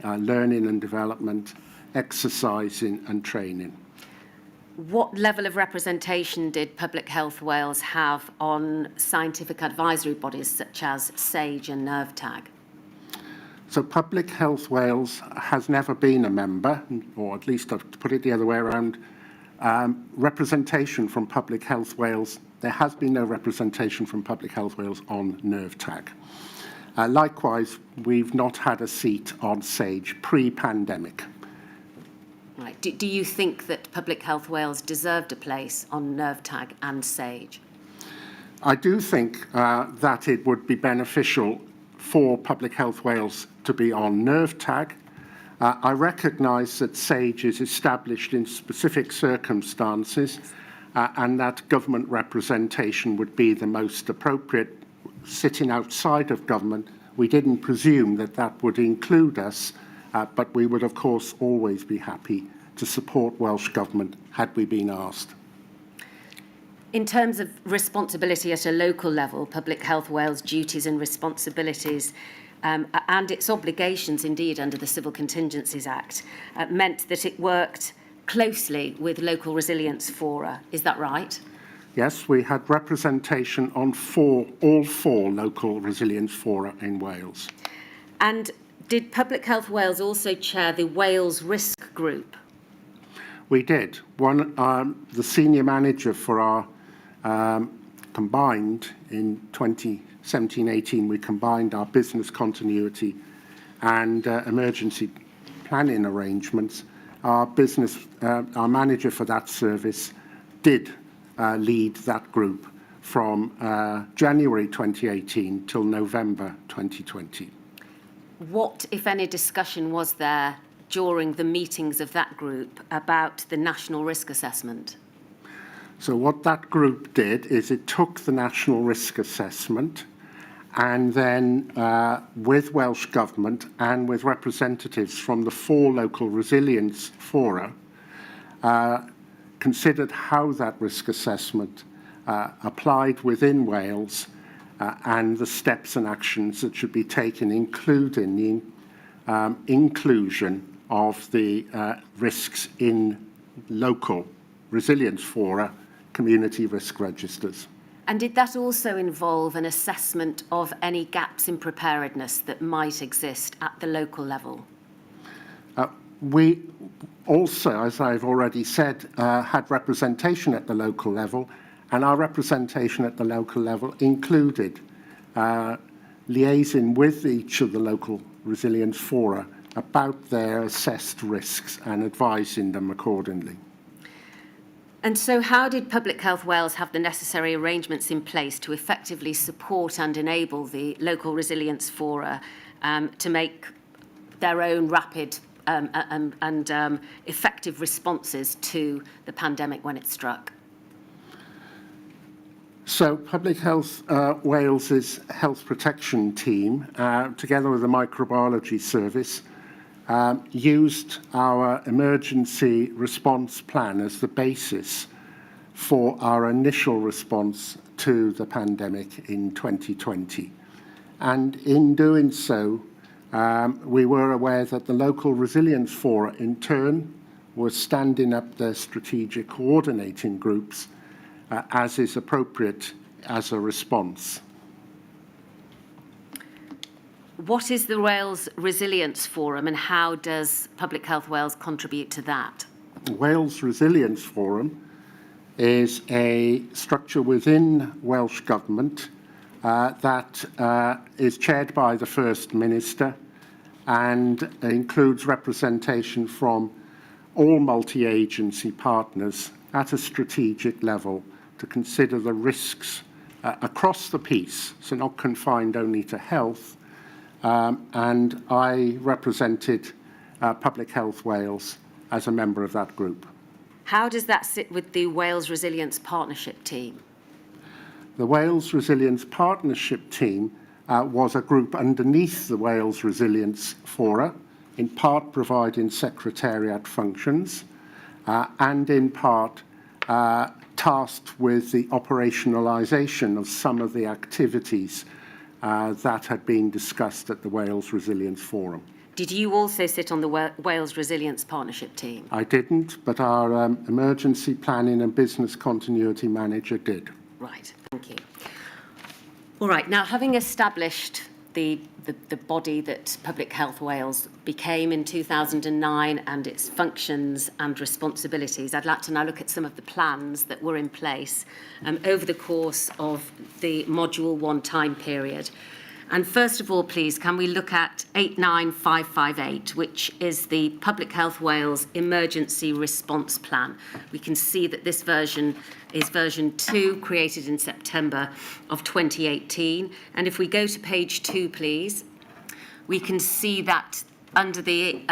learning and development, exercising and training. What level of representation did Public Health Wales have on scientific advisory bodies such as SAGE and NerveTag? So Public Health Wales has never been a member, or at least to put it the other way around, representation from Public Health Wales. There has been no representation from Public Health Wales on NerveTag. Likewise, we've not had a seat on SAGE pre-pandemic. Right. Do you think that Public Health Wales deserved a place on NerveTag and SAGE? I do think that it would be beneficial for Public Health Wales to be on NerveTag. I recognise that SAGE is established in specific circumstances and that government representation would be the most appropriate. Sitting outside of government, we didn't presume that that would include us, but we would of course always be happy to support Welsh Government had we been asked. In terms of responsibility at a local level, Public Health Wales' duties and responsibilities and its obligations indeed under the Civil Contingencies Act meant that it worked closely with local resilience fora. Is that right? Yes, we had representation on all four local resilience fora in Wales. And did Public Health Wales also chair the Wales Risk Group? We did. The senior manager for our combined in 2017-18, we combined our business continuity and emergency planning arrangements. Our manager for that service did lead that group from January 2018 till November 2020. What, if any, discussion was there during the meetings of that group about the national risk assessment? So what that group did is it took the national risk assessment and then with Welsh Government and with representatives from the four local resilience fora, considered how that risk assessment applied within Wales and the steps and actions that should be taken, including the inclusion of the risks in local resilience fora, community risk registers. And did that also involve an assessment of any gaps in preparedness that might exist at the local level? We also, as I've already said, had representation at the local level, and our representation at the local level included liaising with each of the local resilience fora about their assessed risks and advising them accordingly. And so how did Public Health Wales have the necessary arrangements in place to effectively support and enable the local resilience fora to make their own rapid and effective responses to the pandemic when it struck? So Public Health Wales's health protection team, together with the microbiology service, used our emergency response plan as the basis for our initial response to the pandemic in 2020. And in doing so, we were aware that the local resilience fora, in turn, were standing up their strategic coordinating groups as is appropriate as a response. What is the Wales Resilience Forum and how does Public Health Wales contribute to that? Wales Resilience Forum is a structure within Welsh Government that is chaired by the First Minister and includes representation from all multi-agency partners at a strategic level to consider the risks across the piece, so not confined only to health. And I represented Public Health Wales as a member of that group. How does that sit with the Wales Resilience Partnership team? The Wales Resilience Partnership team was a group underneath the Wales Resilience Fora, in part providing secretariat functions and in part tasked with the operationalisation of some of the activities that had been discussed at the Wales Resilience Forum. Did you also sit on the Wales Resilience Partnership team? I didn't, but our emergency planning and business continuity manager did. Right, thank you. All right, now having established the body that Public Health Wales became in 2009 and its functions and responsibilities, I'd like to now look at some of the plans that were in place over the course of the Module 1 time period. And first of all, please, can we look at 89558, which is the Public Health Wales Emergency Response Plan. We can see that this version is version 2, created in September of 2018. And if we go to page 2, please, we can see that under the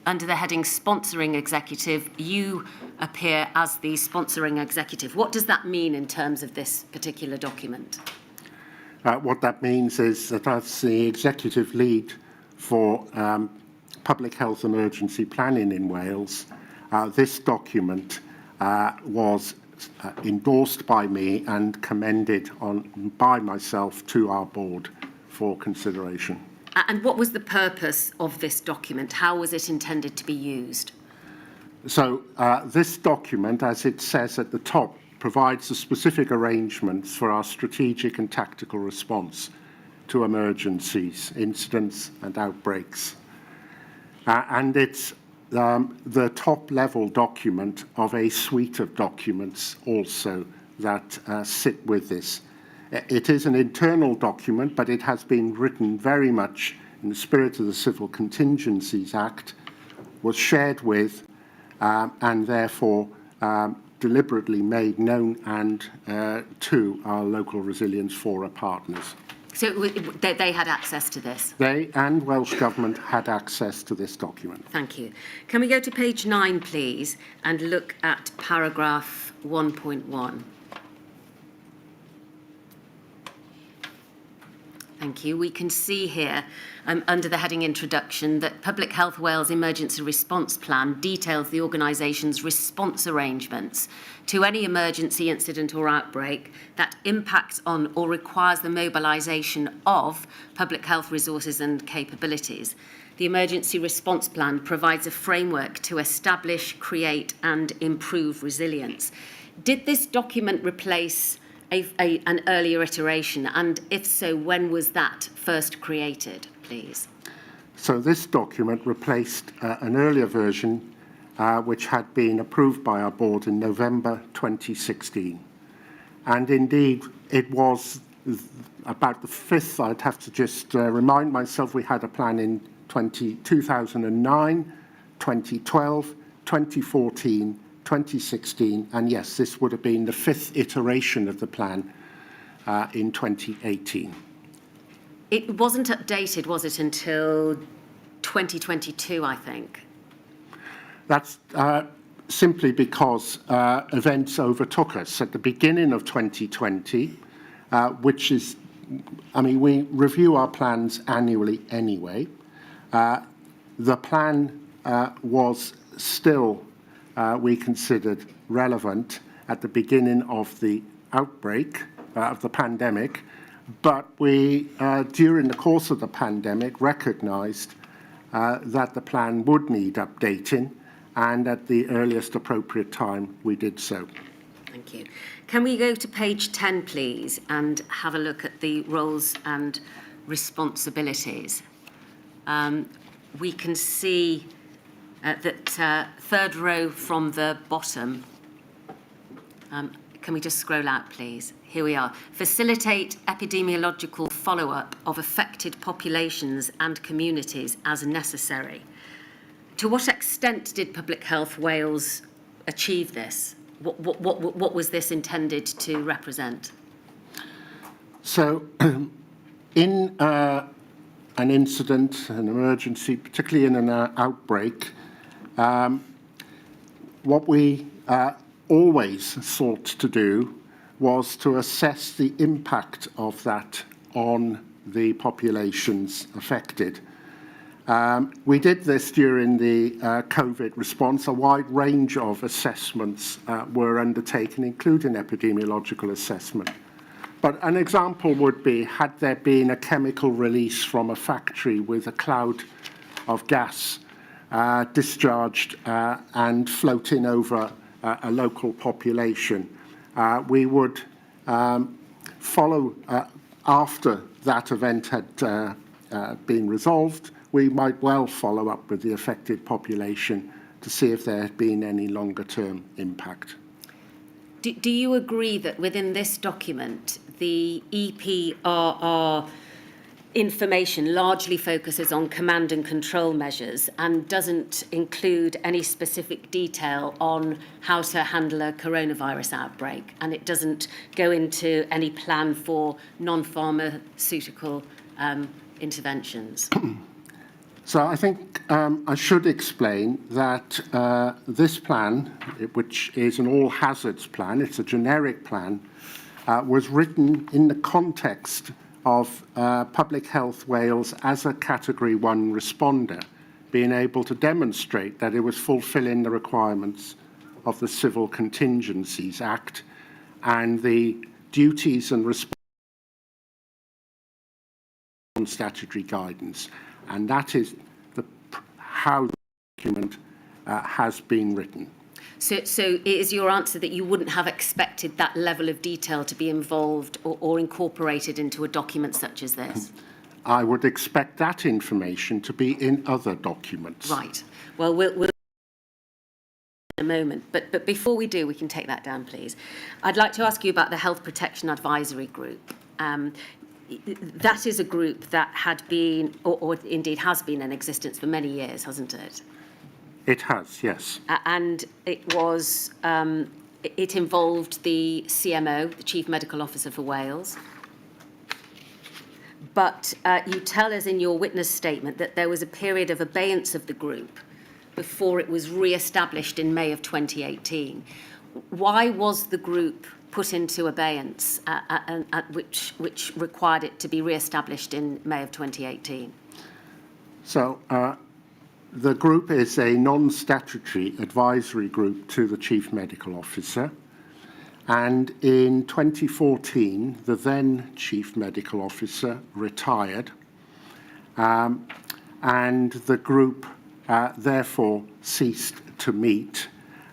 heading Sponsoring Executive, you appear as the sponsoring executive. What does that mean in terms of this particular document? What that means is that as the executive lead for public health emergency planning in Wales, this document was endorsed by me and commended by myself to our board for consideration. And what was the purpose of this document? How was it intended to be used? So this document, as it says at the top, provides the specific arrangements for our strategic and tactical response to emergencies, incidents and outbreaks. And it's the top-level document of a suite of documents also that sit with this. It is an internal document, but it has been written very much in the spirit of the Civil Contingencies Act, was shared with and therefore deliberately made known and to our local resilience fora partners. So they had access to this? They and Welsh Government had access to this document. Thank you. Can we go to page 9, please, and look at paragraph 1.1? Thank you. We can see here, under the heading Introduction, that Public Health Wales Emergency Response Plan details the organisation's response arrangements to any emergency incident or outbreak that impacts on or requires the mobilisation of public health resources and capabilities. The Emergency Response Plan provides a framework to establish, create and improve resilience. Did this document replace an earlier iteration, and if so, when was that first created, please? So this document replaced an earlier version which had been approved by our board in November 2016. And indeed, it was about the 5th, I'd have to just remind myself, we had a plan in 2009, 2012, 2014, 2016, and yes, this would have been the 5th iteration of the plan in 2018. It wasn't updated, was it, until 2022, I think? That's simply because events overtook us at the beginning of 2020, which is, I mean, we review our plans annually anyway. The plan was still we considered relevant at the beginning of the outbreak of the pandemic, but we, during the course of the pandemic, recognised that the plan would need updating, and at the earliest appropriate time, we did so. Thank you. Can we go to page 10, please, and have a look at the roles and responsibilities? We can see that third row from the bottom. Can we just scroll out, please? Here we are. Facilitate epidemiological follow-up of affected populations and communities as necessary. To what extent did Public Health Wales achieve this? What was this intended to represent? So, in an incident, an emergency, particularly in an outbreak, what we always sought to do was to assess the impact of that on the populations affected. We did this during the COVID response. A wide range of assessments were undertaken, including epidemiological assessment. But an example would be, had there been a chemical release from a factory with a cloud of gas discharged and floating over a local population, we would follow after that event had been resolved. We might well follow up with the affected population to see if there had been any longer-term impact. Do you agree that within this document, the EPRR information largely focuses on command and control measures and doesn't include any specific detail on how to handle a coronavirus outbreak, and it doesn't go into any plan for non-pharmaceutical interventions? So I think I should explain that this plan, which is an all-hazards plan, it's a generic plan, was written in the context of Public Health Wales as a Category 1 responder, being able to demonstrate that it was fulfilling the requirements of the Civil Contingencies Act and the duties and responsibilities on statutory guidance. And that is how the document has been written. So is your answer that you wouldn't have expected that level of detail to be involved or incorporated into a document such as this? I would expect that information to be in other documents. Right. Well, we'll in a moment. But before we do, we can take that down, please. I'd like to ask you about the Health Protection Advisory Group. That is a group that had been, or indeed has been in existence for many years, hasn't it? It has, yes. And it was, it involved the CMO, the Chief Medical Officer for Wales. But you tell us in your witness statement that there was a period of abeyance of the group before it was re-established in May of 2018. Why was the group put into abeyance, which required it to be re-established in May of 2018? So the group is a non-statutory advisory group to the Chief Medical Officer. And in 2014, the then Chief Medical Officer retired. And the group therefore ceased to meet.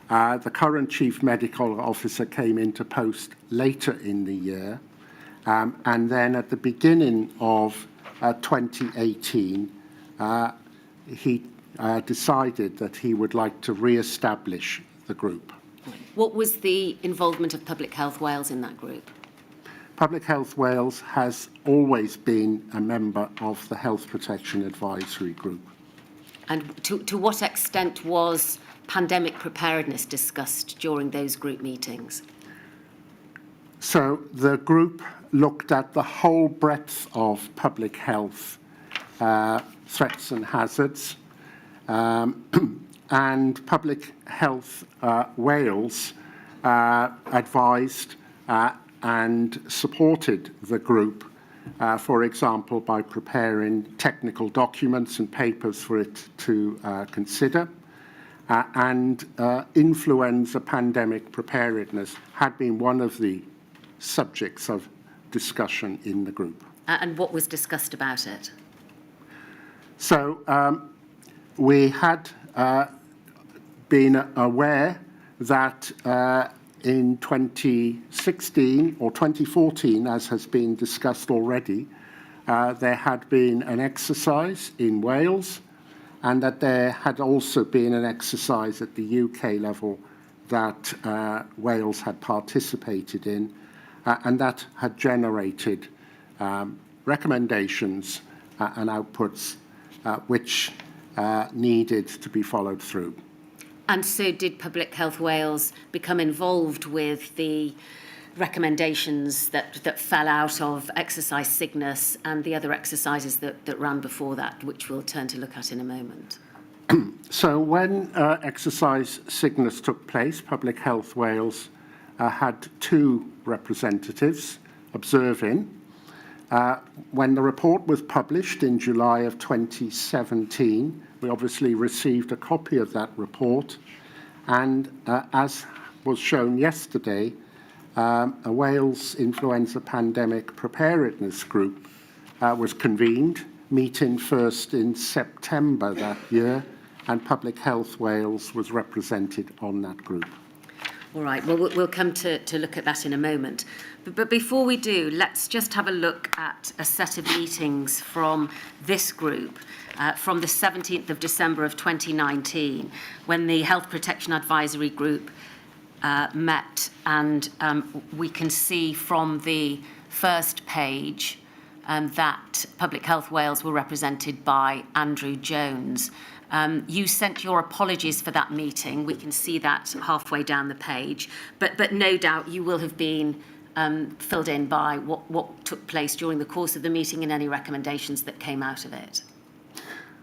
The current Chief Medical Officer came into post later in the year, and then at the beginning of 2018, he decided that he would like to re-establish the group. What was the involvement of Public Health Wales in that group? Public Health Wales has always been a member of the Health Protection Advisory Group. And to what extent was pandemic preparedness discussed during those group meetings? So the group looked at the whole breadth of public health threats and hazards, and Public Health Wales advised and supported the group, for example, by preparing technical documents and papers for it to consider. And influenza pandemic preparedness had been one of the subjects of discussion in the group. And what was discussed about it? So we had been aware that in 2016 or 2014, as has been discussed already, there had been an exercise in Wales, and that there had also been an exercise at the UK level that Wales had participated in, and that had generated recommendations and outputs which needed to be followed through. And so did Public Health Wales become involved with the recommendations that fell out of exercise Cygnus and the other exercises that ran before that, which we'll turn to look at in a moment? So when exercise Cygnus took place, Public Health Wales had two representatives observing. When the report was published in July of 2017, we obviously received a copy of that report, and as was shown yesterday, a Wales influenza pandemic preparedness group was convened, meeting first in September that year, and Public Health Wales was represented on that group. All right, well, we'll come to look at that in a moment. But before we do, let's just have a look at a set of meetings from this group from the 17th of December of 2019, when the Health Protection Advisory Group met, and we can see from the first page that Public Health Wales were represented by Andrew Jones. You sent your apologies for that meeting. We can see that halfway down the page. But no doubt you will have been filled in by what took place during the course of the meeting and any recommendations that came out of it.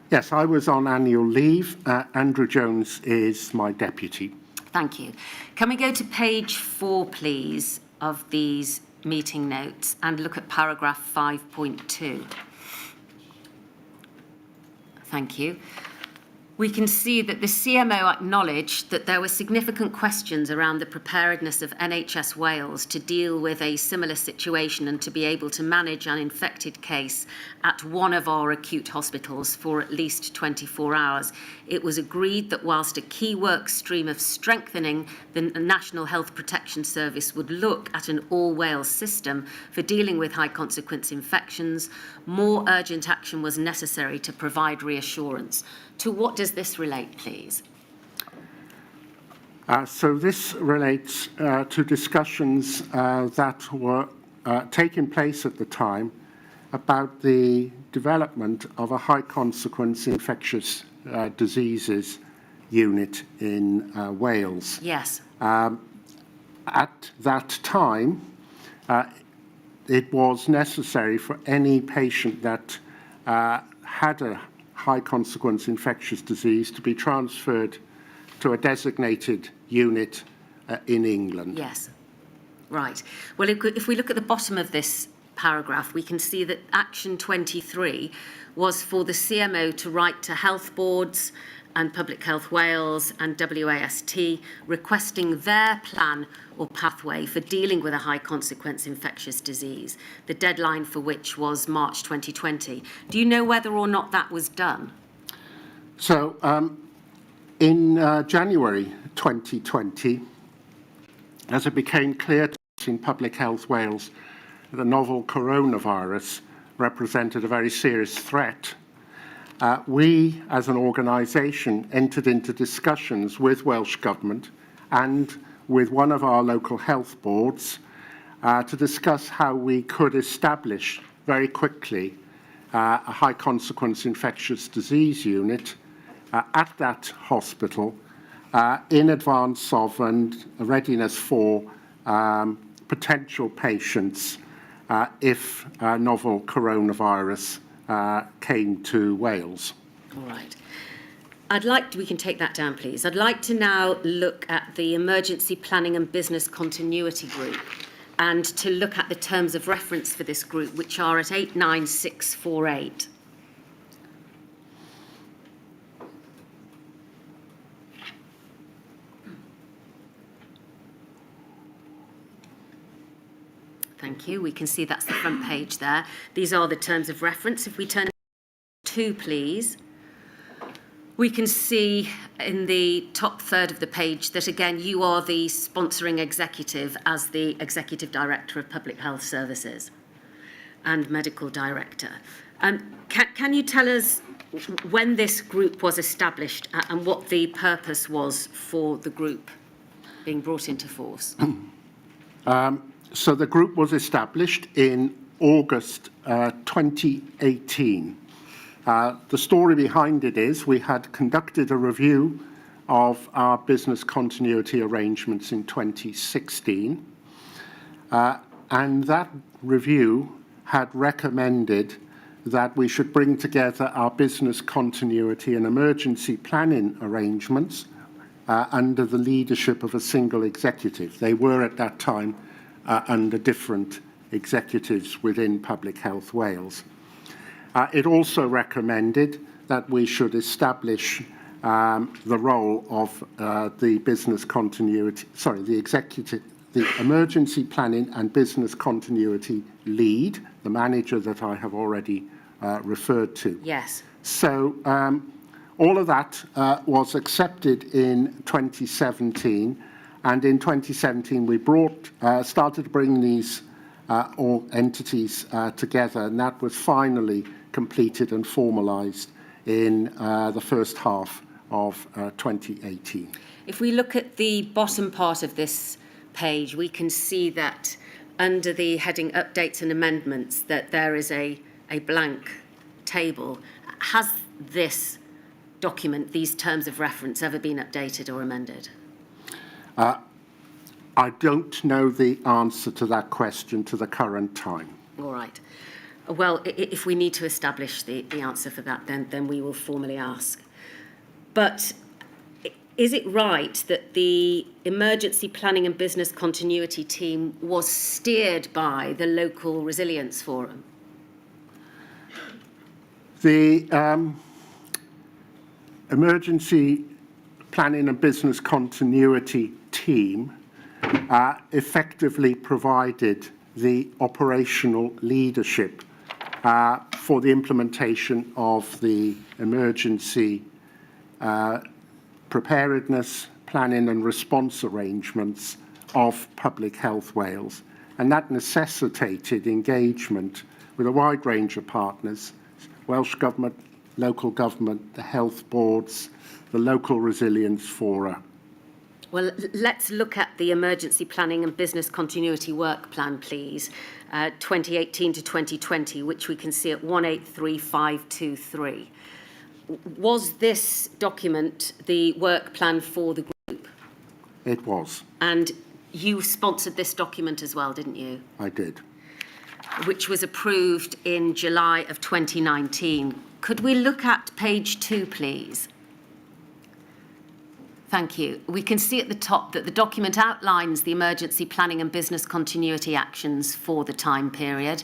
Yes, I was on annual leave. Andrew Jones is my deputy. Thank you. Can we go to page 4, please, of these meeting notes and look at paragraph 5.2? Thank you. We can see that the CMO acknowledged that there were significant questions around the preparedness of NHS Wales to deal with a similar situation and to be able to manage an infected case at one of our acute hospitals for at least 24 hours. It was agreed that whilst a key work stream of strengthening the National Health Protection Service would look at an all-Wales system for dealing with high-consequence infections, more urgent action was necessary to provide reassurance. To what does this relate, please? So this relates to discussions that were taking place at the time about the development of a high-consequence infectious diseases unit in Wales. Yes. At that time, it was necessary for any patient that had a high-consequence infectious disease to be transferred to a designated unit in England. Yes. Right. Well, if we look at the bottom of this paragraph, we can see that Action 23 was for the CMO to write to health boards and Public Health Wales and WAST requesting their plan or pathway for dealing with a high-consequence infectious disease, the deadline for which was March 2020. Do you know whether or not that was done? So in January 2020, as it became clear to us in Public Health Wales that the novel coronavirus represented a very serious threat, we, as an organisation, entered into discussions with Welsh Government and with one of our local health boards to discuss how we could establish very quickly a high-consequence infectious disease unit at that hospital in advance of and readiness for potential patients if novel coronavirus came to Wales. All right. We can take that down, please. I'd like to now look at the Emergency Planning and Business Continuity Group and to look at the terms of reference for this group, which are at 89648. Thank you. We can see that's the front page there. These are the terms of reference. If we turn to 2, please. We can see in the top third of the page that, again, you are the sponsoring executive as the Executive Director of Public Health Services and Medical Director. Can you tell us when this group was established and what the purpose was for the group being brought into force? So the group was established in August 2018. The story behind it is we had conducted a review of our business continuity arrangements in 2016, and that review had recommended that we should bring together our business continuity and emergency planning arrangements under the leadership of a single executive. They were at that time under different executives within Public Health Wales. It also recommended that we should establish the role of the business continuity, the the emergency planning and business continuity lead, the manager that I have already referred to. Yes. So all of that was accepted in 2017, and in 2017 we started to bring these all entities together, and that was finally completed and formalised in the first half of 2018. If we look at the bottom part of this page, we can see that under the heading Updates and Amendments that there is a blank table. Has this document, these terms of reference, ever been updated or amended? I don't know the answer to that question to the current time. All right. Well, if we need to establish the answer for that, then we will formally ask. But is it right that the Emergency Planning and Business Continuity team was steered by the local resilience forum? The Emergency Planning and Business Continuity team effectively provided the operational leadership for the implementation of the emergency preparedness, planning and response arrangements of Public Health Wales. And that necessitated engagement with a wide range of partners: Welsh Government, local government, the health boards, the local resilience fora. Well, let's look at the Emergency Planning and Business Continuity Work Plan, please, 2018 to 2020, which we can see at 183523. Was this document the work plan for the group? It was. And you sponsored this document as well, didn't you? I did. Which was approved in July of 2019. Could we look at page 2, please? Thank you. We can see at the top that the document outlines the emergency planning and business continuity actions for the time period.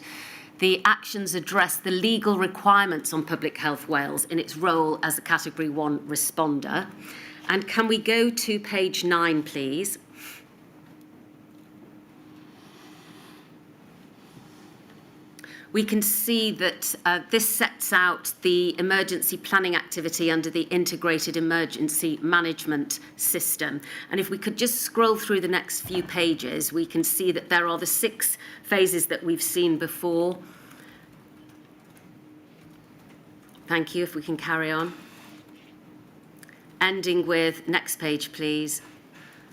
The actions address the legal requirements on Public Health Wales in its role as a Category 1 responder. And can we go to page 9, please? We can see that this sets out the emergency planning activity under the Integrated Emergency Management System. And if we could just scroll through the next few pages, we can see that there are the 6 phases that we've seen before. Thank you, if we can carry on. Ending with, next page please,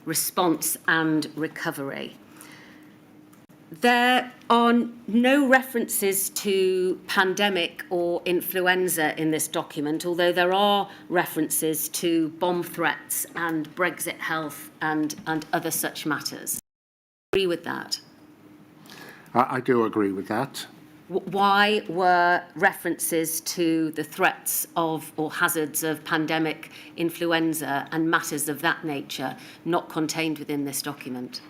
response and recovery. There are no references to pandemic or influenza in this document, although there are references to bomb threats and Brexit health and other such matters. Agree with that? I do agree with that. Why were references to the threats of or hazards of pandemic, influenza and matters of that nature not contained within this document?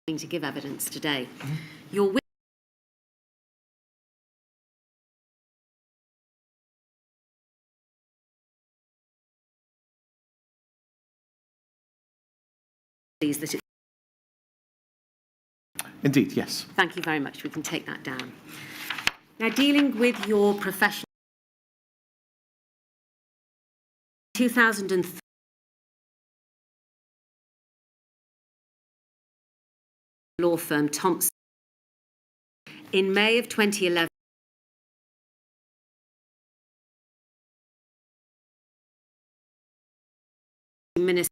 to give evidence today. Your witnesses that it. Indeed, yes. Thank you very much. We can take that down. Now, dealing with your profession, 2003. Law firm Thompson. In May of 2011, Minister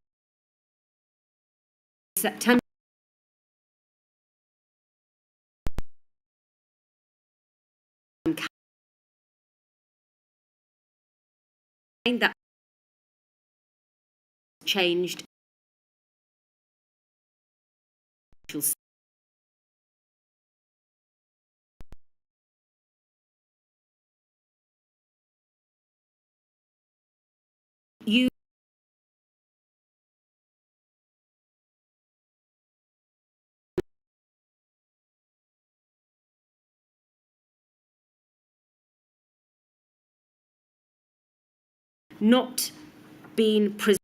September that changed. You not being presented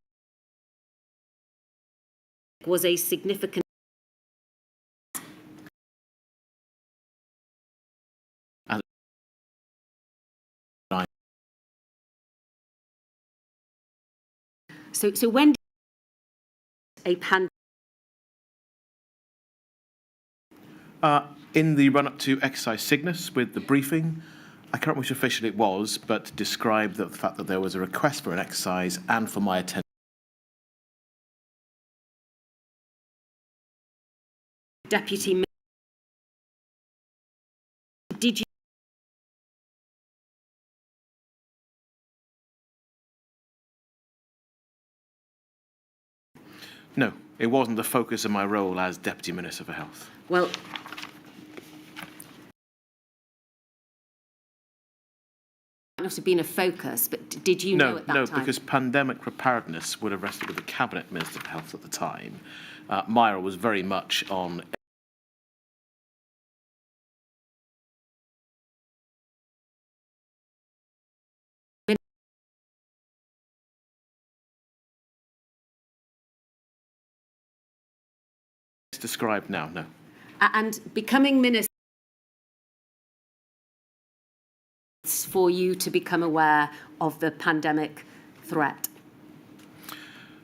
was a significant. So when a pandemic. In the run-up to exercise Cygnus with the briefing, I can't remember which official it was, but described the fact that there was a request for an exercise and for my attendance. Deputy Minister, did you? No, it wasn't the focus of my role as Deputy Minister for Health. Well, might not have been a focus, but did you know at that time? No, because pandemic preparedness would have rested with the Cabinet Minister for Health at the time. Myra was very much on. It's described now, no. And becoming minister for you to become aware of the pandemic threat?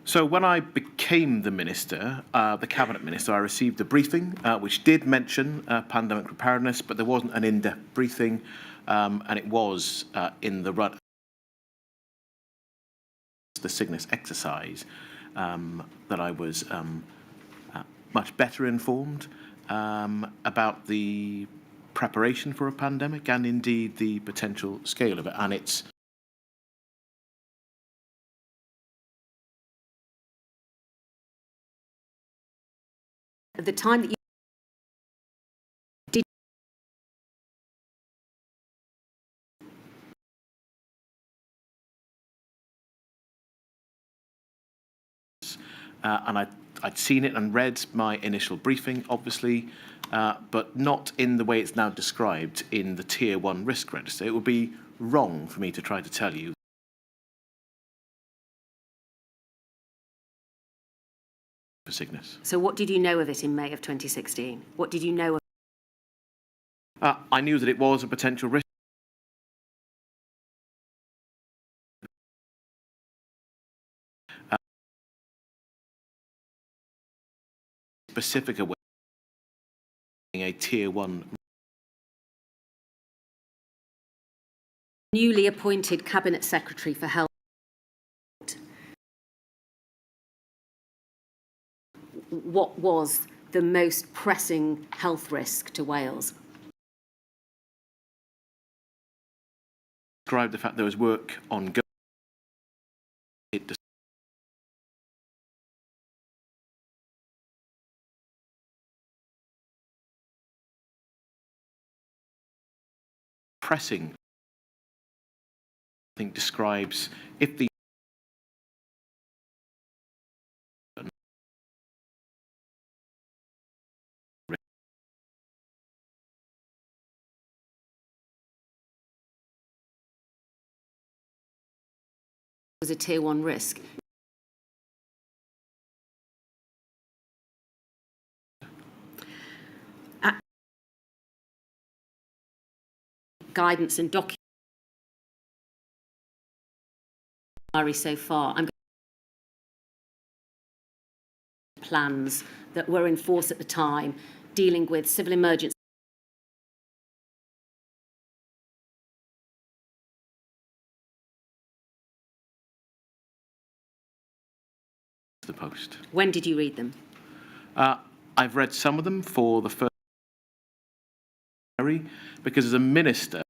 So when I became the minister, the cabinet minister, I received a briefing which did mention pandemic preparedness, but there wasn't an in-depth briefing, and it was in the run the Cygnus exercise that I was much better informed about the preparation for a pandemic and indeed the potential scale of it. And it's At the time that you did, and I'd seen it and read my initial briefing, obviously, but not in the way it's now described in the Tier 1 risk register. It would be wrong for me to try to tell you for Cygnus. so what did you know of it in May of 2016? What did you know of? I knew that it was a potential risk. Specific away a Tier 1. Newly appointed Cabinet Secretary for Health. What was the most pressing health risk to Wales? Described the fact there was work ongoing. It pressing, I think, describes if the was a tier 1 risk. Guidance and documents so far. I'm plans that were in force at the time dealing with civil emergency. The Post. When did you read them? I've read some of them for the first because as a minister,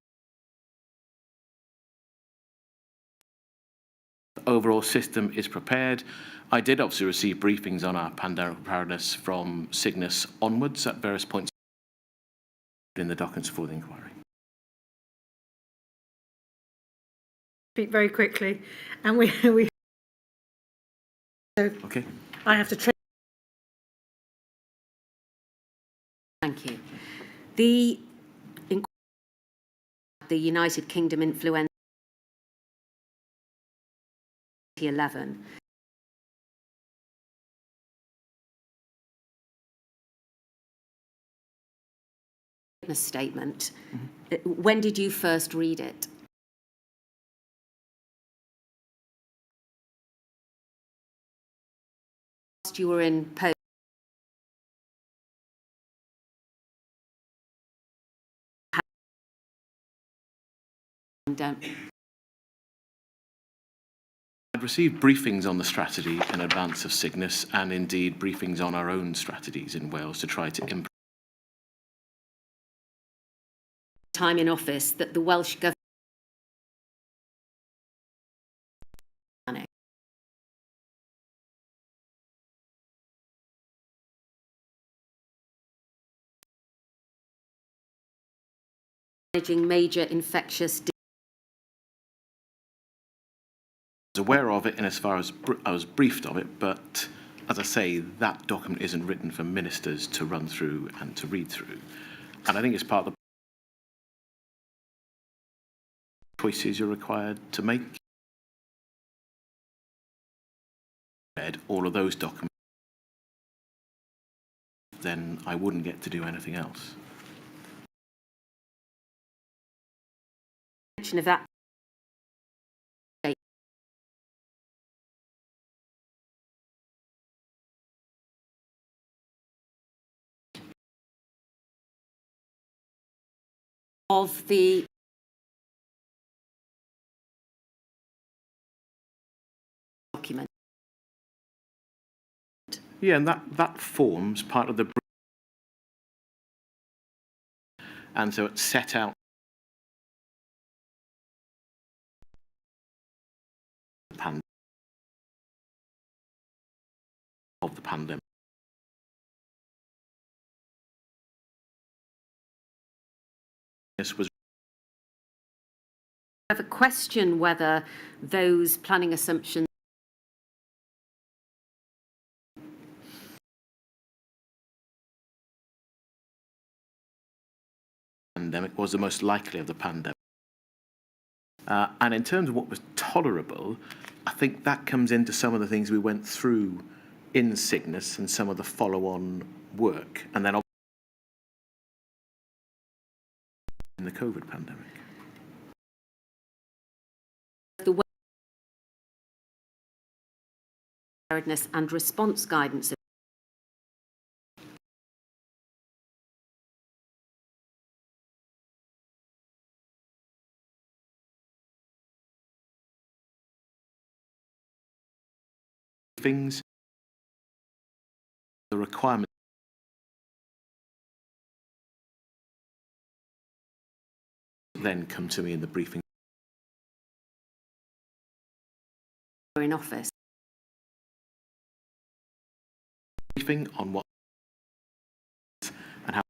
the overall system is prepared. I did obviously receive briefings on our pandemic preparedness from Cygnus onwards at various points in the documents for the inquiry. Speak very quickly, and we Okay. I have to train. Thank you. The United Kingdom influenza 2011. Witness statement. When did you first read it? Whilst you were in post. I'd received briefings on the strategy in advance of Cygnus and indeed briefings on our own strategies in Wales to try to improve. Time in office that the Welsh government managing major infectious diseases. I was aware of it in as far as I was briefed of it, but as I say, that document isn't written for ministers to run through and to read through. And I think it's part of the choices you're required to make. Read all of those documents, then I wouldn't get to do anything else. Of that of the document. Yeah, and that forms part of the and so it set out of the pandemic. This was I have a question whether those planning assumptions pandemic was the most likely of the pandemic. And in terms of what was tolerable, I think that comes into some of the things we went through in Cygnus and some of the follow-on work, and then in the COVID pandemic. the preparedness and response guidance Things, the requirements then come to me in the briefing. in office. Briefing on what and how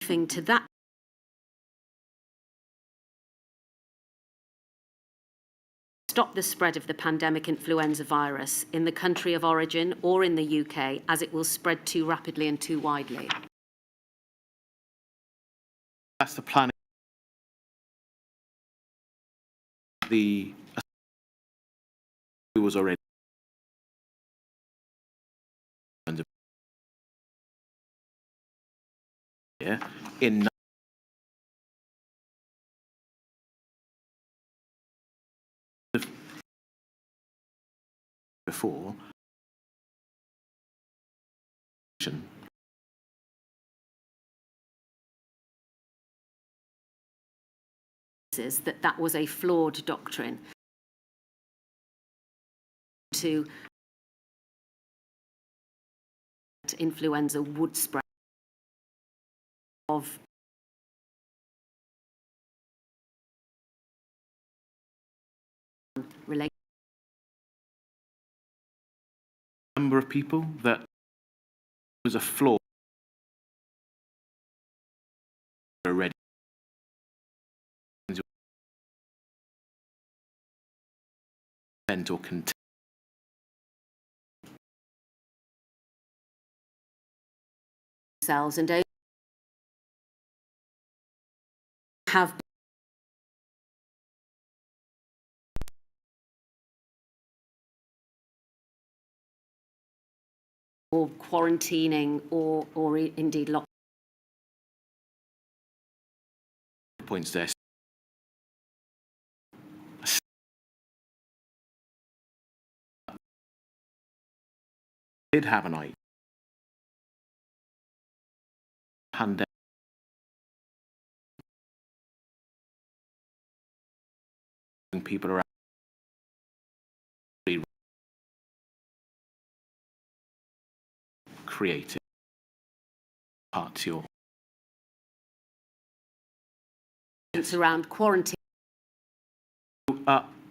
To that stop the spread of the pandemic influenza virus in the country of origin or in the UK as it will spread too rapidly and too widely. that's the planning the who was already in before that was a flawed doctrine to influenza would spread of related number of people that was a flaw already or content cells and have or quarantining or indeed lockdown. points there. Did have an idea. Pandemic. People around creative parts your It's around quarantine.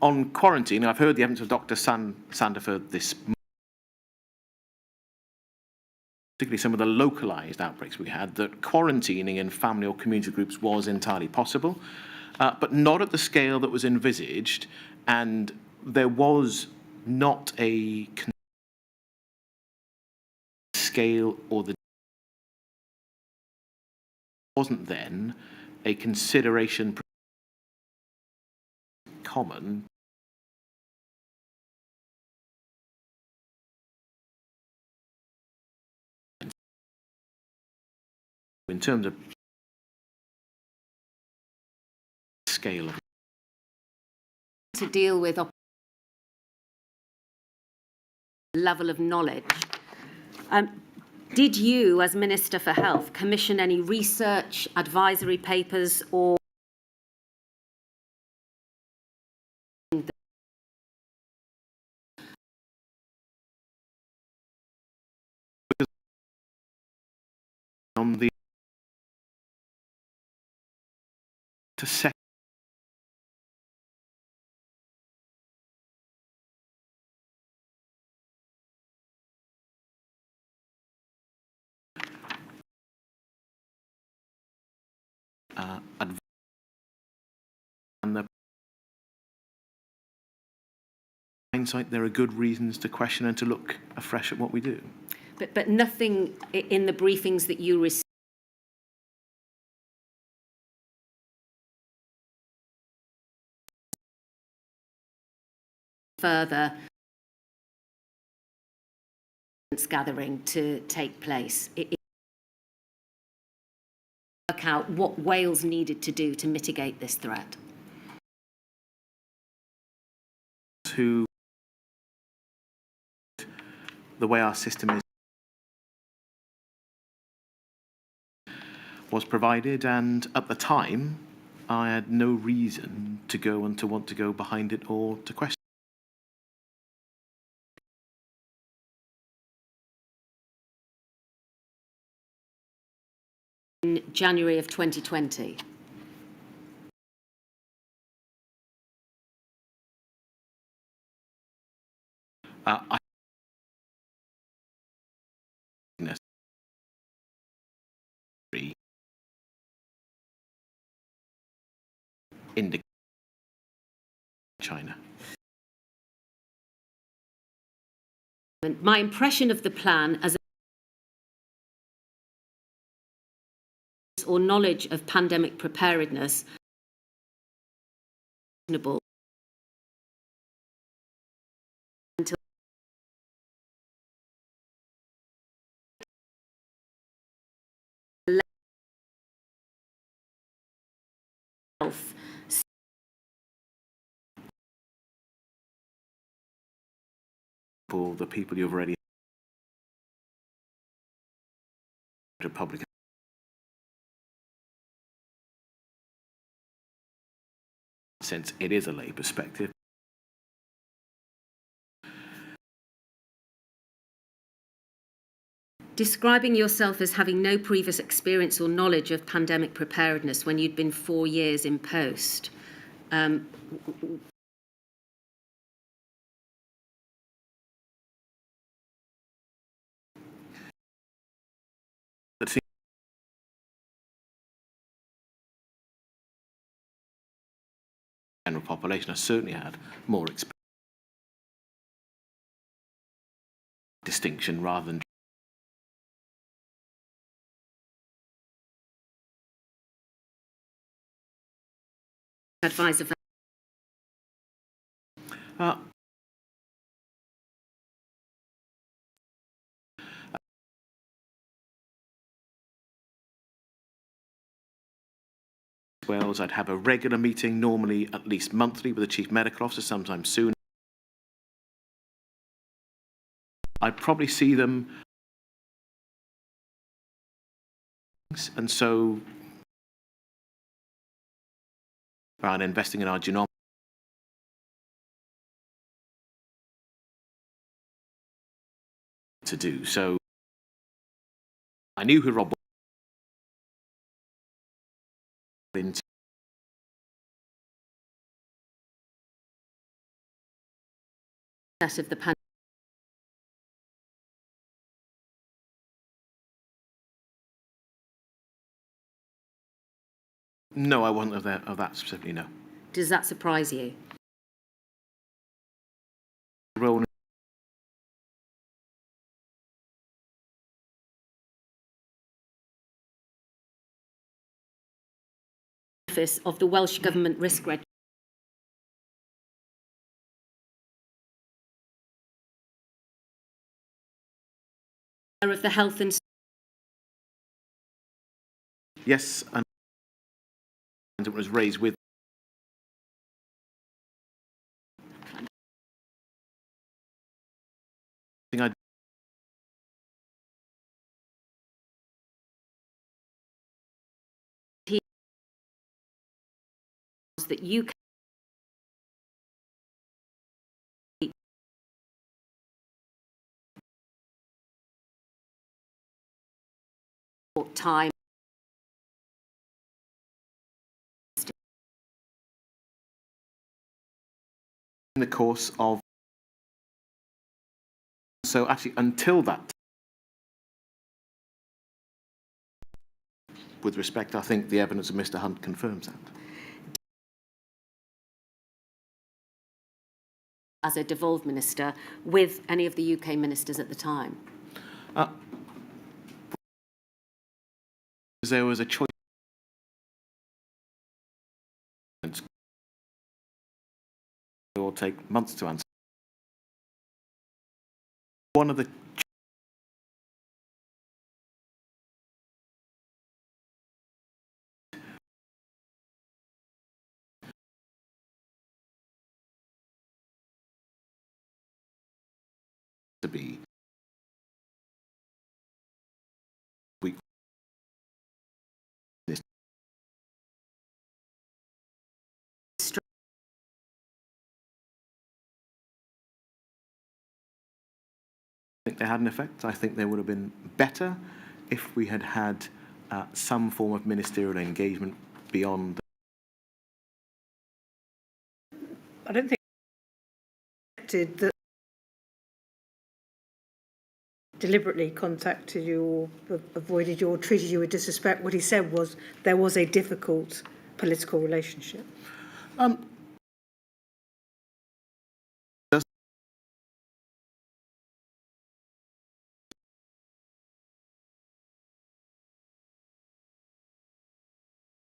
on quarantine. I've heard the evidence of Dr. Sandifer this morning, particularly some of the localised outbreaks we had, that quarantining in family or community groups was entirely possible, but not at the scale that was envisaged, and there was not a scale or the wasn't then a consideration common in terms of scale of To deal with level of knowledge. Did you, as Minister for Health, commission any research, advisory papers or on the to set and the hindsight, there are good reasons to question and to look afresh at what we do. but nothing in the briefings that you received further gathering to take place? Work out what Wales needed to do to mitigate this threat. To the way our system was provided, and at the time I had no reason to go and to want to go behind it or to question. In January of 2020. I indicate China. My impression of the plan as or knowledge of pandemic preparedness reasonable health. For the people you've already to public since it is a lay perspective. Describing yourself as having no previous experience or knowledge of pandemic preparedness when you'd been 4 years in post. The general population has certainly had more experience. Distinction rather than Advisor. Wales, I'd have a regular meeting, normally at least monthly, with the Chief Medical Officer, sometimes sooner. I'd probably see them, and so around investing in our genome to do. So I knew who Rob was into. Of the pandemic. No, I wasn't of that specifically, no. Does that surprise you? Role Office of the Welsh Government Risk Register. Of the health and yes, and it was raised with I that you time in the course of, so actually until that, with respect, I think the evidence of Mr. Hunt confirms that. as a devolved minister with any of the UK ministers at the time? There was a choice. It will take months to answer. One of the to be we this I think they had an effect. I think they would have been better if we had had some form of ministerial engagement beyond. I don't think that deliberately contacted you or avoided you or treated you with disrespect. What he said was there was a difficult political relationship.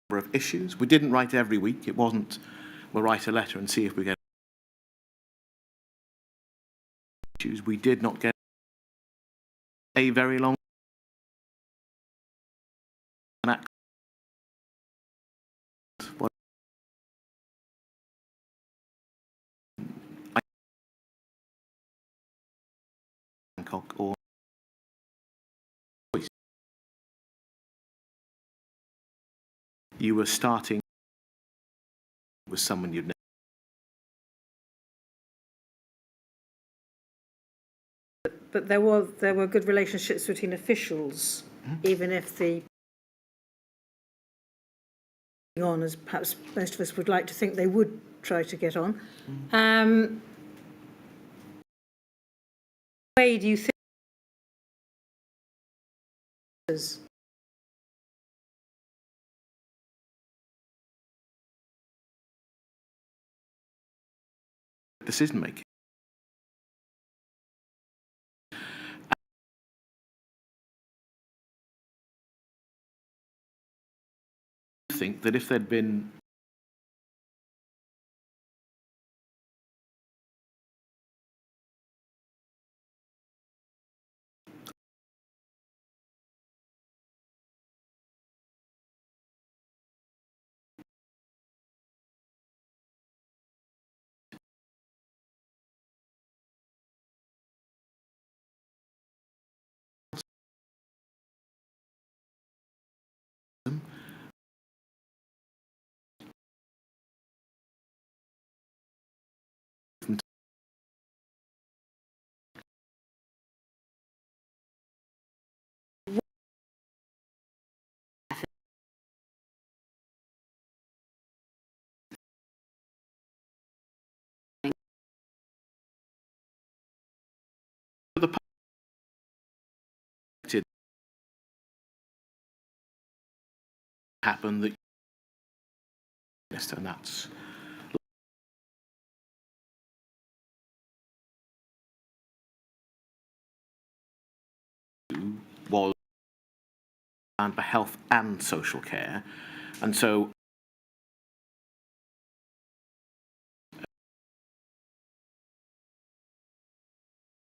Of issues. We didn't write every week. It wasn't, we'll write a letter and see if we get issues. We did not get a very long Bangkok or you were starting with someone you'd never. But there were good relationships between officials, even if the on as perhaps most of us would like to think they would try to get on. Way do you think? Decision making. I think that if there'd been the did happen that and that's was and for health and social care, and so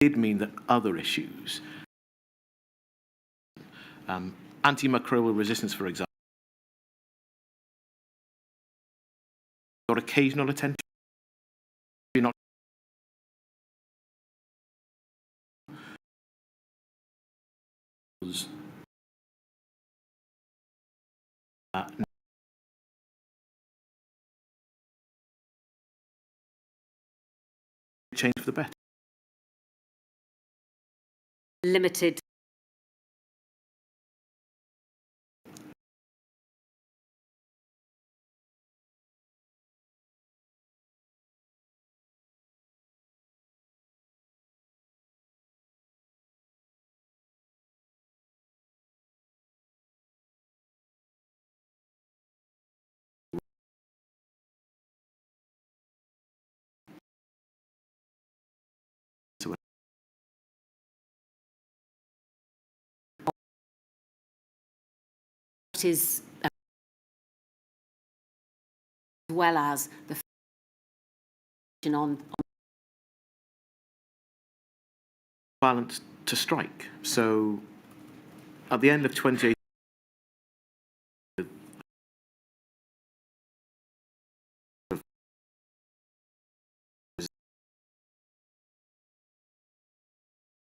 it did mean that other issues, antimicrobial resistance, for example, got occasional attention. You're not change for the better. Limited. What is as well as the on Violence to strike. So at the end of 2018,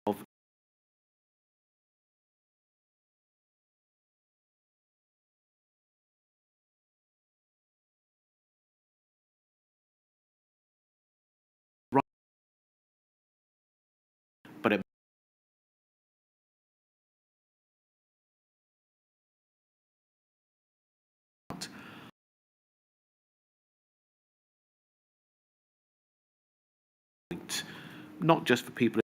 of right, but it not just for people.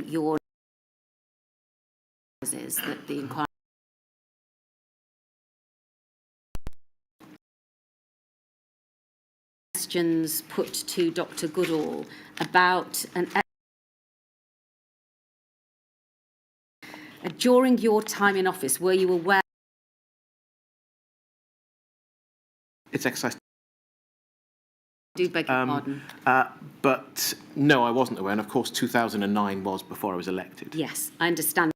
your is that the inquiry questions put to Dr Goodall about during your time in office, were you aware? It's exercise. Do beg your pardon. But no, I wasn't aware. And of course, 2009 was before I was elected. Yes, I understand.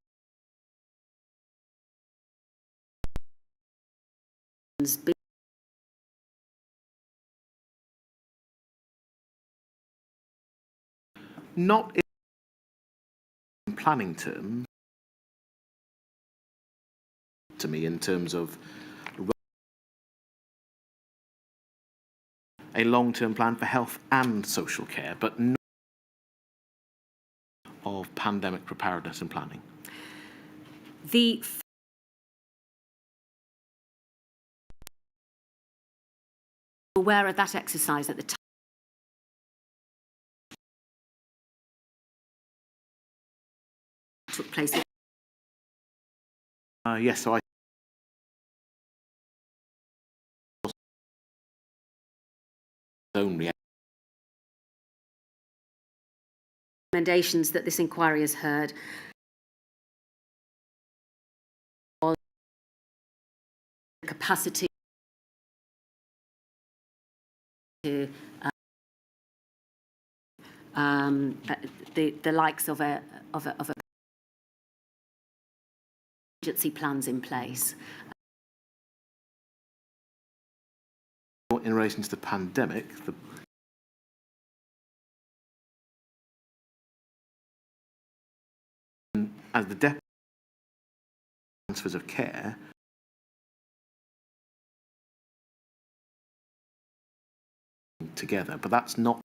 not in planning terms, to me in terms of a long-term plan for health and social care, but not of pandemic preparedness and planning. The aware of that exercise at the time took place. Yes, so I only Recommendations that this inquiry has heard on capacity to the likes of a emergency plans in place. in relation to the pandemic, as the deputy transfers of care together, but that's not.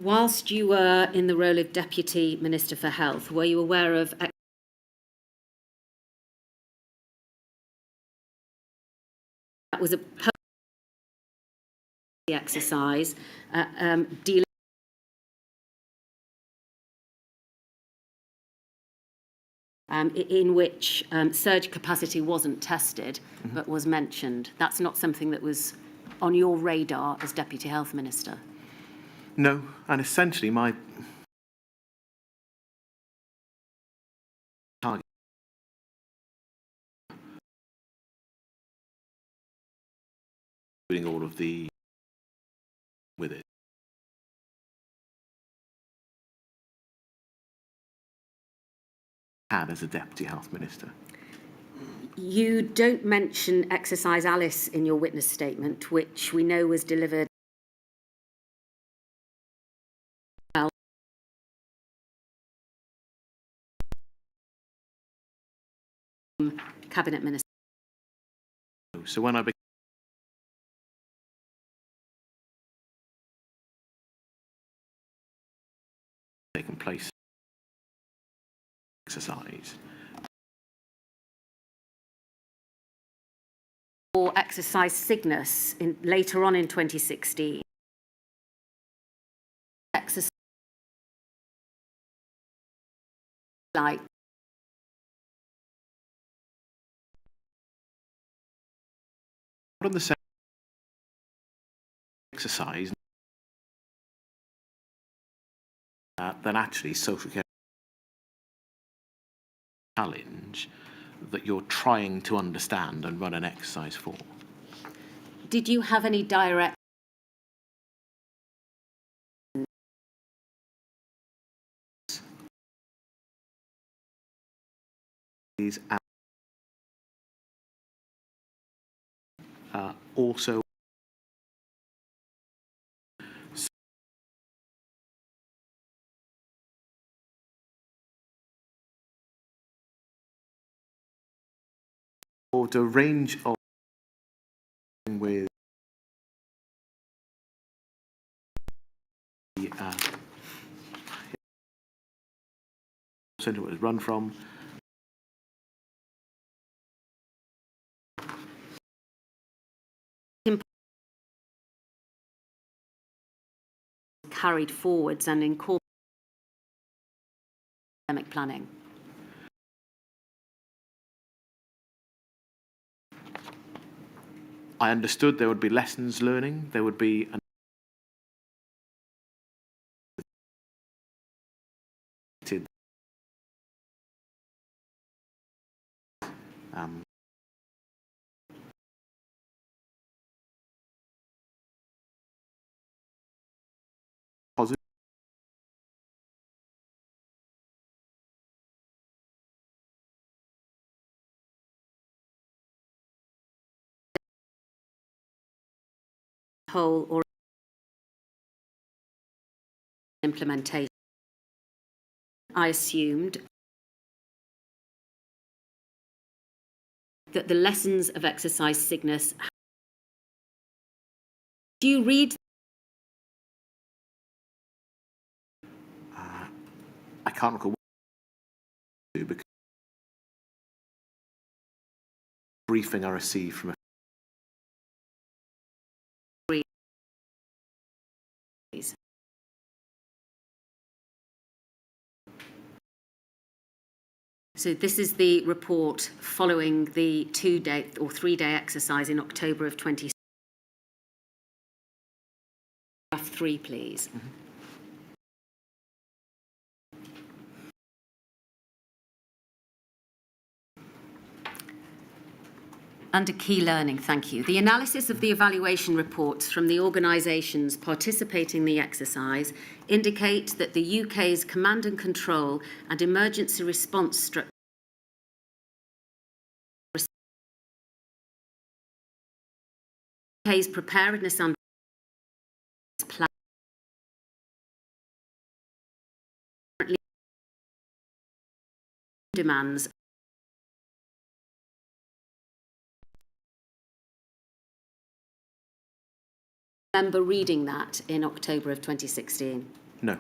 Whilst you were in the role of Deputy Minister for Health, were you aware of that was a exercise dealing in which surge capacity wasn't tested but was mentioned? That's not something that was on your radar as Deputy Health Minister? No, and essentially my target doing all of the with it. Had as a Deputy Health Minister. You don't mention Exercise Alice in your witness statement, which we know was delivered Cabinet Minister. So when I became taken place exercise. Or Exercise Cygnus later on in 2016. Exercise like On the same exercise than actually social care challenge that you're trying to understand and run an exercise for. Did you have any direct also or the range of with the centre it was run from. carried forwards and incorporated pandemic planning? I understood there would be lessons learning, there would be positive Whole or implementation. I assumed that the lessons of exercise sickness. Do you read? I can't recall what because briefing I received from a So this is the report following the 2-day or 3-day exercise in October of 20. Graph 3, please. Mm-hmm. Under key learning, thank you. The analysis of the evaluation reports from the organisations participating in the exercise indicate that the UK's command and control and emergency response structure UK's preparedness and plan demands remember reading that in October of 2016? no.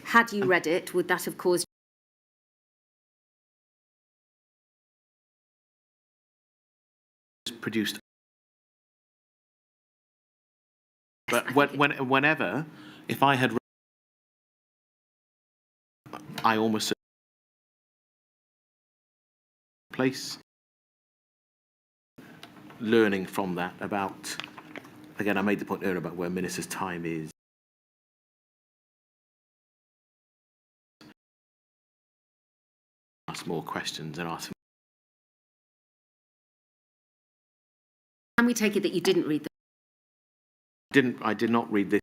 Had you read it, would that have caused Produced. But I think whenever, if I had, I almost place learning from that about. Again, I made the point earlier about where ministers' time is. Ask more questions and ask. Can we take it that you didn't read I did not read this.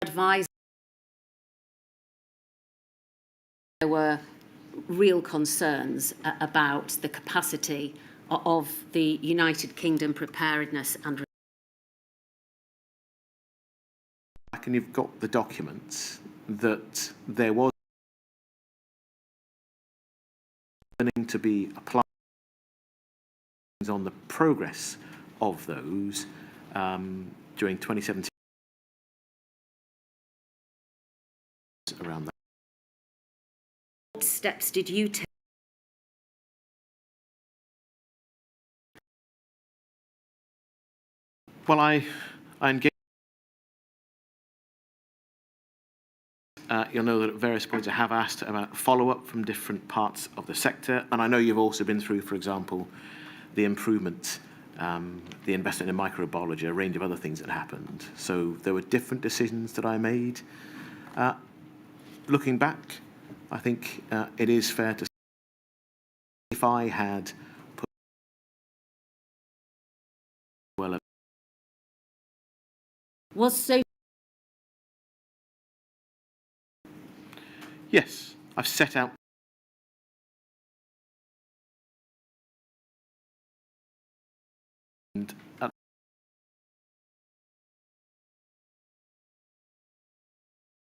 advise? There were real concerns about the capacity of the United Kingdom preparedness and. And you've got the documents that there was learning to be applied on the progress of those during 2017 around that. What steps did you take? Well, I engaged. You'll know that at various points I have asked about follow-up from different parts of the sector, and I know you've also been through, for example, the improvement, the investment in microbiology, a range of other things that happened. So there were different decisions that I made. Looking back, I think it is fair to say if I had put well, Was so. yes, I've set out and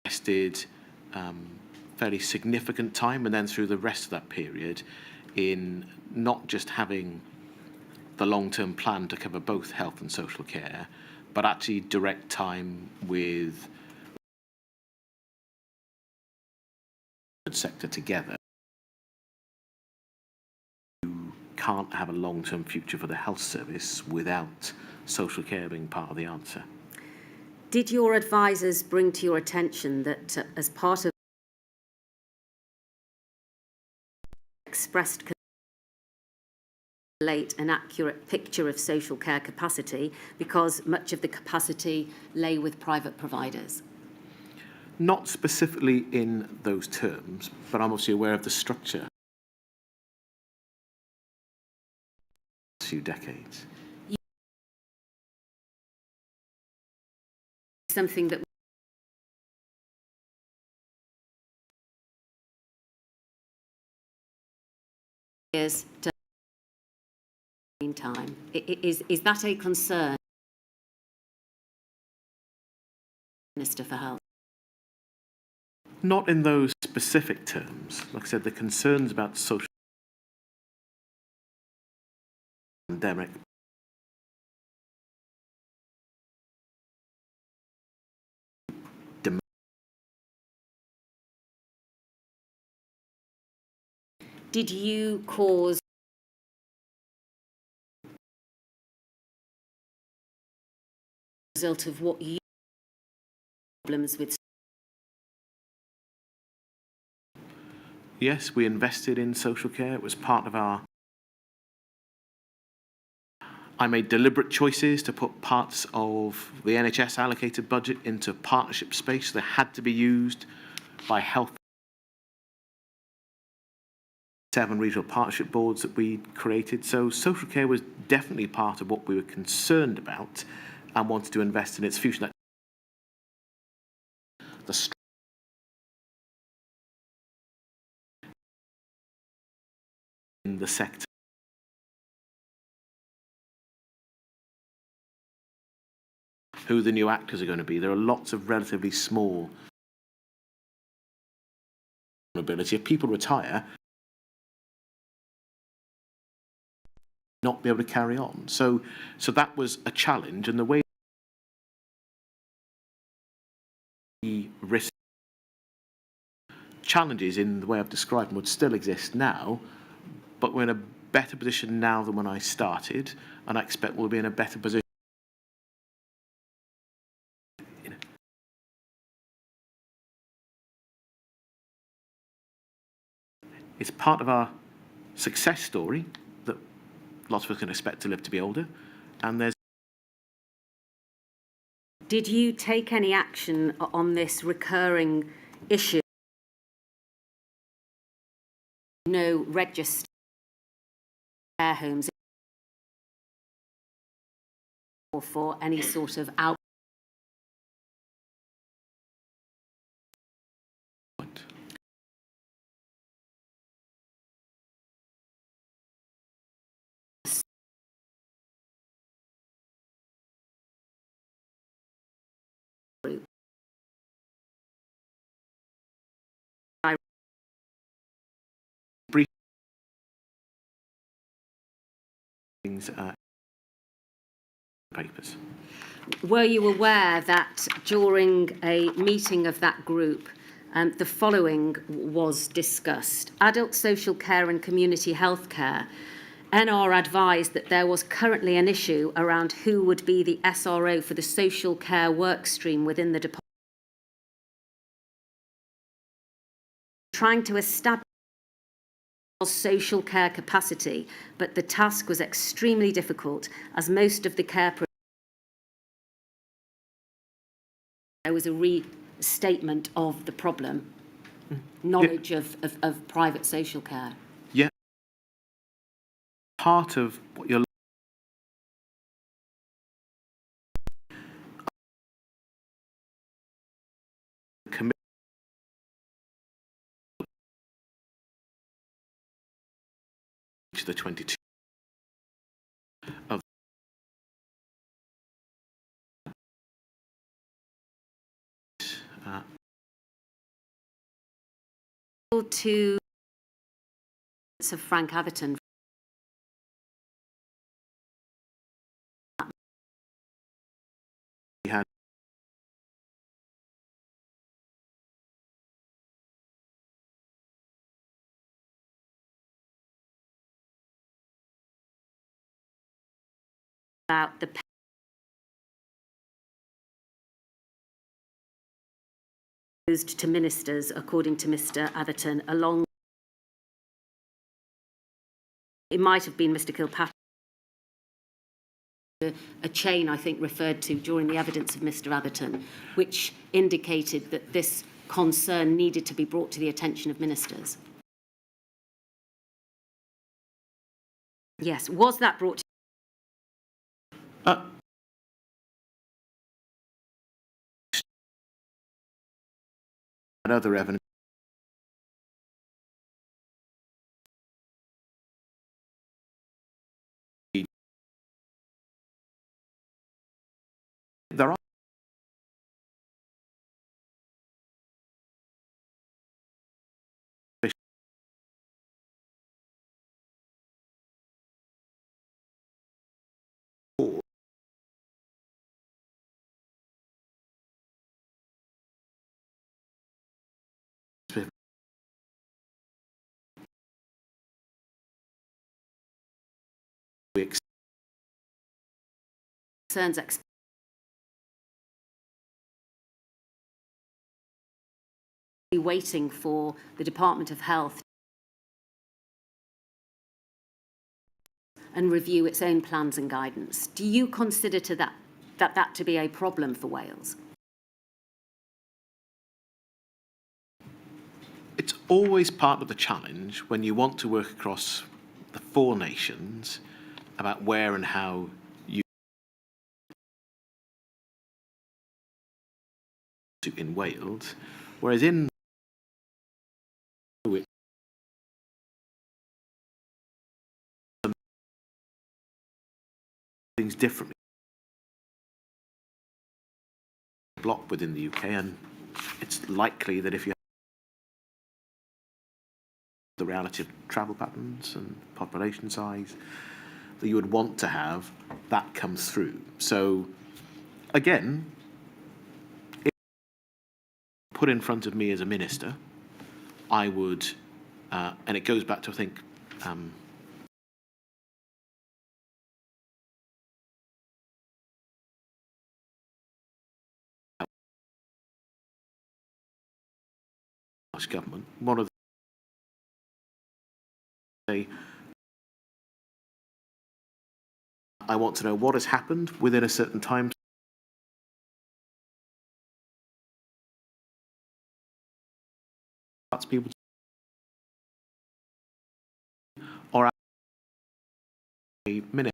invested fairly significant time, and then through the rest of that period, in not just having the long-term plan to cover both health and social care, but actually direct time with the sector together. You can't have a long-term future for the health service without social care being part of the answer. Did your advisors bring to your attention that as part of expressed an accurate picture of social care capacity because much of the capacity lay with private providers? Not specifically in those terms, but I'm obviously aware of the structure. A few decades. Something that is time. Is that a concern, Minister for Health? Not in those specific terms. Like I said, the concerns about social pandemic Did you cause result of what you problems with? Yes, we invested in social care. It was part of our... I made deliberate choices to put parts of the NHS allocated budget into partnership space. They had to be used by health. 7 regional partnership boards that we created. So social care was definitely part of what we were concerned about and wanted to invest in its future. The in the sector. Who the new actors are going to be. There are lots of relatively small mobility. If people retire, not be able to carry on. So that was a challenge, and the way the risk challenges in the way I've described them would still exist now, but we're in a better position now than when I started, and I expect we'll be in a better position. It's part of our success story that lots of us can expect to live to be older, and there's... Did you take any action on this recurring issue? No registered care homes or for any sort of out. brief papers. Were you aware that during a meeting of that group, the following was discussed? Adult social care and community health care. NR advised that there was currently an issue around who would be the SRO for the social care work stream within the department. Trying to establish social care capacity, but the task was extremely difficult as most of the care there was a restatement of the problem, knowledge of private social care. Yeah. Part of what you're committed to the 22 of to of Frank Atherton we had about the proposed to ministers, according to Mr Atherton, along it might have been Mr Kilpatrick, a chain I think referred to during the evidence of Mr Atherton, which indicated that this concern needed to be brought to the attention of ministers. Yes, was that brought to and other evidence concerns waiting for the Department of Health and review its own plans and guidance. Do you consider that to be a problem for Wales? It's always part of the challenge when you want to work across the 4 nations about where and how you do in Wales, whereas in things differently block within the UK, and it's likely that if you the reality of travel patterns and population size, that you would want to have that comes through. So, again, if put in front of me as a minister, I would, and it goes back to, I think, Welsh government, one of the I want to know what has happened within a certain time. That's people, or a minute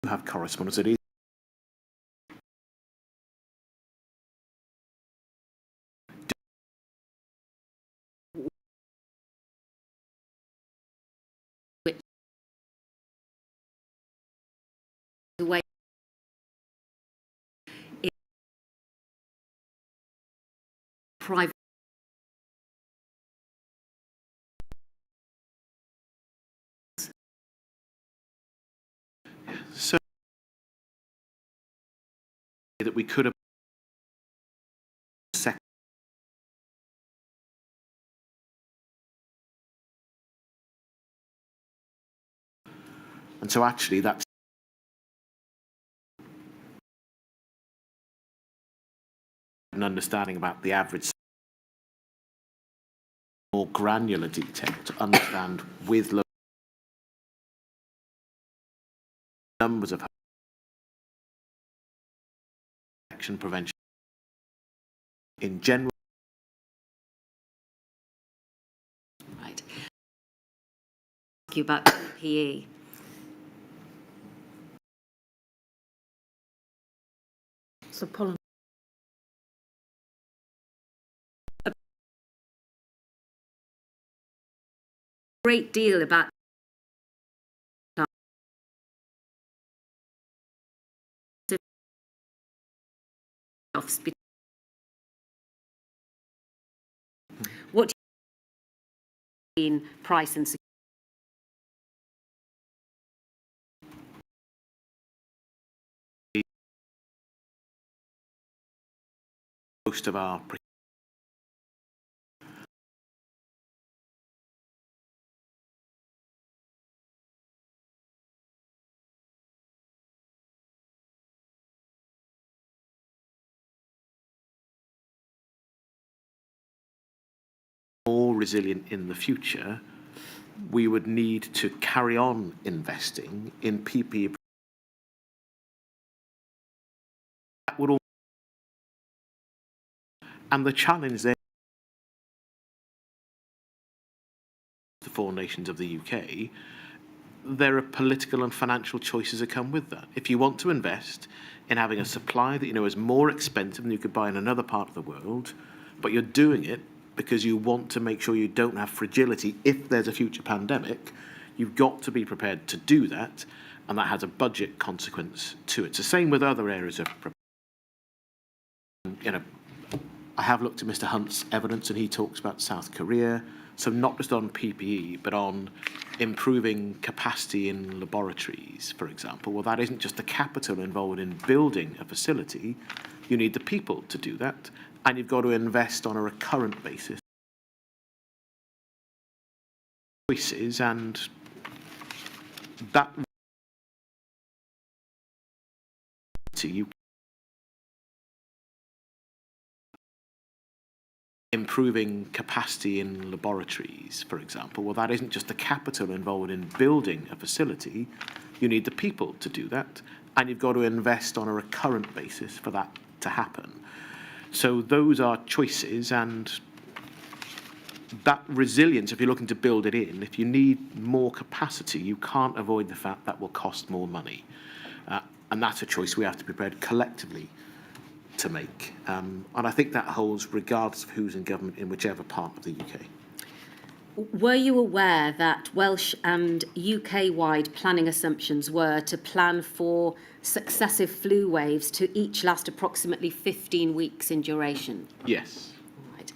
you have correspondence. It is The way private so that we could have second. And so actually that's an understanding about the average, more granular detail to understand with low numbers of infection prevention in general. right. Ask you about PPE. So pollen. Great deal about what do you mean price and security? Most of our more resilient in the future, we would need to carry on investing in PPE. That would all, and the challenge there, the 4 nations of the UK, there are political and financial choices that come with that. If you want to invest in having a supply that you know is more expensive than you could buy in another part of the world, but you're doing it because you want to make sure you don't have fragility if there's a future pandemic, you've got to be prepared to do that, and that has a budget consequence to it. It's the same with other areas of, you know, I have looked at Mr. Hunt's evidence, and he talks about South Korea, so not just on PPE, but on improving capacity in laboratories, for example. Well, that isn't just the capital involved in building a facility, you need the people to do that, and you've got to invest on a recurrent basis. Choices, and that you improving capacity in laboratories, for example. Well, that isn't just the capital involved in building a facility. You need the people to do that, and you've got to invest on a recurrent basis for that to happen. So those are choices, and that resilience, if you're looking to build it in, if you need more capacity, you can't avoid the fact that will cost more money. And that's a choice we have to be prepared collectively to make. And I think that holds regardless of who's in government in whichever part of the UK. Were you aware that Welsh and UK-wide planning assumptions were to plan for successive flu waves to each last approximately 15 weeks in duration? Yes. Right.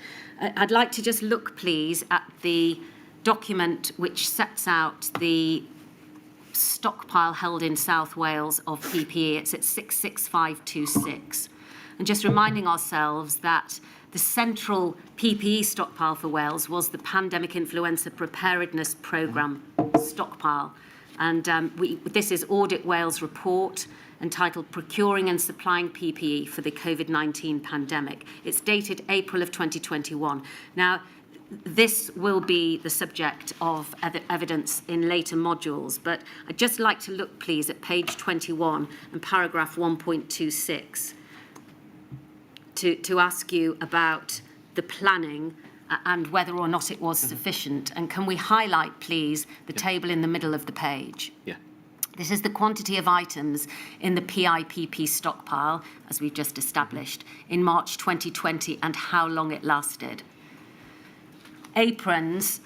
I'd like to just look, please, at the document which sets out the stockpile held in South Wales of PPE. It's at 66526. And just reminding ourselves that the central PPE stockpile for Wales was the Pandemic Influenza Preparedness Programme stockpile. And this is Audit Wales report entitled Procuring and Supplying PPE for the COVID-19 Pandemic. It's dated April of 2021. Now, this will be the subject of evidence in later modules, but I'd just like to look, please, at page 21 and paragraph 1.26 to ask you about the planning and whether or not it was sufficient. And can we highlight, please, the table in the middle of the page? Yeah. This is the quantity of items in the PIPP stockpile, as we've just established, in March 2020 and how long it lasted. Aprons,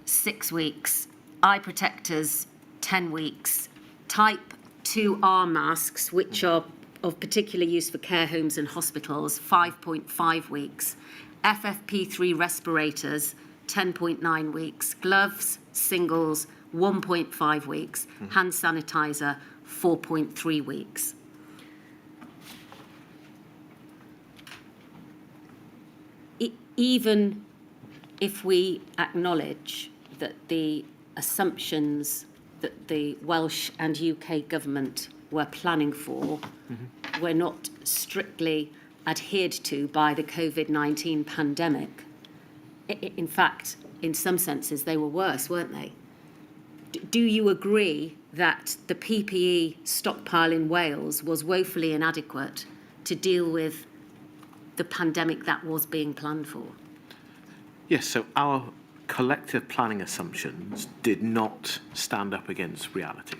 6 weeks. Eye protectors, 10 weeks. Type 2R masks, which are of particular use for care homes and hospitals, 5.5 weeks. FFP3 respirators, 10.9 weeks. Gloves, singles, 1.5 weeks. Hand sanitizer, 4.3 weeks. Even if we acknowledge that the assumptions that the Welsh and UK government were planning for were not strictly adhered to by the COVID-19 pandemic, in fact, in some senses, they were worse, weren't they? Do you agree that the PPE stockpile in Wales was woefully inadequate to deal with the pandemic that was being planned for? Yes, so our collective planning assumptions did not stand up against reality.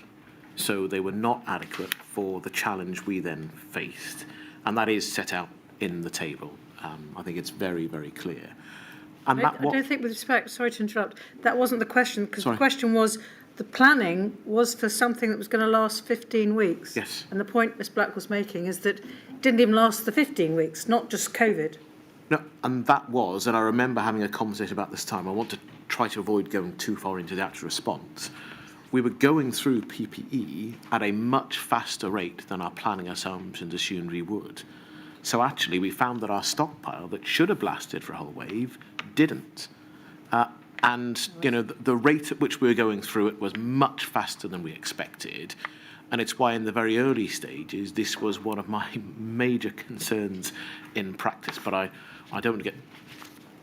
So they were not adequate for the challenge we then faced. And that is set out in the table. I think it's very, very clear. And I don't think, with respect, sorry to interrupt, that wasn't the question, because the question was the planning was for something that was going to last 15 weeks. Yes. And the point Ms Black was making is that it didn't even last the 15 weeks, not just COVID. No, and that was, and I remember having a conversation about this time, I want to try to avoid going too far into the actual response. We were going through PPE at a much faster rate than our planning assumptions assumed we would. So actually, we found that our stockpile that should have lasted for a whole wave didn't. And you know, the rate at which we were going through it was much faster than we expected. And it's why in the very early stages, this was one of my major concerns in practice. But I don't want to get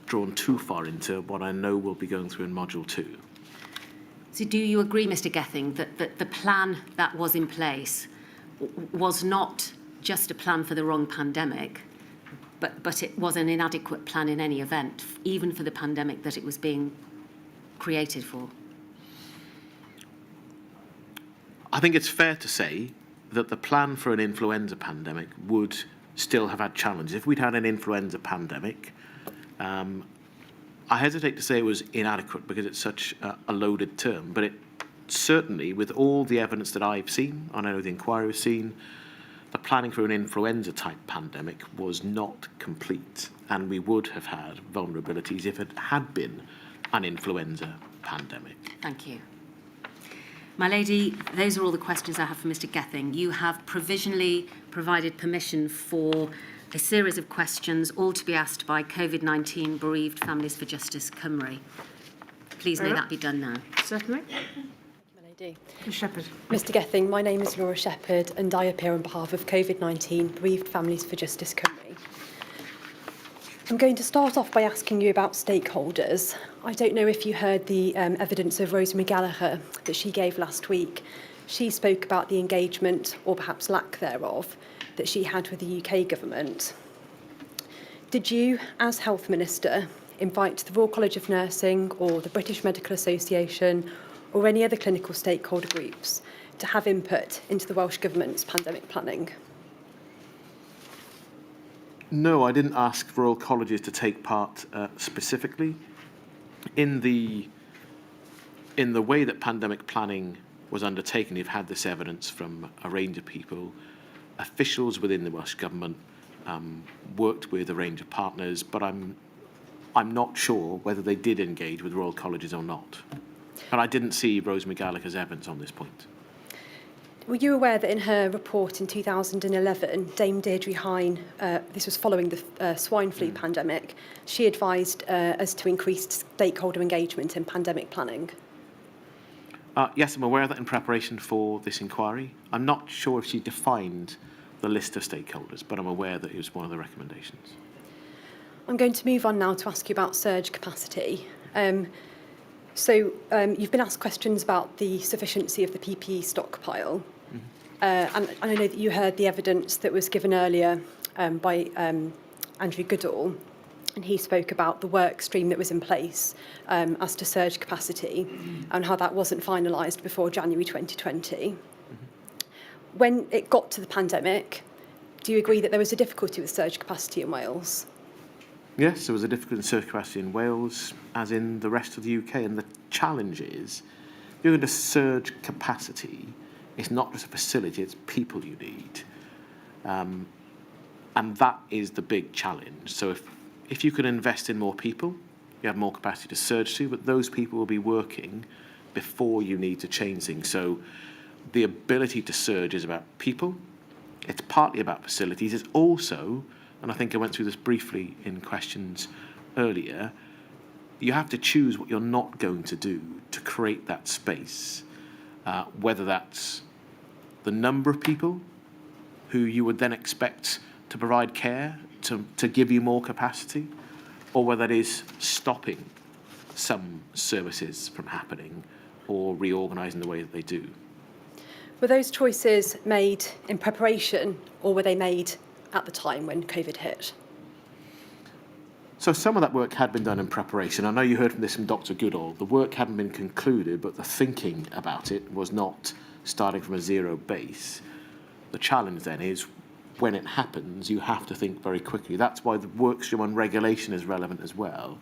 drawn too far into what I know we'll be going through in Module 2. So do you agree, Mr Gething, that the plan that was in place was not just a plan for the wrong pandemic, but it was an inadequate plan in any event, even for the pandemic that it was being created for? I think it's fair to say that the plan for an influenza pandemic would still have had challenges. If we'd had an influenza pandemic, I hesitate to say it was inadequate because it's such a loaded term, but it certainly, with all the evidence that I've seen, I know the inquiry has seen, the planning for an influenza-type pandemic was not complete, and we would have had vulnerabilities if it had been an influenza pandemic. Thank you. My lady, those are all the questions I have for Mr Gething. You have provisionally provided permission for a series of questions, all to be asked by COVID-19 bereaved Families for Justice Cymru. Please may that be done now. Certainly. do. Ms Shepherd. Mr Gething, my name is Laura Shepherd and I appear on behalf of COVID-19 Bereaved Families for Justice Cymru. I'm going to start off by asking you about stakeholders. I don't know if you heard the evidence of Rosemary Gallagher that she gave last week. She spoke about the engagement, or perhaps lack thereof, that she had with the UK government. Did you, as Health Minister, invite the Royal College of Nursing or the British Medical Association or any other clinical stakeholder groups to have input into the Welsh Government's pandemic planning? No, I didn't ask Royal Colleges to take part specifically. In the way that pandemic planning was undertaken, you've had this evidence from a range of people. Officials within the Welsh Government worked with a range of partners, but I'm not sure whether they did engage with Royal Colleges or not. And I didn't see Rosemary Gallagher's evidence on this point. Were you aware that in her report in 2011, Dame Deirdre Hine, this was following the swine flu pandemic, she advised us to increase stakeholder engagement in pandemic planning? Yes, I'm aware of that in preparation for this inquiry. I'm not sure if she defined the list of stakeholders, but I'm aware that it was one of the recommendations. I'm going to move on now to ask you about surge capacity. You've been asked questions about the sufficiency of the PPE stockpile. And I know that you heard the evidence that was given earlier by Andrew Goodall, and he spoke about the work stream that was in place as to surge capacity and how that wasn't finalised before January 2020. When it got to the pandemic, do you agree that there was a difficulty with surge capacity in Wales? Yes, there was a difficulty in surge capacity in Wales, as in the rest of the UK, and the challenge is, you're going to surge capacity, it's not just a facility, it's people you need. And that is the big challenge. So if you can invest in more people, you have more capacity to surge to, but those people will be working before you need to change things. So the ability to surge is about people, it's partly about facilities, it's also, and I think I went through this briefly in questions earlier, you have to choose what you're not going to do to create that space, whether that's the number of people who you would then expect to provide care, to give you more capacity, or whether that is stopping some services from happening or reorganising the way that they do. Were those choices made in preparation, or were they made at the time when COVID hit? So some of that work had been done in preparation. I know you heard from this from Dr Goodall. The work hadn't been concluded, but the thinking about it was not starting from a zero base. The challenge then is, when it happens, you have to think very quickly. That's why the work stream on regulation is relevant as well,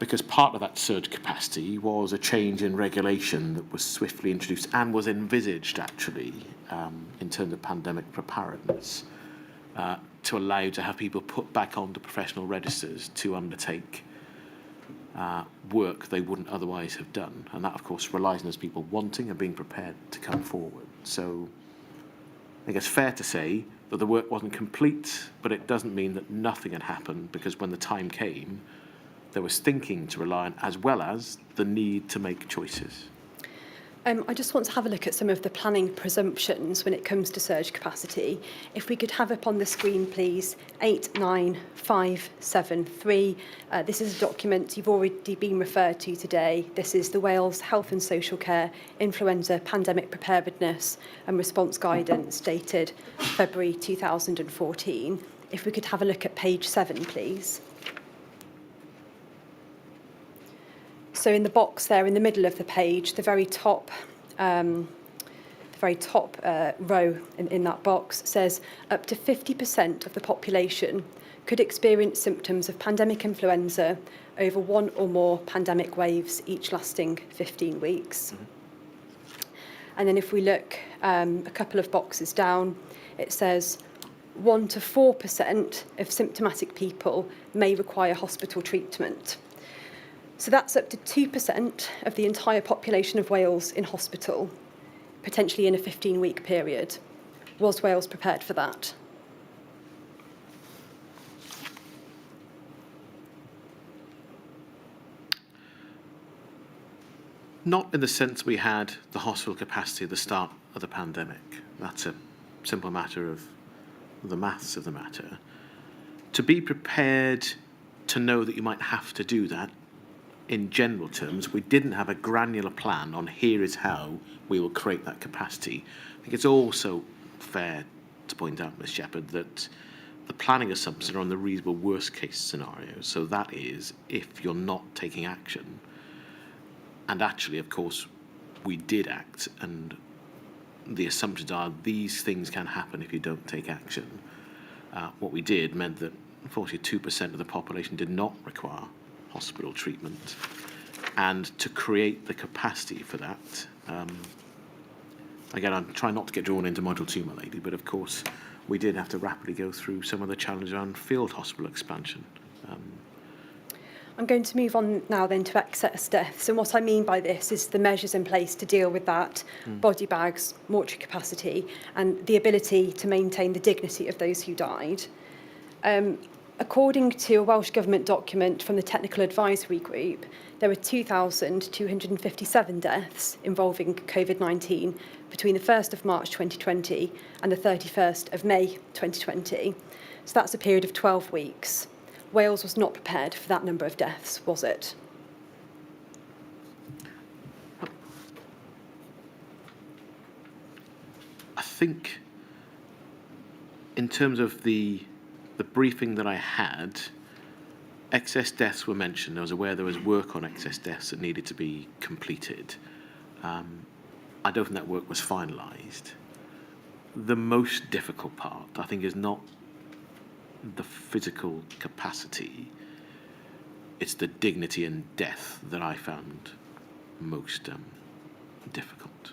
because part of that surge capacity was a change in regulation that was swiftly introduced and was envisaged, actually, in terms of pandemic preparedness, to allow you to have people put back onto professional registers to undertake work they wouldn't otherwise have done. And that, of course, relies on those people wanting and being prepared to come forward. So I think it's fair to say that the work wasn't complete, but it doesn't mean that nothing had happened, because when the time came, there was thinking to rely on, as well as the need to make choices. I just want to have a look at some of the planning presumptions when it comes to surge capacity. If we could have up on the screen, please, 89573. This is a document you've already been referred to today. This is the Wales Health and Social Care Influenza Pandemic Preparedness and Response Guidance, dated February 2014. If we could have a look at page 7, please. So in the box there in the middle of the page, the very top row in that box says up to 50% of the population could experience symptoms of pandemic influenza over one or more pandemic waves, each lasting 15 weeks. Mm-hmm. And then if we look a couple of boxes down, it says 1 to 4% of symptomatic people may require hospital treatment. So that's up to 2% of the entire population of Wales in hospital, potentially in a 15-week period. Was Wales prepared for that? Not in the sense we had the hospital capacity at the start of the pandemic. That's a simple matter of the maths of the matter. To be prepared to know that you might have to do that, in general terms, we didn't have a granular plan on here is how we will create that capacity. I think it's also fair to point out, Ms Shepherd, that the planning assumptions are on the reasonable worst case scenario. So that is if you're not taking action. And actually, of course, we did act, and the assumptions are these things can happen if you don't take action. What we did meant that 42% of the population did not require hospital treatment. And to create the capacity for that, again, I'm trying not to get drawn into module 2, my lady, but of course, we did have to rapidly go through some of the challenges around field hospital expansion. I'm going to move on now then to excess deaths. And what I mean by this is the measures in place to deal with that, body bags, mortuary capacity, and the ability to maintain the dignity of those who died. According to a Welsh Government document from the Technical Advisory Group, there were 2,257 deaths involving COVID-19 between the 1st of March 2020 and the 31st of May 2020. So that's a period of 12 weeks. Wales was not prepared for that number of deaths, was it? I think in terms of the briefing that I had, excess deaths were mentioned. I was aware there was work on excess deaths that needed to be completed. I don't think that work was finalised. The most difficult part, I think, is not the physical capacity. It's the dignity and death that I found most difficult.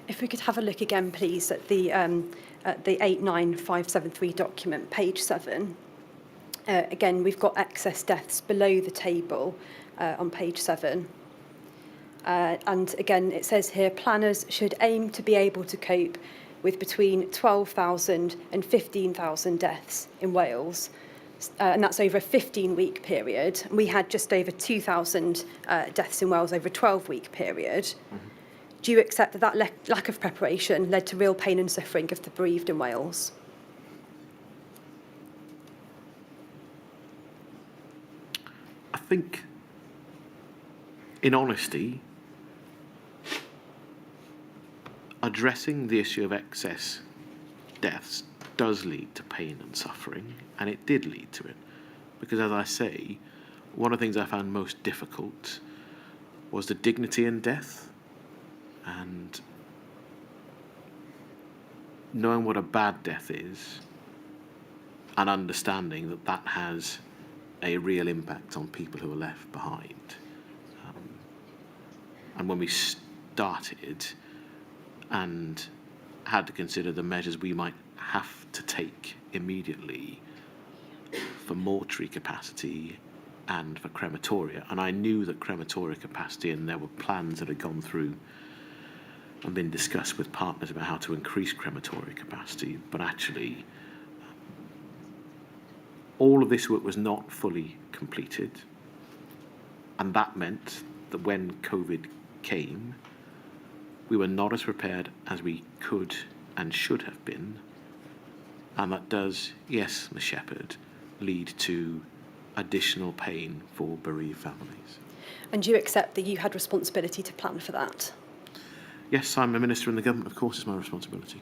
If we could have a look again, please, at the 89573 document, page 7. Again, we've got excess deaths below the table on page 7. And again, it says here, planners should aim to be able to cope with between 12,000 and 15,000 deaths in Wales. And that's over a 15-week period. And we had just over 2,000 deaths in Wales over a 12-week period. Mm-hmm. Do you accept that that lack of preparation led to real pain and suffering of the bereaved in Wales? I think, in honesty, addressing the issue of excess deaths does lead to pain and suffering, and it did lead to it. Because, as I say, one of the things I found most difficult was the dignity in death, and knowing what a bad death is and understanding that that has a real impact on people who are left behind. And when we started and had to consider the measures we might have to take immediately for mortuary capacity and for crematoria, and I knew that crematoria capacity, and there were plans that had gone through and been discussed with partners about how to increase crematoria capacity, but actually all of this work was not fully completed, and that meant that when COVID came, we were not as prepared as we could and should have been, and that does, yes, Ms Shepherd, lead to additional pain for bereaved families. And do you accept that you had responsibility to plan for that? Yes, I'm a minister in the government, of course it's my responsibility.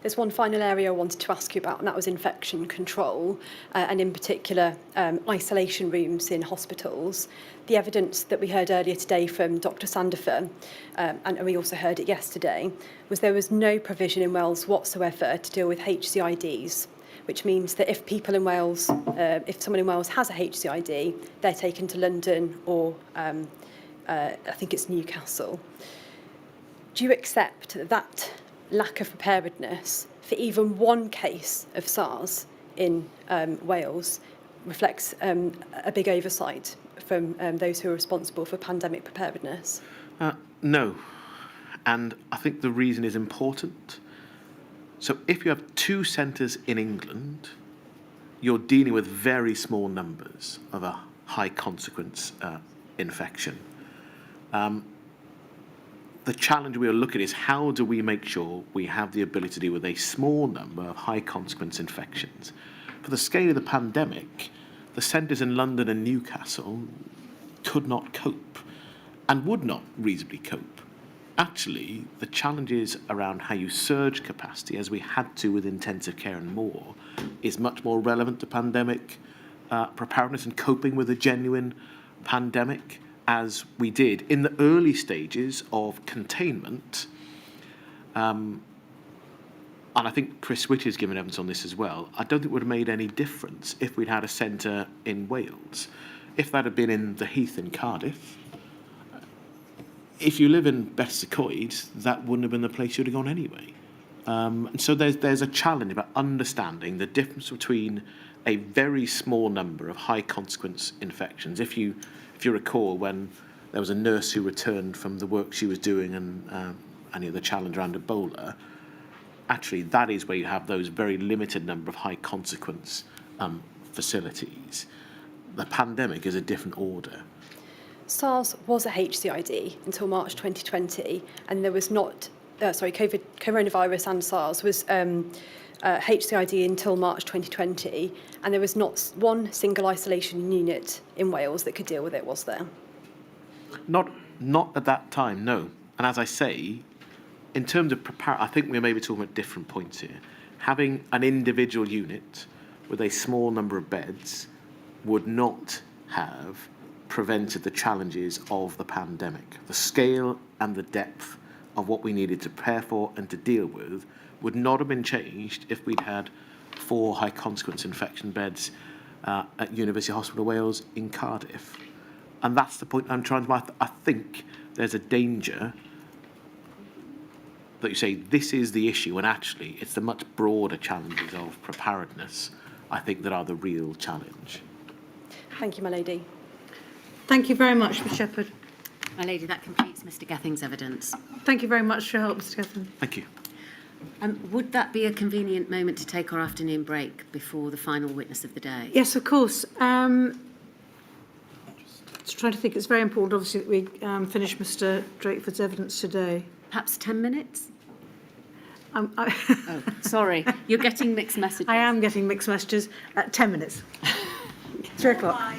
There's one final area I wanted to ask you about, and that was infection control, and in particular isolation rooms in hospitals. The evidence that we heard earlier today from Dr Sandifer, and we also heard it yesterday, was there was no provision in Wales whatsoever to deal with HCIDs, which means that if people in Wales, if someone in Wales has a HCID, they're taken to London or I think it's Newcastle. Do you accept that lack of preparedness for even one case of SARS in Wales reflects a big oversight from those who are responsible for pandemic preparedness? No, and I think the reason is important. So if you have 2 centres in England, you're dealing with very small numbers of a high consequence infection. The challenge we are looking at is how do we make sure we have the ability to deal with a small number of high consequence infections. For the scale of the pandemic, the centres in London and Newcastle could not cope and would not reasonably cope. Actually, the challenges around how you surge capacity, as we had to with intensive care and more, is much more relevant to pandemic preparedness and coping with a genuine pandemic, as we did in the early stages of containment. And I think Chris Whitty has given evidence on this as well. I don't think it would have made any difference if we'd had a centre in Wales. If that had been in the Heath in Cardiff, if you live in Betws-y-Coed, that wouldn't have been the place you'd have gone anyway. And so there's a challenge about understanding the difference between a very small number of high consequence infections. If you recall, when there was a nurse who returned from the work she was doing and the challenge around Ebola, actually that is where you have those very limited number of high consequence facilities. The pandemic is a different order. SARS was a HCID until March 2020, and there was not, coronavirus and SARS was HCID until March 2020, and there was not one single isolation unit in Wales that could deal with it, was there? Not at that time, no. And as I say, in terms of I think we may be talking about different points here. Having an individual unit with a small number of beds would not have prevented the challenges of the pandemic. The scale and the depth of what we needed to prepare for and to deal with would not have been changed if we'd had 4 high consequence infection beds at University Hospital Wales in Cardiff. And that's the point I'm trying to make. I think there's a danger that you say this is the issue, when actually it's the much broader challenges of preparedness, I think, that are the real challenge. Thank you, my lady. Thank you very much, Ms Shepherd. My lady, that completes Mr Gething's evidence. Thank you very much for your help, Mr Gethin. Thank you. Would that be a convenient moment to take our afternoon break before the final witness of the day? Yes, of course. Just trying to think, it's very important, obviously, that we finish Mr Drakeford's evidence today. Perhaps 10 minutes? Oh, sorry, you're getting mixed messages. I am getting mixed messages. 10 minutes. 3 o'clock.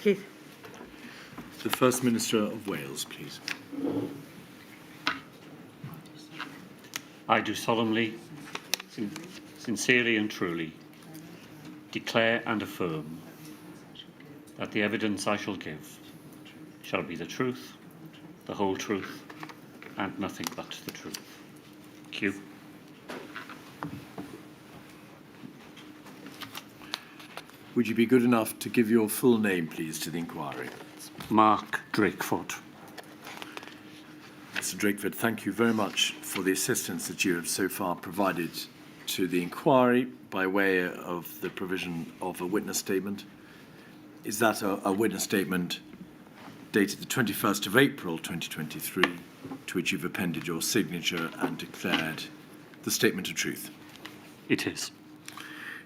Keith. The First Minister of Wales, please. I do solemnly, sincerely and truly declare and affirm that the evidence I shall give shall be the truth, the whole truth, and nothing but the truth. Thank you. Would you be good enough to give your full name, please, to the inquiry? Mark Drakeford. Mr. Drakeford, thank you very much for the assistance that you have so far provided to the inquiry by way of the provision of a witness statement. Is that a witness statement dated the 21st of April 2023, to which you've appended your signature and declared the statement of truth? It is.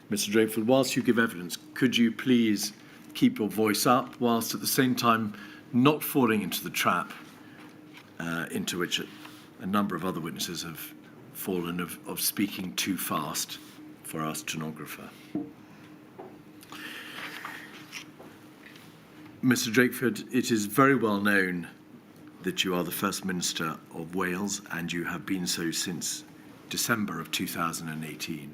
Mr. Drakeford, whilst you give evidence, could you please keep your voice up whilst at the same time not falling into the trap into which a number of other witnesses have fallen of speaking too fast for our stenographer? Mr. Drakeford, it is very well known that you are the First Minister of Wales, and you have been so since December of 2018.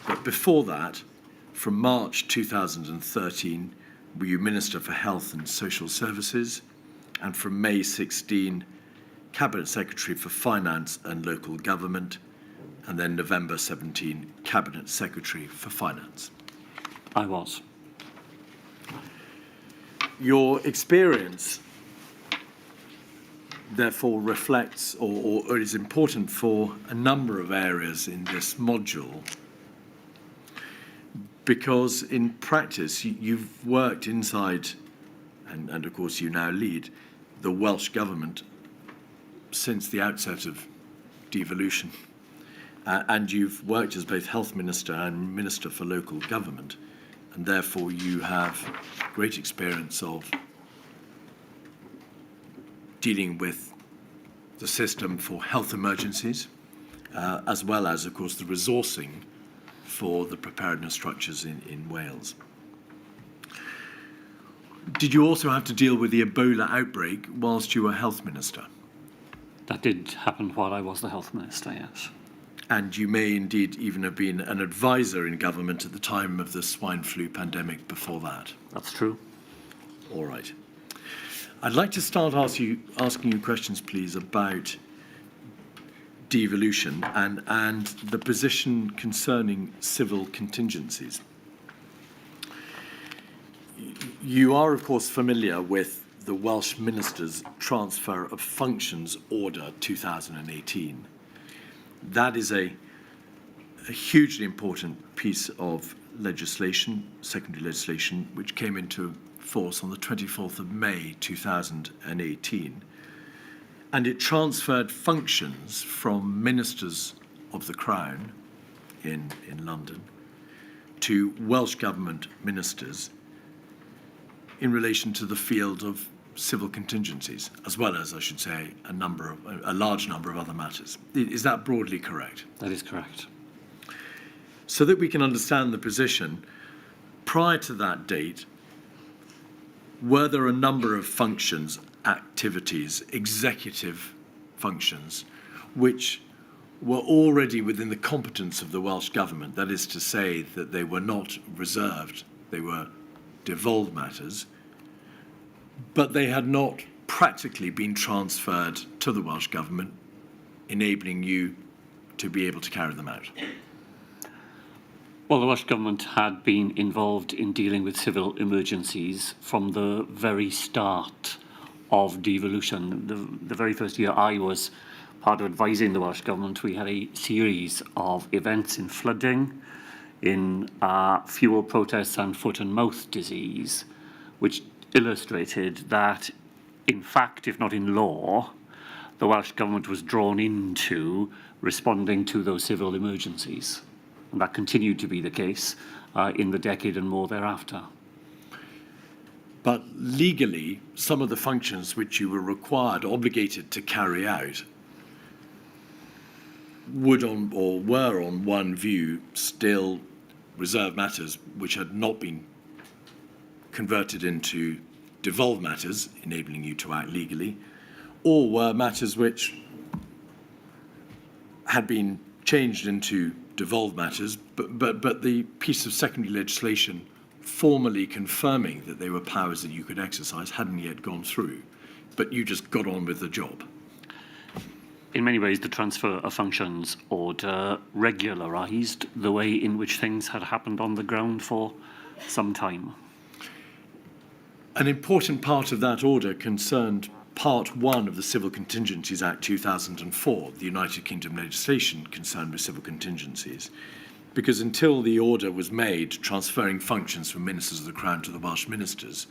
But before that, from March 2013, were you Minister for Health and Social Services, and from May 16, Cabinet Secretary for Finance and Local Government, and then November 17, Cabinet Secretary for Finance. I was. Your experience therefore reflects or is important for a number of areas in this module, because in practice you've worked inside, and of course you now lead, the Welsh Government since the outset of devolution, and you've worked as both Health Minister and Minister for Local Government, and therefore you have great experience of dealing with the system for health emergencies, as well as, of course, the resourcing for the preparedness structures in Wales. Did you also have to deal with the Ebola outbreak whilst you were Health Minister? That did happen while I was the Health Minister, yes. And you may indeed even have been an advisor in government at the time of the swine flu pandemic before that. That's true. All right. I'd like to start asking you questions, please, about devolution and the position concerning civil contingencies. You are, of course, familiar with the Welsh Minister's Transfer of Functions Order 2018. That is a hugely important piece of legislation, secondary legislation, which came into force on the 24th of May 2018. And it transferred functions from ministers of the Crown in London to Welsh Government ministers in relation to the field of civil contingencies, as well as, I should say, a large number of other matters. Is that broadly correct? That is correct. So that we can understand the position, prior to that date, were there a number of functions, activities, executive functions, which were already within the competence of the Welsh Government? That is to say that they were not reserved, they were devolved matters, but they had not practically been transferred to the Welsh Government, enabling you to be able to carry them out. Well, the Welsh Government had been involved in dealing with civil emergencies from the very start of devolution. The very first year I was part of advising the Welsh Government, we had a series of events in flooding, in fuel protests and foot and mouth disease, which illustrated that, in fact, if not in law, the Welsh Government was drawn into responding to those civil emergencies. And that continued to be the case in the decade and more thereafter. But legally, some of the functions which you were required, obligated to carry out, were on one view still reserved matters which had not been converted into devolve matters, enabling you to act legally, or were matters which had been changed into devolved matters, but the piece of secondary legislation formally confirming that they were powers that you could exercise hadn't yet gone through, but you just got on with the job. In many ways, the transfer of functions order regularised the way in which things had happened on the ground for some time. An important part of that order concerned Part 1 of the Civil Contingencies Act 2004, the United Kingdom legislation concerned with civil contingencies, because until the order was made transferring functions from ministers of the Crown to the Welsh ministers,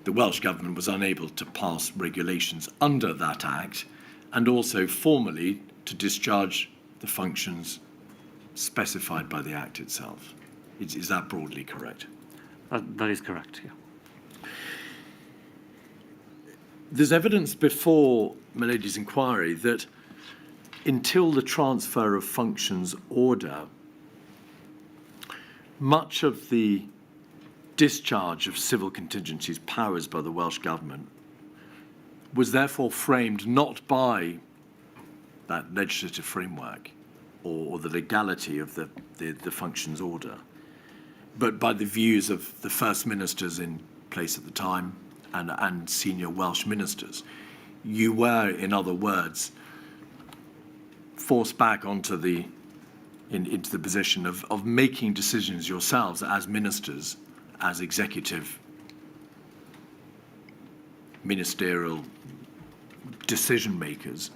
the Welsh Government was unable to pass regulations under that Act and also formally to discharge the functions specified by the Act itself. Is that broadly correct? That is correct, yeah. There's evidence before Milady's inquiry that until the transfer of functions order, much of the discharge of civil contingencies powers by the Welsh Government was therefore framed not by that legislative framework or the legality of the functions order, but by the views of the first ministers in place at the time and senior Welsh ministers. You were, in other words, forced back into the position of making decisions yourselves as ministers, as executive, ministerial decision makers,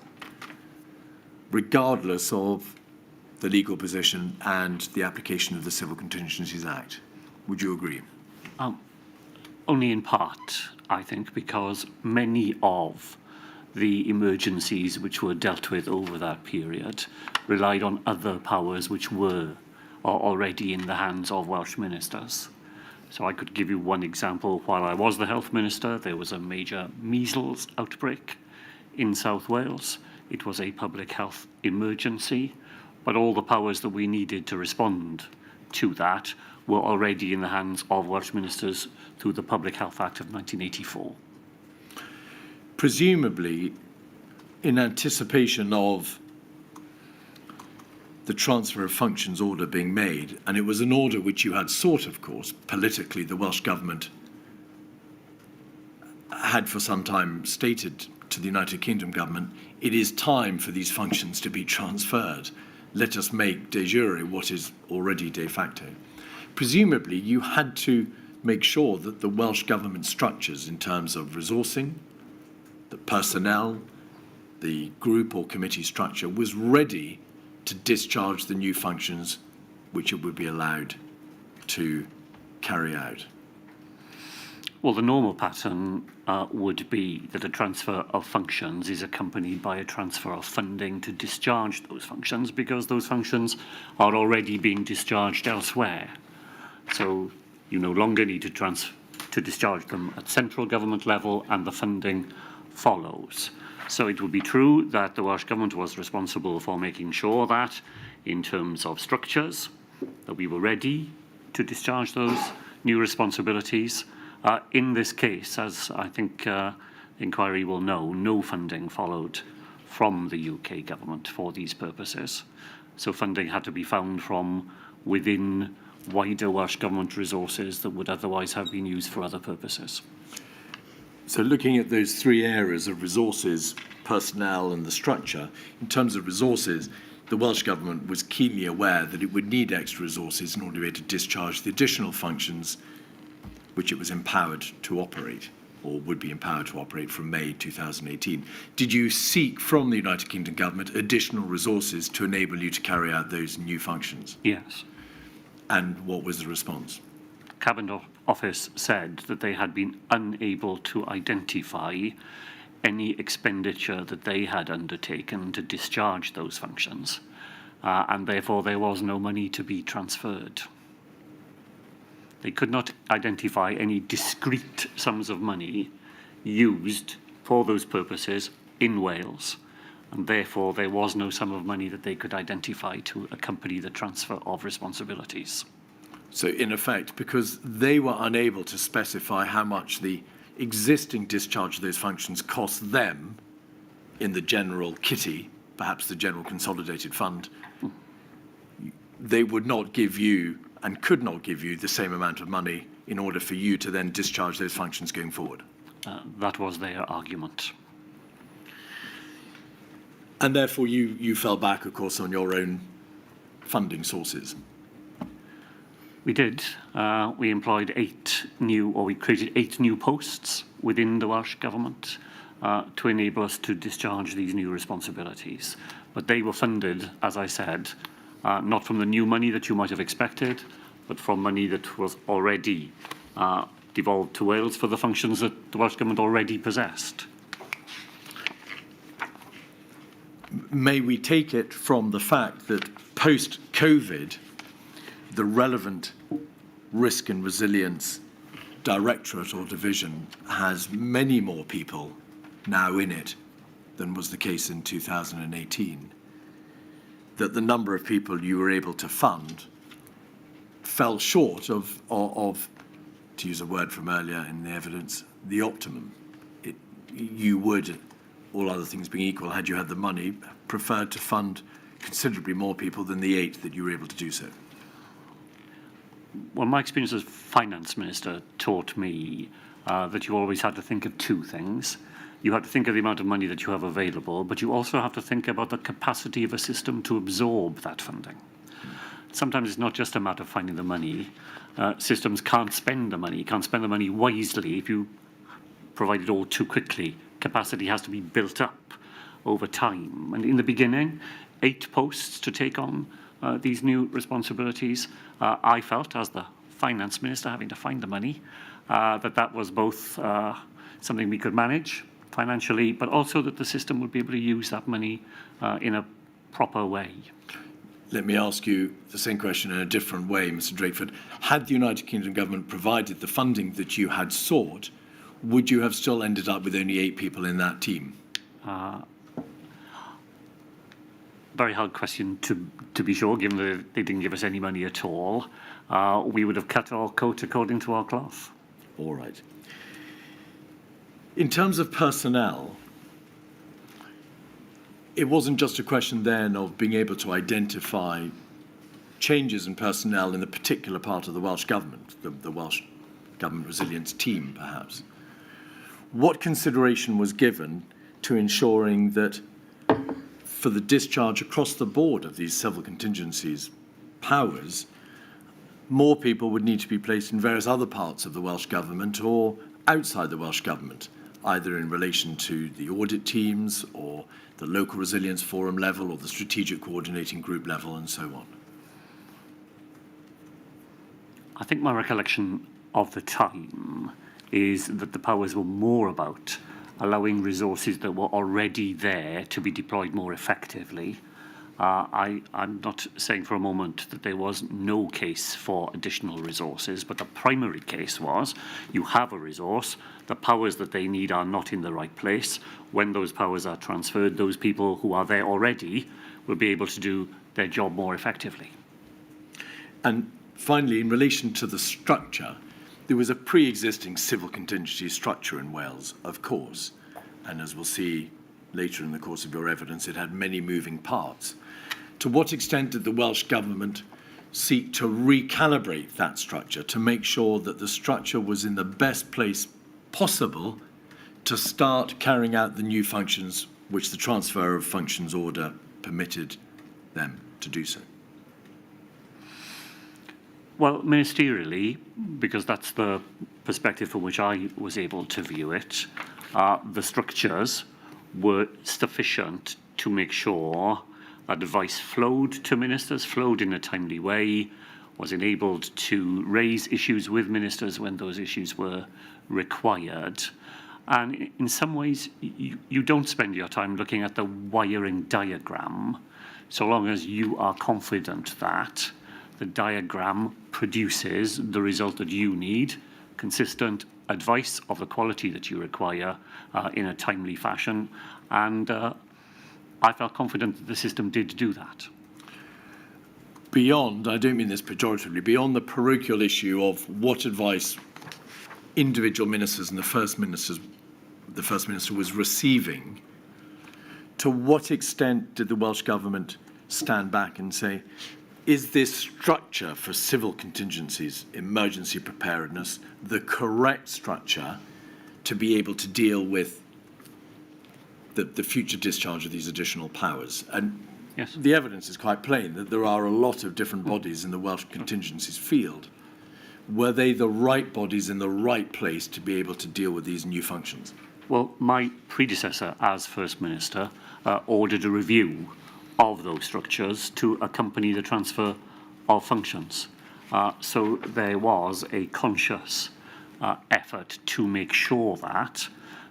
regardless of the legal position and the application of the Civil Contingencies Act. Would you agree? Only in part, I think, because many of the emergencies which were dealt with over that period relied on other powers which were already in the hands of Welsh ministers. So I could give you one example. While I was the health minister, there was a major measles outbreak in South Wales. It was a public health emergency, but all the powers that we needed to respond to that were already in the hands of Welsh ministers through the Public Health Act of 1984. Presumably, in anticipation of the transfer of functions order being made, and it was an order which you had sought, of course, politically, the Welsh Government had for some time stated to the United Kingdom Government, it is time for these functions to be transferred. Let us make de jure what is already de facto. Presumably, you had to make sure that the Welsh Government structures in terms of resourcing, the personnel, the group or committee structure was ready to discharge the new functions which it would be allowed to carry out. Well, the normal pattern would be that a transfer of functions is accompanied by a transfer of funding to discharge those functions, because those functions are already being discharged elsewhere. So you no longer need to discharge them at central government level, and the funding follows. So it would be true that the Welsh Government was responsible for making sure that, in terms of structures, that we were ready to discharge those new responsibilities. In this case, as I think the inquiry will know, no funding followed from the UK government for these purposes. So funding had to be found from within wider Welsh Government resources that would otherwise have been used for other purposes. So looking at those three areas of resources, personnel and the structure, in terms of resources, the Welsh Government was keenly aware that it would need extra resources in order to be able to discharge the additional functions which it was empowered to operate, or would be empowered to operate from May 2018. Did you seek from the United Kingdom Government additional resources to enable you to carry out those new functions? Yes. And what was the response? Cabinet Office said that they had been unable to identify any expenditure that they had undertaken to discharge those functions, and therefore there was no money to be transferred. They could not identify any discrete sums of money used for those purposes in Wales, and therefore there was no sum of money that they could identify to accompany the transfer of responsibilities. So in effect, because they were unable to specify how much the existing discharge of those functions costs them in the general kitty, perhaps the general consolidated fund, they would not give you and could not give you the same amount of money in order for you to then discharge those functions going forward. That was their argument. And therefore you fell back, of course, on your own funding sources. We did. We employed we created 8 new posts within the Welsh Government to enable us to discharge these new responsibilities. But they were funded, as I said, not from the new money that you might have expected, but from money that was already devolved to Wales for the functions that the Welsh Government already possessed. May we take it from the fact that post-COVID, the relevant risk and resilience directorate or division has many more people now in it than was the case in 2018, that the number of people you were able to fund fell short of to use a word from earlier in the evidence, the optimum. You would, all other things being equal, had you had the money, preferred to fund considerably more people than the 8 that you were able to do so. Well, my experience as finance minister taught me that you always had to think of 2 things. You had to think of the amount of money that you have available, but you also have to think about the capacity of a system to absorb that funding. Sometimes it's not just a matter of finding the money. Systems can't spend the money wisely if you provide it all too quickly. Capacity has to be built up over time. And in the beginning, 8 posts to take on these new responsibilities. I felt, as the finance minister, having to find the money, that was both something we could manage financially, but also that the system would be able to use that money in a proper way. Let me ask you the same question in a different way, Mr. Drakeford. Had the United Kingdom government provided the funding that you had sought, would you have still ended up with only 8 people in that team? Very hard question to be sure, given that they didn't give us any money at all. We would have cut our coat according to our cloth. All right. In terms of personnel, it wasn't just a question then of being able to identify changes in personnel in the particular part of the Welsh Government, the Welsh Government Resilience Team, perhaps. What consideration was given to ensuring that for the discharge across the board of these civil contingencies powers, more people would need to be placed in various other parts of the Welsh Government or outside the Welsh Government, either in relation to the audit teams or the local resilience forum level or the strategic coordinating group level and so on? I think my recollection of the time is that the powers were more about allowing resources that were already there to be deployed more effectively. I'm not saying for a moment that there was no case for additional resources, but the primary case was you have a resource, the powers that they need are not in the right place. When those powers are transferred, those people who are there already will be able to do their job more effectively. And finally, in relation to the structure, there was a pre-existing civil contingency structure in Wales, of course, and as we'll see later in the course of your evidence, it had many moving parts. To what extent did the Welsh Government seek to recalibrate that structure to make sure that the structure was in the best place possible to start carrying out the new functions which the transfer of functions order permitted them to do so? Well, ministerially, because that's the perspective from which I was able to view it, the structures were sufficient to make sure that advice flowed to ministers, flowed in a timely way, was enabled to raise issues with ministers when those issues were required. And in some ways, you don't spend your time looking at the wiring diagram, so long as you are confident that the diagram produces the result that you need, consistent advice of the quality that you require in a timely fashion. And I felt confident that the system did do that. Beyond, I don't mean this pejoratively, beyond the parochial issue of what advice individual ministers and the First Minister was receiving, to what extent did the Welsh Government stand back and say, is this structure for civil contingencies, emergency preparedness, the correct structure to be able to deal with the future discharge of these additional powers? And Yes. the evidence is quite plain that there are a lot of different bodies in the Welsh contingencies field. Were they the right bodies in the right place to be able to deal with these new functions? Well, my predecessor as First Minister ordered a review of those structures to accompany the transfer of functions. So there was a conscious effort to make sure that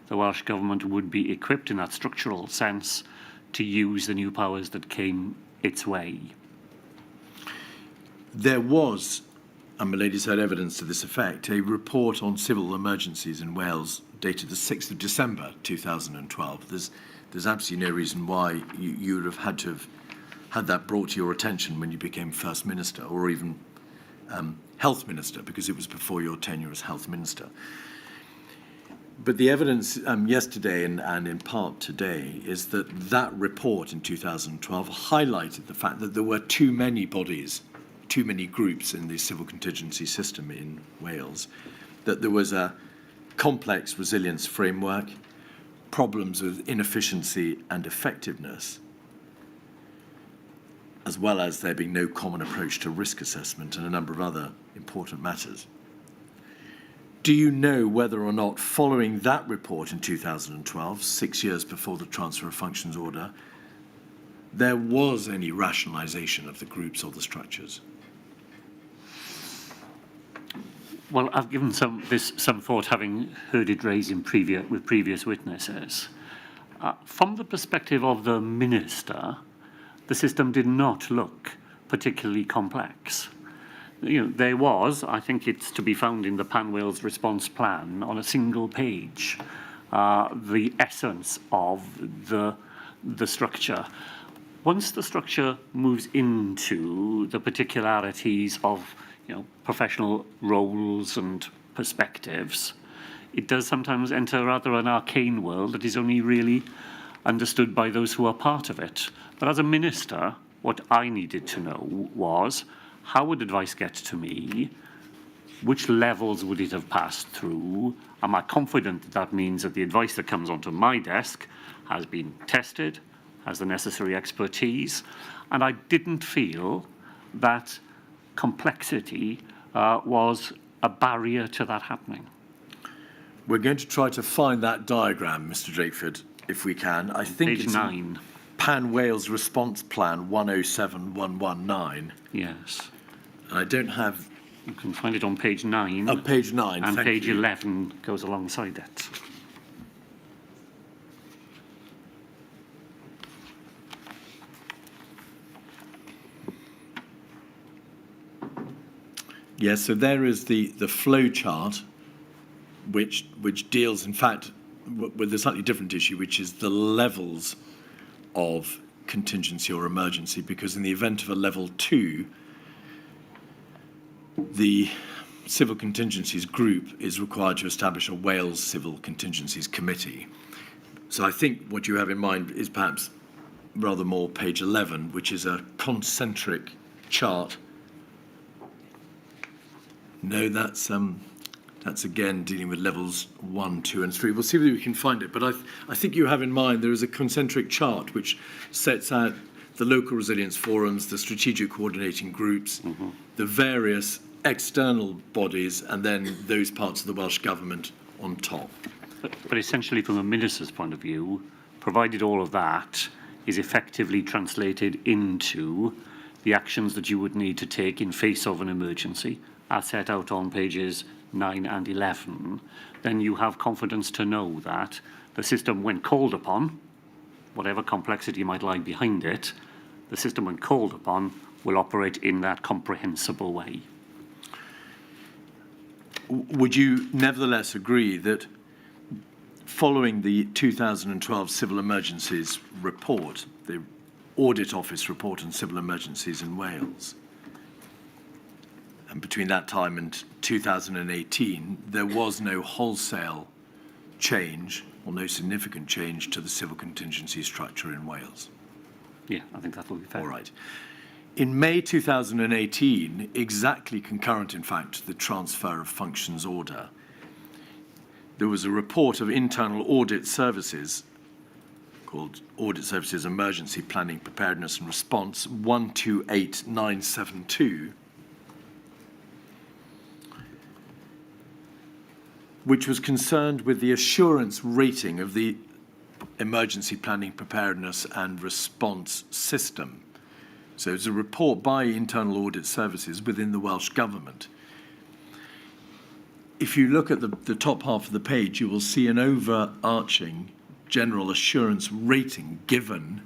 the Welsh Government would be equipped in that structural sense to use the new powers that came its way. There was, and my lady's had evidence to this effect, a report on civil emergencies in Wales dated the 6th of December 2012. There's absolutely no reason why you would have had that brought to your attention when you became First Minister, or even Health Minister, because it was before your tenure as Health Minister. But the evidence yesterday and in part today is that report in 2012 highlighted the fact that there were too many bodies, too many groups in the civil contingency system in Wales, that there was a complex resilience framework, problems with inefficiency and effectiveness, as well as there being no common approach to risk assessment and a number of other important matters. Do you know whether or not, following that report in 2012, 6 years before the transfer of functions order, there was any rationalisation of the groups or the structures? Well, I've given some thought, having heard it raised with previous witnesses. From the perspective of the minister, the system did not look particularly complex. There was, I think it's to be found in the Pan Wales response plan on a single page, the essence of the structure. Once the structure moves into the particularities of professional roles and perspectives, it does sometimes enter rather an arcane world that is only really understood by those who are part of it. But as a minister, what I needed to know was, how would advice get to me? Which levels would it have passed through? Am I confident that that means that the advice that comes onto my desk has been tested, has the necessary expertise? And I didn't feel that complexity was a barrier to that happening. We're going to try to find that diagram, Mr. Drakeford, if we can. I think Page it's 9. Pan Wales Response Plan 107119. Yes. I don't have... You can find it on page 9. Oh, page 9, And thank page you. 11 goes alongside it. Yes, so there is the flow chart, which deals, in fact, with a slightly different issue, which is the levels of contingency or emergency, because in the event of a level 2, the Civil Contingencies Group is required to establish a Wales Civil Contingencies Committee. So I think what you have in mind is perhaps rather more page 11, which is a concentric chart. No, that's again dealing with levels 1, 2, and 3. We'll see whether we can find it. But I think you have in mind there is a concentric chart which sets out the local resilience forums, the strategic coordinating groups, the various external bodies, and then those parts of the Welsh Government on top. But essentially, from a minister's point of view, provided all of that is effectively translated into the actions that you would need to take in face of an emergency, as set out on pages 9 and 11, then you have confidence to know that the system, when called upon, whatever complexity might lie behind it, the system, when called upon, will operate in that comprehensible way. Would you nevertheless agree that following the 2012 Civil Emergencies Report, the Audit Office report on civil emergencies in Wales, And between that time and 2018, there was no wholesale change or no significant change to the civil contingency structure in Wales. Yeah, I think that will be fair. All right. In May 2018, exactly concurrent, in fact, to the transfer of functions order, there was a report of internal audit services called Audit Services Emergency Planning Preparedness and Response 128972, which was concerned with the assurance rating of the emergency planning preparedness and response system. So it's a report by internal audit services within the Welsh Government. If you look at the top half of the page, you will see an overarching general assurance rating given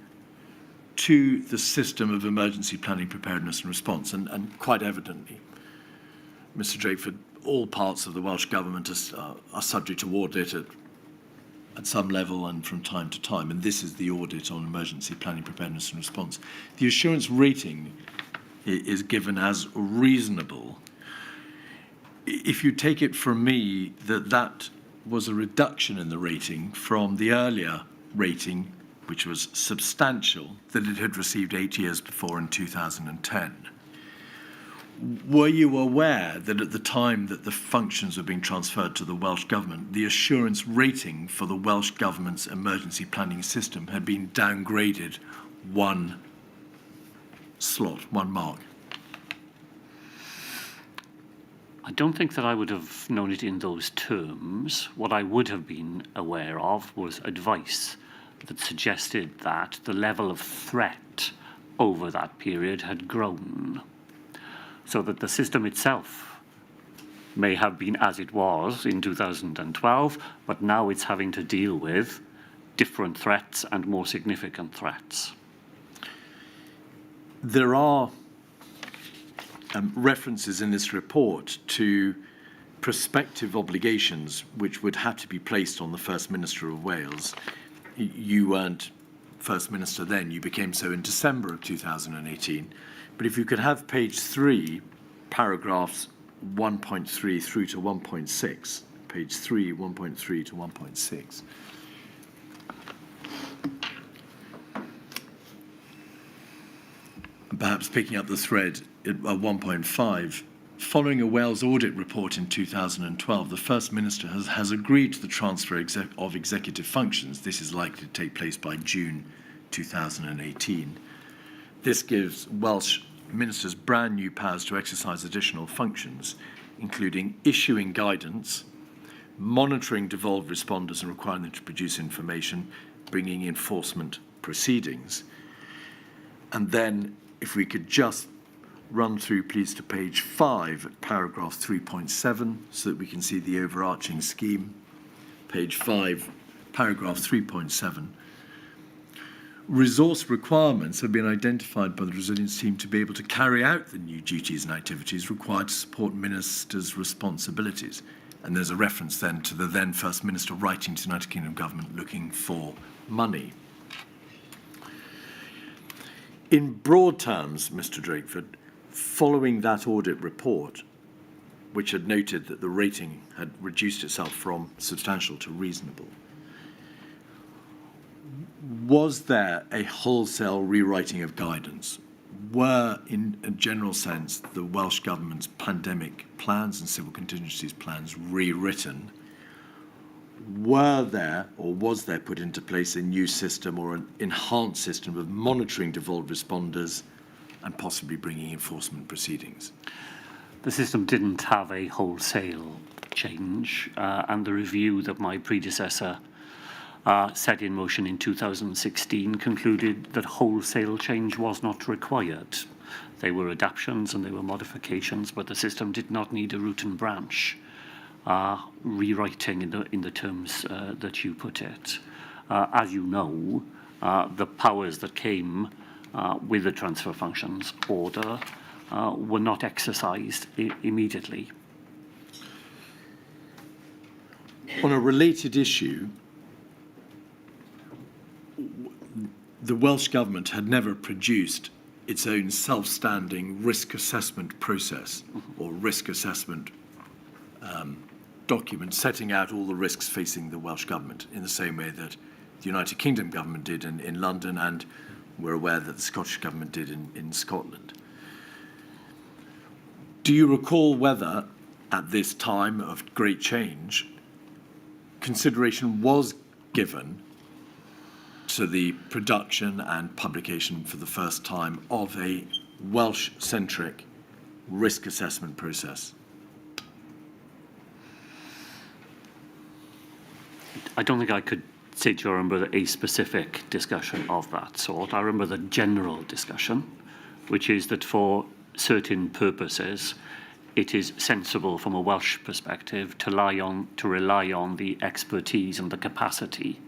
to the system of emergency planning preparedness and response. And quite evidently, Mr. Drakeford, all parts of the Welsh Government are subject to audit at some level and from time to time, and this is the audit on emergency planning preparedness and response. The assurance rating is given as reasonable. If you take it from me that was a reduction in the rating from the earlier rating, which was substantial, that it had received 8 years before in 2010. Were you aware that at the time that the functions were being transferred to the Welsh Government, the assurance rating for the Welsh Government's emergency planning system had been downgraded one mark? I don't think that I would have known it in those terms. What I would have been aware of was advice that suggested that the level of threat over that period had grown, so that the system itself may have been as it was in 2012, but now it's having to deal with different threats and more significant threats. There are references in this report to prospective obligations which would have to be placed on the First Minister of Wales. You weren't First Minister then, you became so in December of 2018. But if you could have page 3, paragraphs 1.3 through to 1.6, page 3, 1.3 to 1.6. Perhaps picking up the thread at 1.5, following a Wales audit report in 2012, the First Minister has agreed to the transfer of executive functions. This is likely to take place by June 2018. This gives Welsh ministers brand new powers to exercise additional functions, including issuing guidance, monitoring devolved responders and requiring them to produce information, bringing enforcement proceedings. And then, if we could just run through, please, to page 5 at paragraph 3.7 so that we can see the overarching scheme. Page 5, paragraph 3.7. Resource requirements have been identified by the resilience team to be able to carry out the new duties and activities required to support ministers' responsibilities. And there's a reference then to the then First Minister writing to the United Kingdom government looking for money. In broad terms, Mr. Drakeford, following that audit report, which had noted that the rating had reduced itself from substantial to reasonable, was there a wholesale rewriting of guidance? Were, in a general sense, the Welsh Government's pandemic plans and civil contingencies plans rewritten? Were there, or was there put into place a new system or an enhanced system of monitoring devolved responders and possibly bringing enforcement proceedings? The system didn't have a wholesale change, and the review that my predecessor set in motion in 2016 concluded that wholesale change was not required. They were adaptations and they were modifications, but the system did not need a root and branch rewriting in the terms that you put it. As you know, the powers that came with the transfer functions order were not exercised immediately. On a related issue, the Welsh Government had never produced its own self-standing risk assessment process or risk assessment document setting out all the risks facing the Welsh Government in the same way that the United Kingdom Government did in London, and we're aware that the Scottish Government did in Scotland. Do you recall whether, at this time of great change, consideration was given to the production and publication for the first time of a Welsh-centric risk assessment process? I don't think I could say to you I remember a specific discussion of that sort. I remember the general discussion, which is that for certain purposes, it is sensible from a Welsh perspective to rely on the expertise and the capacity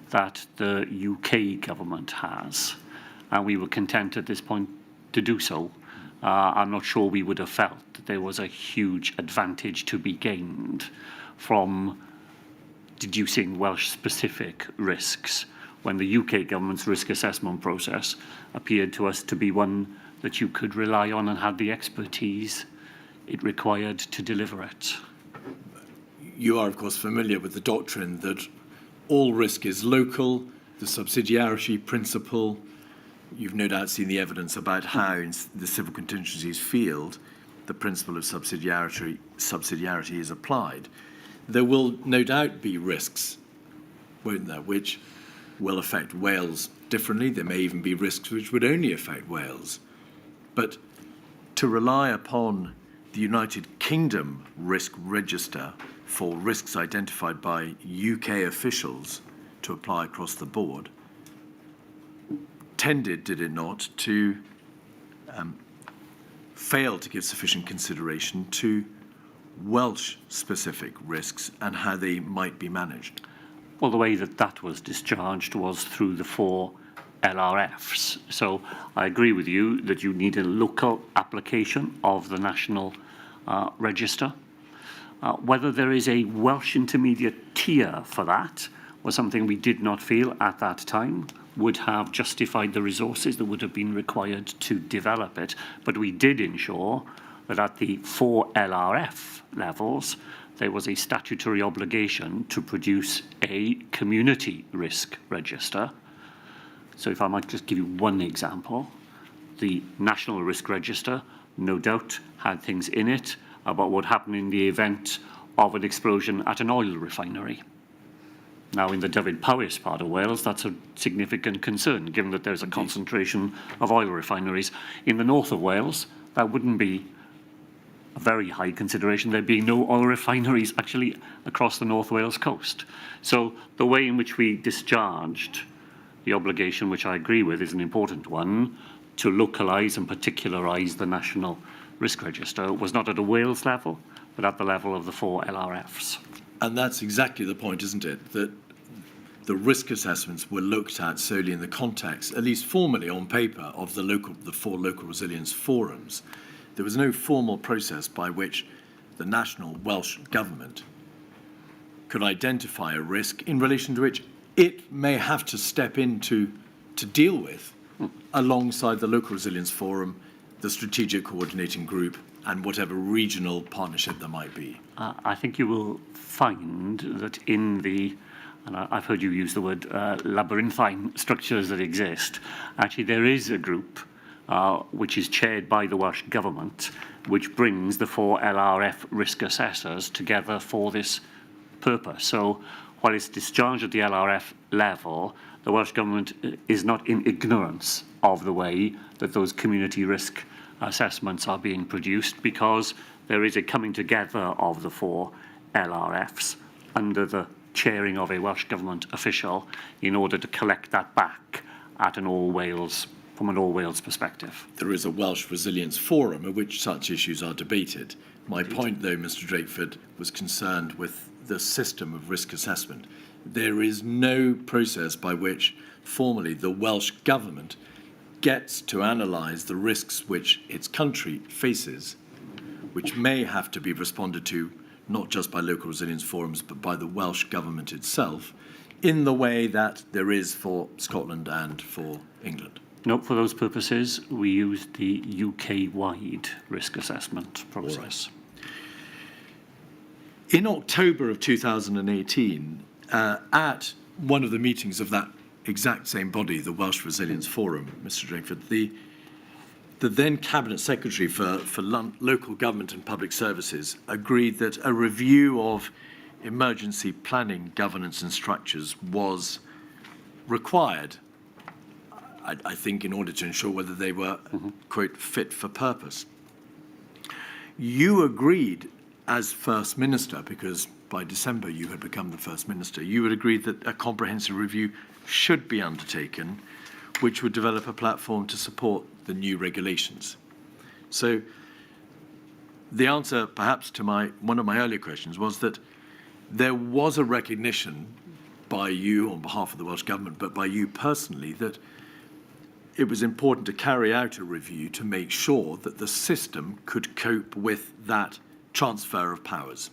that the UK government has. And we were content at this point to do so. I'm not sure we would have felt that there was a huge advantage to be gained from deducing Welsh-specific risks when the UK government's risk assessment process appeared to us to be one that you could rely on and had the expertise it required to deliver it. You are, of course, familiar with the doctrine that all risk is local, the subsidiarity principle. You've no doubt seen the evidence about how in the civil contingencies field the principle of subsidiarity is applied. There will no doubt be risks, won't there, which will affect Wales differently. There may even be risks which would only affect Wales. But to rely upon the United Kingdom risk register for risks identified by UK officials to apply across the board tended, did it not, to fail to give sufficient consideration to Welsh-specific risks and how they might be managed? Well, the way that that was discharged was through the 4 LRFs. So I agree with you that you need a local application of the national register. Whether there is a Welsh intermediate tier for that was something we did not feel at that time would have justified the resources that would have been required to develop it. But we did ensure that at the 4 LRF levels, there was a statutory obligation to produce a community risk register. So if I might just give you one example, the National Risk Register no doubt had things in it about what happened in the event of an explosion at an oil refinery. Now, in the Dyfed-Powys part of Wales, that's a significant concern, given that there's a concentration of oil refineries. In the north of Wales, that wouldn't be a very high consideration, there being no oil refineries actually across the North Wales coast. So the way in which we discharged the obligation, which I agree with, is an important one, to localise and particularise the National Risk Register, was not at a Wales level, but at the level of the 4 LRFs. And that's exactly the point, isn't it? That the risk assessments were looked at solely in the context, at least formally on paper, of the 4 local resilience forums. There was no formal process by which the national Welsh government could identify a risk in relation to which it may have to step in to deal with alongside the local resilience forum, the strategic coordinating group, and whatever regional partnership there might be. I think you will find that in the, and I've heard you use the word labyrinthine structures that exist, actually there is a group which is chaired by the Welsh Government, which brings the 4 LRF risk assessors together for this purpose. So while it's discharged at the LRF level, the Welsh Government is not in ignorance of the way that those community risk assessments are being produced, because there is a coming together of the 4 LRFs under the chairing of a Welsh Government official in order to collect that back at an all-Wales, from an all-Wales perspective. There is a Welsh Resilience Forum at which such issues are debated. My point, though, Mr. Drakeford, was concerned with the system of risk assessment. There is no process by which formally the Welsh Government gets to analyse the risks which its country faces, which may have to be responded to not just by local resilience forums but by the Welsh Government itself, in the way that there is for Scotland and for England. No, for those purposes, we used the UK-wide risk assessment process. In October of 2018, at one of the meetings of that exact same body, the Welsh Resilience Forum, Mr. Drakeford, the then Cabinet Secretary for Local Government and Public Services agreed that a review of emergency planning governance and structures was required, I think, in order to ensure whether they were, quote, fit for purpose. You agreed as First Minister, because by December you had become the First Minister, you had agreed that a comprehensive review should be undertaken, which would develop a platform to support the new regulations. So the answer, perhaps, to one of my earlier questions was that there was a recognition by you on behalf of the Welsh Government, but by you personally, that it was important to carry out a review to make sure that the system could cope with that transfer of powers.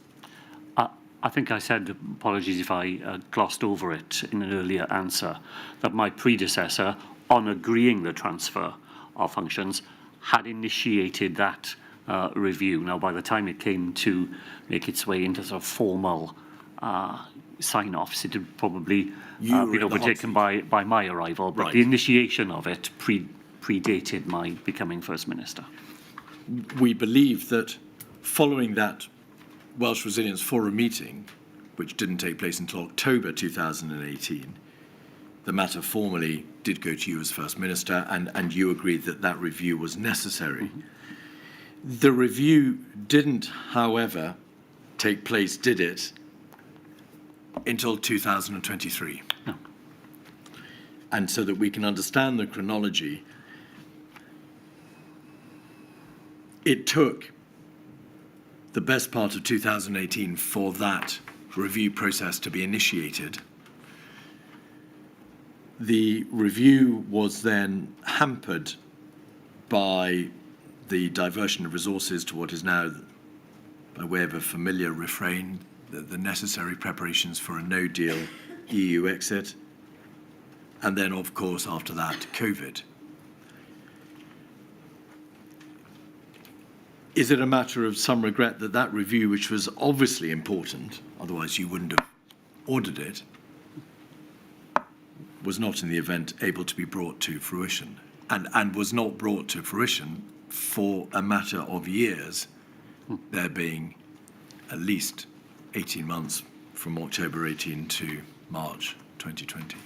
I think I said, apologies if I glossed over it in an earlier answer, that my predecessor, on agreeing the transfer of functions, had initiated that review. Now, by the time it came to make its way into sort of formal sign-offs, it had probably been overtaken by my arrival, but the initiation of it predated my becoming First Minister. We believe that following that Welsh Resilience Forum meeting, which didn't take place until October 2018, the matter formally did go to you as First Minister, and you agreed that that review was necessary. The review didn't, however, take place, did it, until 2023? No. And so that we can understand the chronology, it took the best part of 2018 for that review process to be initiated. The review was then hampered by the diversion of resources to what is now, by way of a familiar refrain, the necessary preparations for a no-deal EU exit. And then, of course, after that, COVID. Is it a matter of some regret that that review, which was obviously important, otherwise you wouldn't have ordered it, was not in the event able to be brought to fruition, and was not brought to fruition for a matter of years, there being at least 18 months from October 18 to March 2020?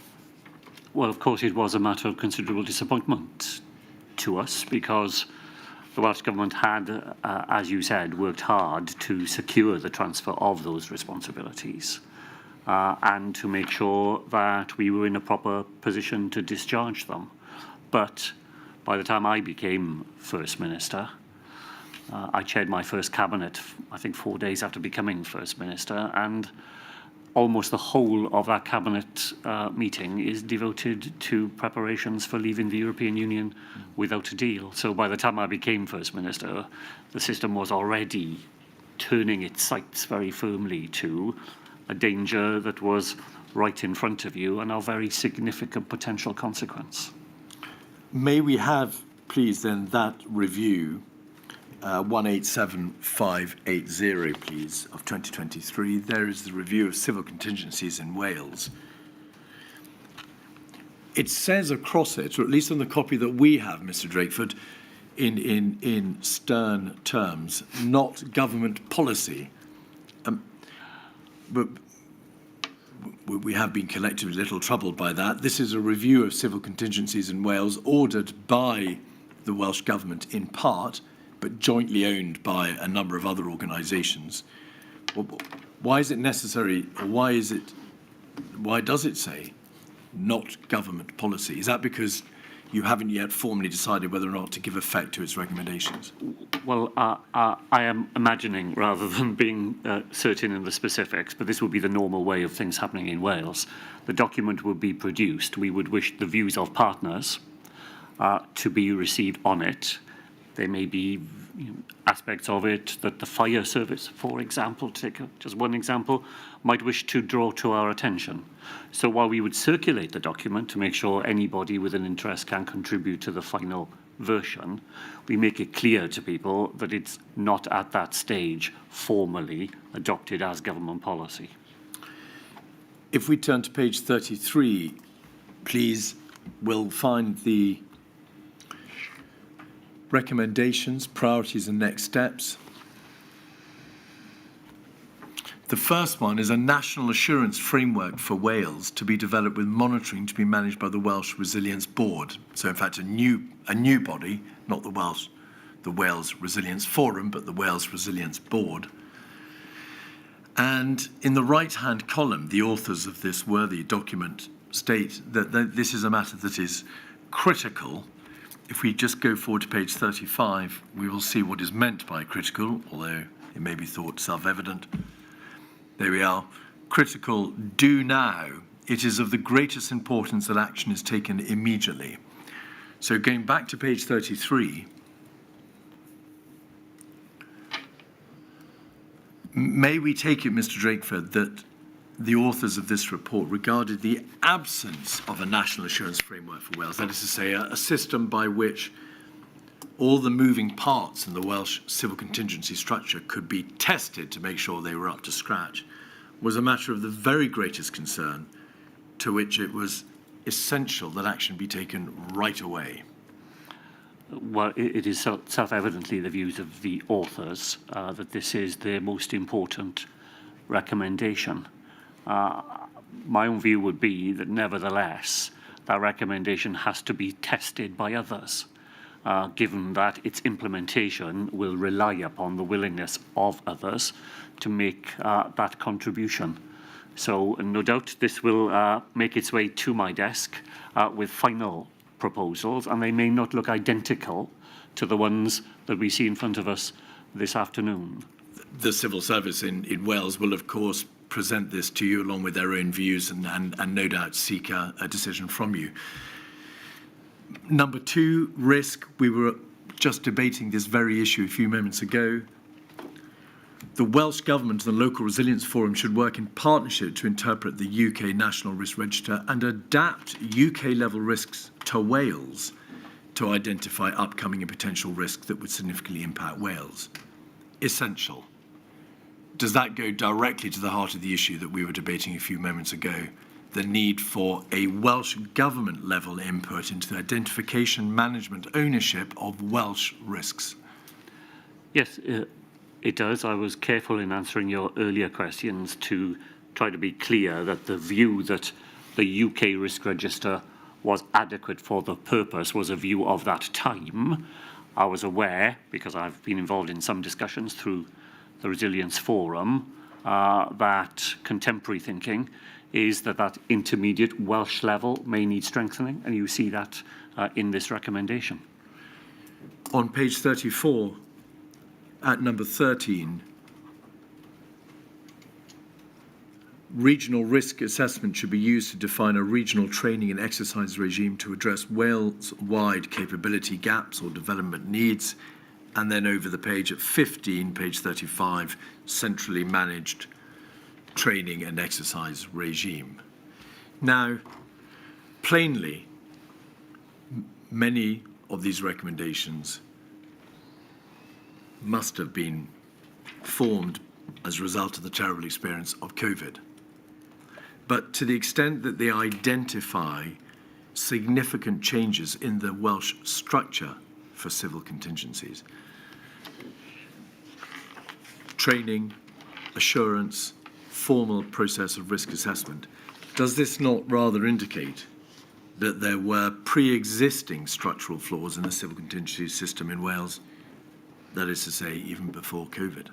Well, of course, it was a matter of considerable disappointment to us, because the Welsh Government had, as you said, worked hard to secure the transfer of those responsibilities and to make sure that we were in a proper position to discharge them. But by the time I became First Minister, I chaired my first cabinet, I think 4 days after becoming First Minister, and almost the whole of that cabinet meeting is devoted to preparations for leaving the European Union without a deal. So by the time I became First Minister, the system was already turning its sights very firmly to a danger that was right in front of you and of very significant potential consequence. May we have, please, then, that review, 187580, please, of 2023. There is the review of civil contingencies in Wales. It says across it, or at least on the copy that we have, Mr. Drakeford, in stern terms, not government policy. But we have been collectively a little troubled by that. This is a review of civil contingencies in Wales ordered by the Welsh Government in part, but jointly owned by a number of other organisations. Why is it necessary, or why does it say not government policy? Is that because you haven't yet formally decided whether or not to give effect to its recommendations? Well, I am imagining, rather than being certain in the specifics, but this would be the normal way of things happening in Wales. The document would be produced. We would wish the views of partners to be received on it. There may be aspects of it that the fire service, for example, just one example, might wish to draw to our attention. So while we would circulate the document to make sure anybody with an interest can contribute to the final version, we make it clear to people that it's not at that stage formally adopted as government policy. If we turn to page 33, please, we'll find the recommendations, priorities and next steps. The first one is a national assurance framework for Wales to be developed with monitoring to be managed by the Welsh Resilience Board. So in fact, a new body, not the Wales Resilience Forum, but the Wales Resilience Board. And in the right-hand column, the authors of this worthy document state that this is a matter that is critical. If we just go forward to page 35, we will see what is meant by critical, although it may be thought self-evident. There we are. Critical, do now. It is of the greatest importance that action is taken immediately. So going back to page 33, may we take it, Mr. Drakeford, that the authors of this report regarded the absence of a national assurance framework for Wales, that is to say, a system by which all the moving parts in the Welsh civil contingency structure could be tested to make sure they were up to scratch, was a matter of the very greatest concern, to which it was essential that action be taken right away. Well, it is self-evidently the views of the authors that this is their most important recommendation. My own view would be that nevertheless, that recommendation has to be tested by others, given that its implementation will rely upon the willingness of others to make that contribution. So no doubt this will make its way to my desk with final proposals, and they may not look identical to the ones that we see in front of us this afternoon. The civil service in Wales will, of course, present this to you along with their own views and no doubt seek a decision from you. Number two, risk. We were just debating this very issue a few moments ago. The Welsh Government and the Local Resilience Forum should work in partnership to interpret the UK National Risk Register and adapt UK-level risks to Wales to identify upcoming and potential risks that would significantly impact Wales. Essential. Does that go directly to the heart of the issue that we were debating a few moments ago? The need for a Welsh Government level input into the identification, management, ownership of Welsh risks? Yes, it does. I was careful in answering your earlier questions to try to be clear that the view that the UK risk register was adequate for the purpose was a view of that time. I was aware, because I've been involved in some discussions through the Resilience Forum, that contemporary thinking is that intermediate Welsh level may need strengthening, and you see that in this recommendation. On page 34, at number 13, regional risk assessment should be used to define a regional training and exercise regime to address Wales-wide capability gaps or development needs. And then over the page at 15, page 35, centrally managed training and exercise regime. Now, plainly, many of these recommendations must have been formed as a result of the terrible experience of COVID. But to the extent that they identify significant changes in the Welsh structure for civil contingencies, training, assurance, formal process of risk assessment, does this not rather indicate that there were pre-existing structural flaws in the civil contingency system in Wales? That is to say, even before COVID.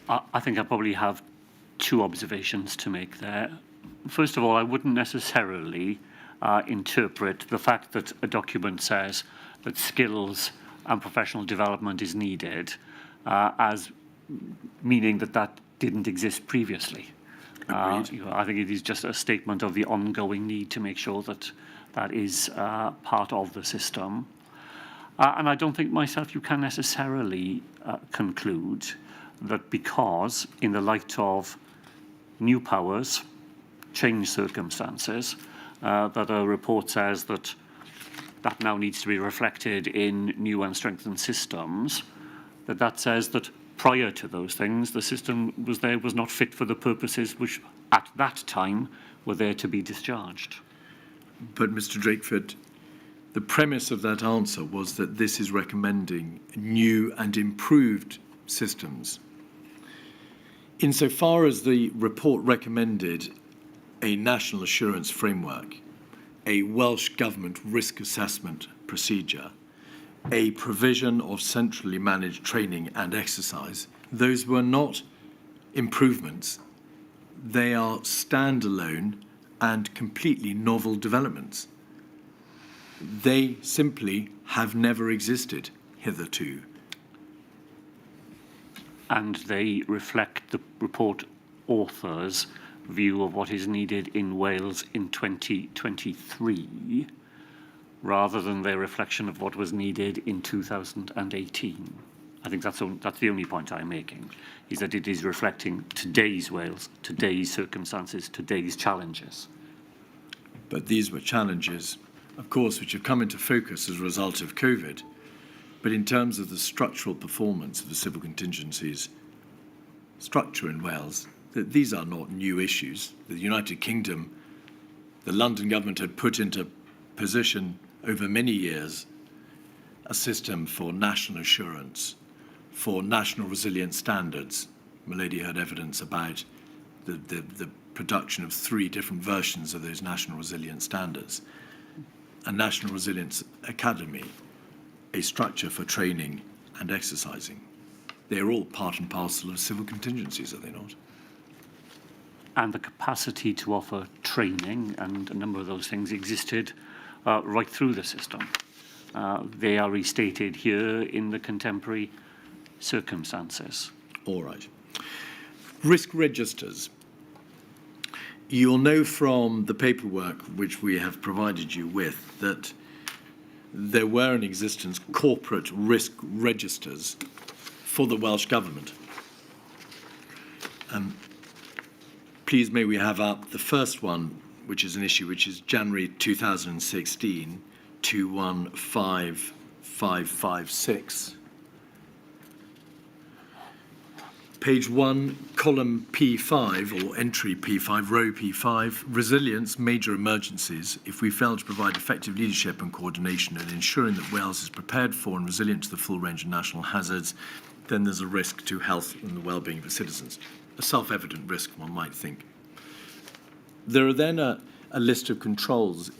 I think I probably have two observations to make there. First of all, I wouldn't necessarily interpret the fact that a document says that skills and professional development is needed as meaning that didn't exist previously. I think it is just a statement of the ongoing need to make sure that that is part of the system. And I don't think myself you can necessarily conclude that because, in the light of new powers, changed circumstances, that a report says that that now needs to be reflected in new and strengthened systems, that says that prior to those things, the system was not fit for the purposes which at that time were there to be discharged. But Mr. Drakeford, the premise of that answer was that this is recommending new and improved systems. Insofar as the report recommended a national assurance framework, a Welsh Government risk assessment procedure, a provision of centrally managed training and exercise, those were not improvements. They are standalone and completely novel developments. They simply have never existed hitherto. And they reflect the report author's view of what is needed in Wales in 2023, rather than their reflection of what was needed in 2018. I think that's the only point I'm making, is that it is reflecting today's Wales, today's circumstances, today's challenges. But these were challenges, of course, which have come into focus as a result of COVID. But in terms of the structural performance of the civil contingencies structure in Wales, these are not new issues. The United Kingdom, the London government had put into position over many years a system for national assurance, for national resilience standards. Milady heard evidence about the production of 3 different versions of those national resilience standards. A National Resilience Academy, a structure for training and exercising. They're all part and parcel of civil contingencies, are they not? And the capacity to offer training and a number of those things existed right through the system. They are restated here in the contemporary circumstances. All right. Risk registers. You'll know from the paperwork which we have provided you with that there were in existence corporate risk registers for the Welsh Government. Please may we have up the first one, which is an issue, which is January 2016, 215556. Page 1, column P5, or entry P5, row P5, resilience, major emergencies. If we fail to provide effective leadership and coordination in ensuring that Wales is prepared for and resilient to the full range of national hazards, then there's a risk to health and the well-being of the citizens. A self-evident risk, one might think. There are then a list of controls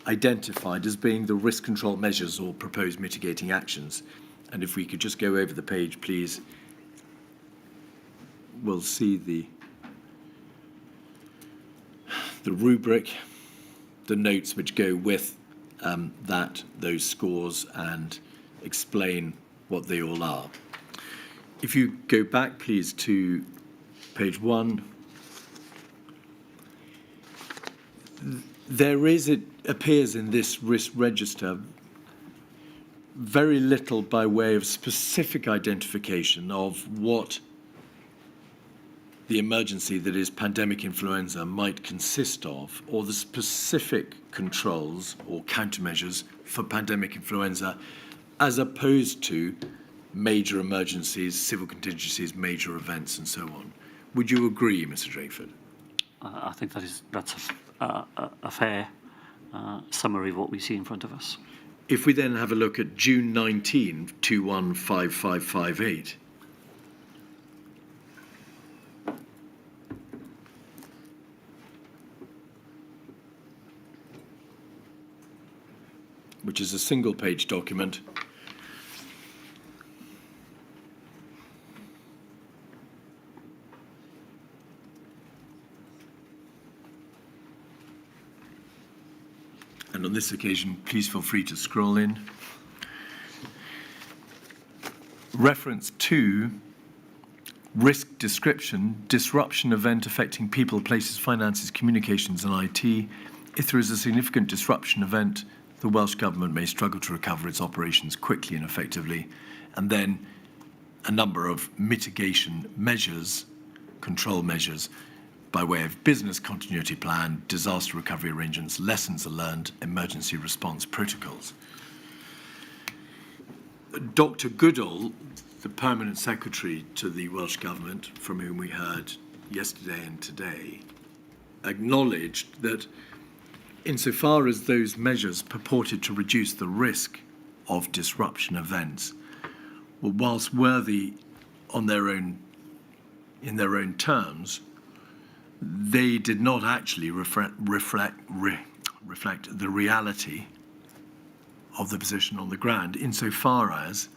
identified as being the risk control measures or proposed mitigating actions. And if we could just go over the page, please. We'll see the rubric, the notes which go with those scores, and explain what they all are. If you go back, please, to page 1, it appears in this risk register very little by way of specific identification of what the emergency that is pandemic influenza might consist of, or the specific controls or countermeasures for pandemic influenza, as opposed to major emergencies, civil contingencies, major events, and so on. Would you agree, Mr. Drakeford? I think that's a fair summary of what we see in front of us. If we then have a look at June 19, 215558, which is a single-page document. And on this occasion, please feel free to scroll in. Reference to risk description, disruption event affecting people, places, finances, communications, and IT, if there is a significant disruption event, the Welsh Government may struggle to recover its operations quickly and effectively, and then a number of mitigation measures, control measures, by way of business continuity plan, disaster recovery arrangements, lessons learned, emergency response protocols. Dr Goodall, the Permanent Secretary to the Welsh Government, from whom we heard yesterday and today, acknowledged that insofar as those measures purported to reduce the risk of disruption events, were whilst worthy on their own, in their own terms, they did not actually reflect the reality of the position on the ground, insofar as,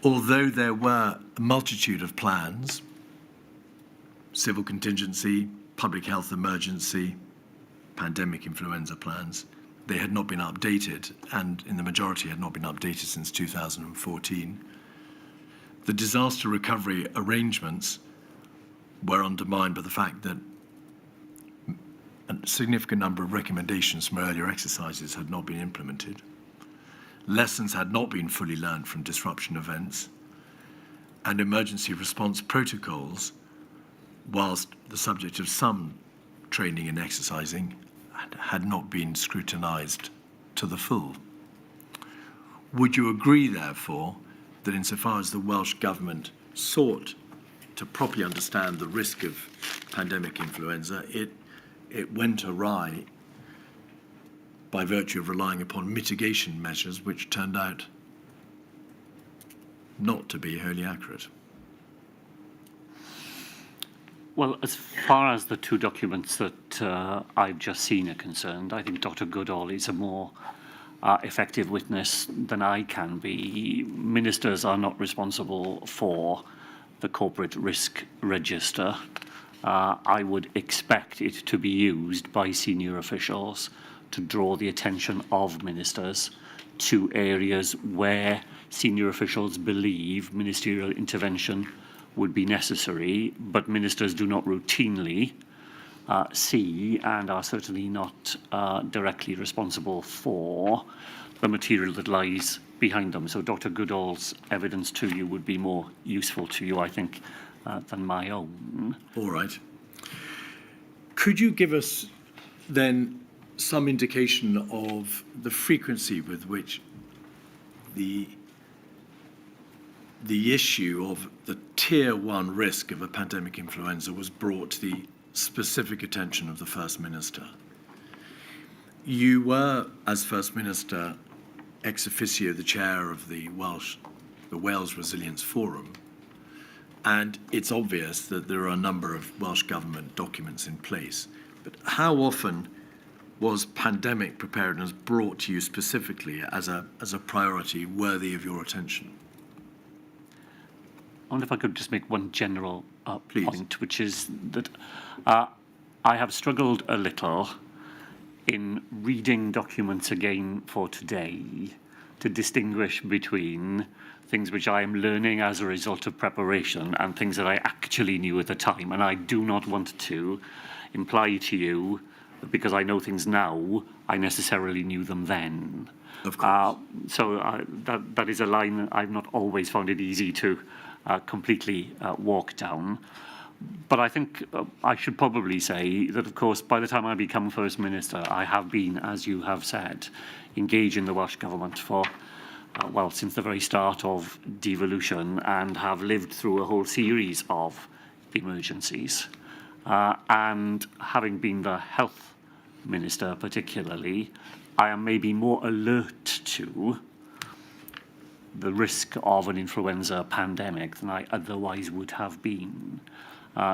although there were a multitude of plans, civil contingency, public health emergency, pandemic influenza plans, they had not been updated, and in the majority had not been updated since 2014. The disaster recovery arrangements were undermined by the fact that a significant number of recommendations from earlier exercises had not been implemented. Lessons had not been fully learned from disruption events, and emergency response protocols, whilst the subject of some training and exercising, had not been scrutinised to the full. Would you agree, therefore, that insofar as the Welsh Government sought to properly understand the risk of pandemic influenza, it went awry by virtue of relying upon mitigation measures which turned out not to be wholly accurate? Well, as far as the two documents that I've just seen are concerned, I think Dr Goodall is a more effective witness than I can be. Ministers are not responsible for the corporate risk register. I would expect it to be used by senior officials to draw the attention of ministers to areas where senior officials believe ministerial intervention would be necessary, but ministers do not routinely see and are certainly not directly responsible for the material that lies behind them. So Dr Goodall's evidence to you would be more useful to you, I think, than my own. All right. Could you give us then some indication of the frequency with which the issue of the tier 1 risk of a pandemic influenza was brought to the specific attention of the First Minister? You were, as First Minister, ex officio the chair of the Wales Resilience Forum, and it's obvious that there are a number of Welsh Government documents in place. But how often was pandemic preparedness brought to you specifically as a priority worthy of your attention? I wonder if I could just make one general Please. point, which is that I have struggled a little in reading documents again for today to distinguish between things which I am learning as a result of preparation and things that I actually knew at the time. And I do not want to imply to you that because I know things now, I necessarily knew them then. Of course. That is a line I've not always found it easy to completely walk down. But I think I should probably say that, of course, by the time I become First Minister, I have been, as you have said, engaged in the Welsh Government for, since the very start of devolution, and have lived through a whole series of emergencies. And having been the Health Minister particularly, I am maybe more alert to the risk of an influenza pandemic than I otherwise would have been.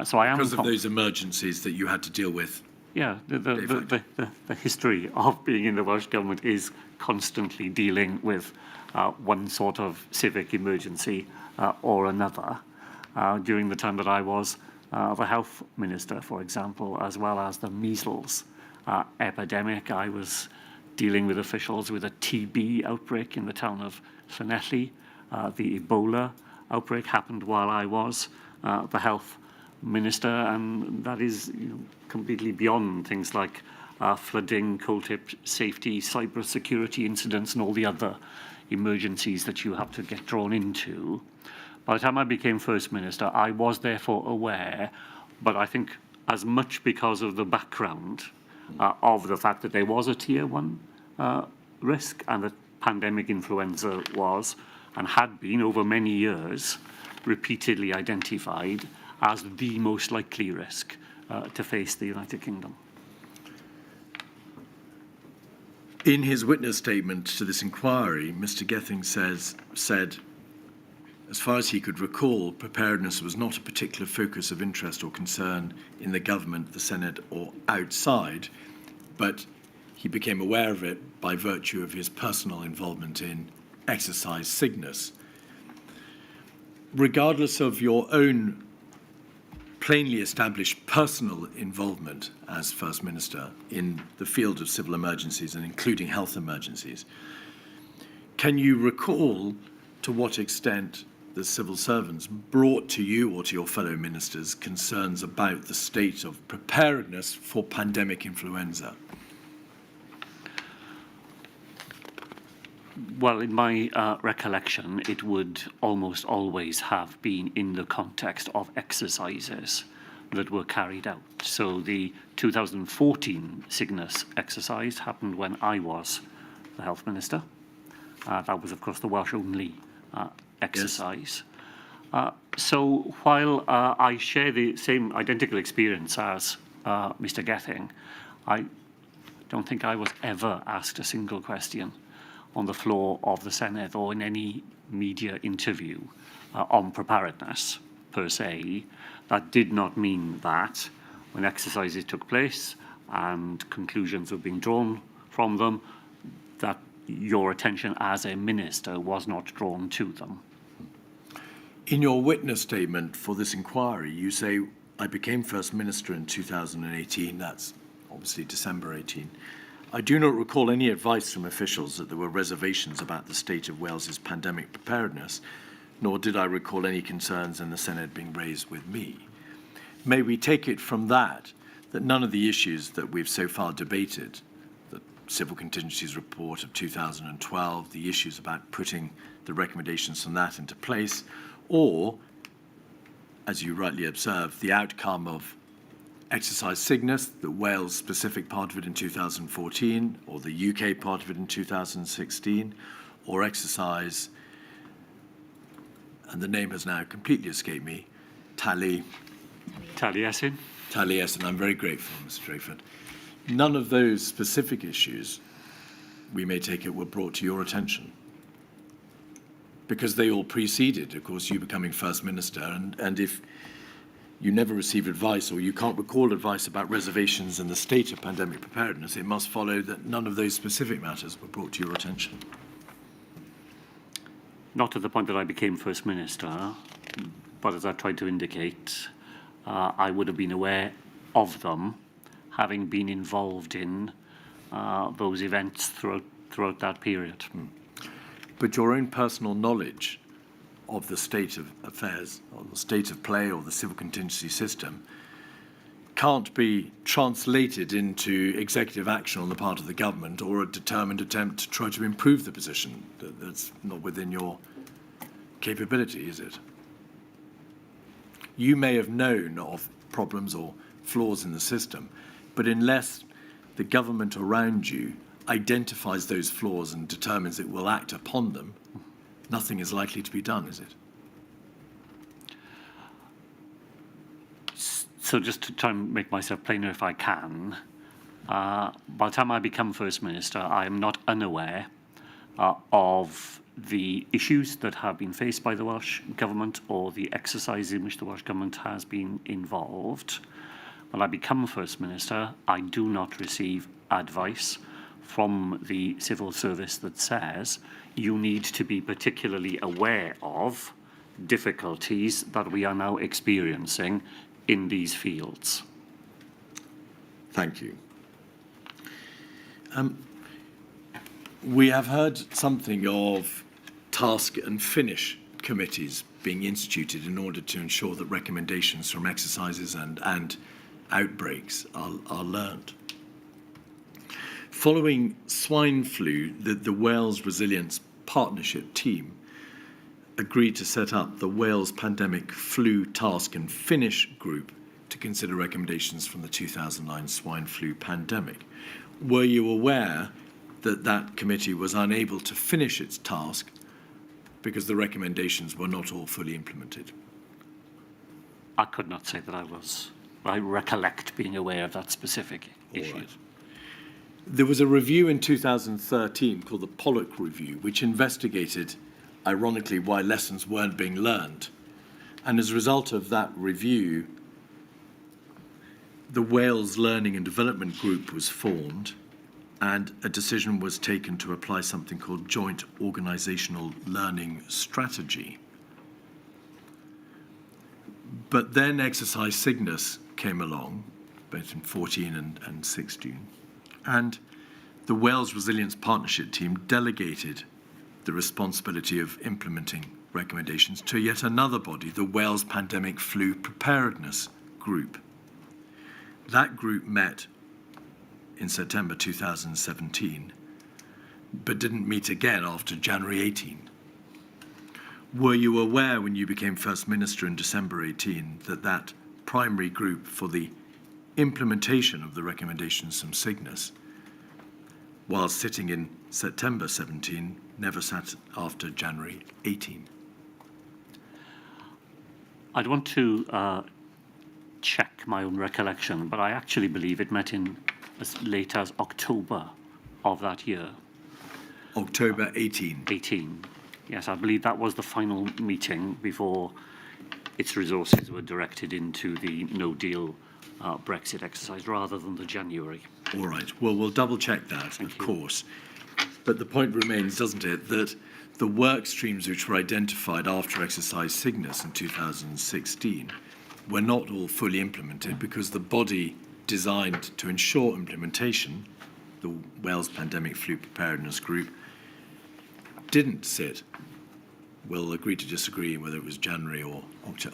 So I am because of those emergencies that you had to deal with. Yeah, the history of being in the Welsh Government is constantly dealing with one sort of civic emergency or another. During the time that I was the Health Minister, for example, as well as the measles epidemic, I was dealing with officials with a TB outbreak in the town of Llanelli. The Ebola outbreak happened while I was the Health Minister, and that is completely beyond things like flooding, coal tip safety, cyber security incidents, and all the other emergencies that you have to get drawn into. By the time I became First Minister, I was therefore aware, but I think as much because of the background of the fact that there was a Tier 1 risk and that pandemic influenza was and had been over many years repeatedly identified as the most likely risk to face the United Kingdom. In his witness statement to this inquiry, Mr. Gething said, as far as he could recall, preparedness was not a particular focus of interest or concern in the government, the Senate, or outside, but he became aware of it by virtue of his personal involvement in exercise Cygnus. Regardless of your own plainly established personal involvement as First Minister in the field of civil emergencies and including health emergencies, can you recall to what extent the civil servants brought to you or to your fellow ministers concerns about the state of preparedness for pandemic influenza? Well, in my recollection, it would almost always have been in the context of exercises that were carried out. So the 2014 Cygnus exercise happened when I was the Health Minister. That was, of course, the Welsh-only exercise. Yes. So while I share the same identical experience as Mr. Gething, I don't think I was ever asked a single question on the floor of the Senate or in any media interview on preparedness per se. That did not mean that when exercises took place and conclusions were being drawn from them, that your attention as a minister was not drawn to them. In your witness statement for this inquiry, you say, I became First Minister in 2018, that's obviously December 18. I do not recall any advice from officials that there were reservations about the state of Wales's pandemic preparedness, nor did I recall any concerns in the Senate being raised with me. May we take it from that none of the issues that we've so far debated, the Civil Contingencies Report of 2012, the issues about putting the recommendations from that into place, or, as you rightly observed, the outcome of exercise Cygnus, the Wales-specific part of it in 2014, or the UK part of it in 2016, or exercise, and the name has now completely escaped me, Taliesin. Taliesin. I'm very grateful, Mr. Drakeford. None of those specific issues, we may take it, were brought to your attention, because they all preceded, of course, you becoming First Minister, and if you never receive advice or you can't recall advice about reservations in the state of pandemic preparedness, it must follow that none of those specific matters were brought to your attention. Not to the point that I became First Minister, but as I tried to indicate, I would have been aware of them, having been involved in those events throughout that period. But your own personal knowledge of the state of affairs, or the state of play, or the civil contingency system, can't be translated into executive action on the part of the government or a determined attempt to try to improve the position. That's not within your capability, is it? You may have known of problems or flaws in the system, but unless the government around you identifies those flaws and determines it will act upon them, nothing is likely to be done, is it? So just to try and make myself plainer if I can, by the time I become First Minister, I am not unaware of the issues that have been faced by the Welsh Government or the exercise in which the Welsh Government has been involved. When I become First Minister, I do not receive advice from the civil service that says you need to be particularly aware of difficulties that we are now experiencing in these fields. Thank you. We have heard something of task and finish committees being instituted in order to ensure that recommendations from exercises and outbreaks are learned. Following swine flu, the Wales Resilience Partnership team agreed to set up the Wales Pandemic Flu Task and Finish Group to consider recommendations from the 2009 swine flu pandemic. Were you aware that that committee was unable to finish its task because the recommendations were not all fully implemented? I could not say that I was. I recollect being aware of that specific issue. Right. There was a review in 2013 called the Pollock Review, which investigated, ironically, why lessons weren't being learned. And as a result of that review, the Wales Learning and Development Group was formed, and a decision was taken to apply something called Joint Organisational Learning Strategy. But then Exercise Cygnus came along, both in 14 and 16, and the Wales Resilience Partnership team delegated the responsibility of implementing recommendations to yet another body, the Wales Pandemic Flu Preparedness Group. That group met in September 2017, but didn't meet again after January 18. Were you aware when you became First Minister in December 18 that that primary group for the implementation of the recommendations from Cygnus, while sitting in September 17, never sat after January 18? I'd want to check my own recollection, but I actually believe it met in as late as October of that year. October 18. 18. Yes, I believe that was the final meeting before its resources were directed into the no-deal Brexit exercise rather than the January. All right. Well, we'll double-check that, of course. But the point remains, doesn't it, that the work streams which were identified after Exercise Cygnus in 2016 were not all fully implemented because the body designed to ensure implementation, the Wales Pandemic Flu Preparedness Group, didn't sit. We'll agree to disagree whether it was January or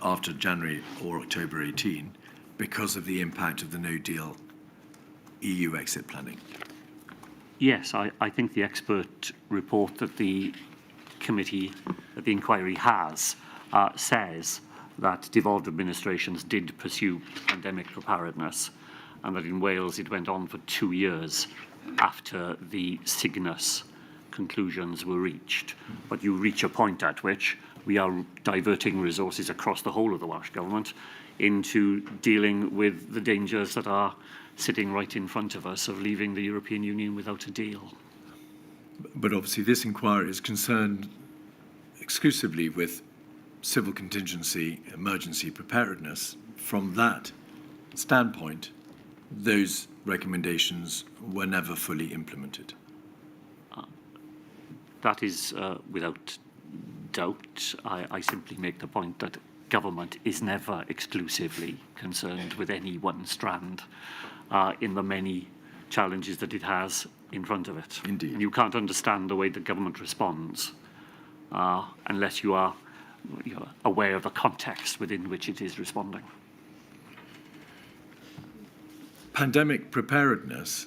after January or October 18 because of the impact of the no-deal EU exit planning. Yes, I think the expert report that the committee, that the inquiry has, says that devolved administrations did pursue pandemic preparedness, and that in Wales it went on for 2 years after the Cygnus conclusions were reached. But you reach a point at which we are diverting resources across the whole of the Welsh Government into dealing with the dangers that are sitting right in front of us of leaving the European Union without a deal. But obviously this inquiry is concerned exclusively with civil contingency, emergency preparedness. From that standpoint, those recommendations were never fully implemented. That is without doubt. I simply make the point that government is never exclusively concerned with any one strand in the many challenges that it has in front of it. Indeed. You can't understand the way the government responds unless you are aware of the context within which it is responding. Pandemic preparedness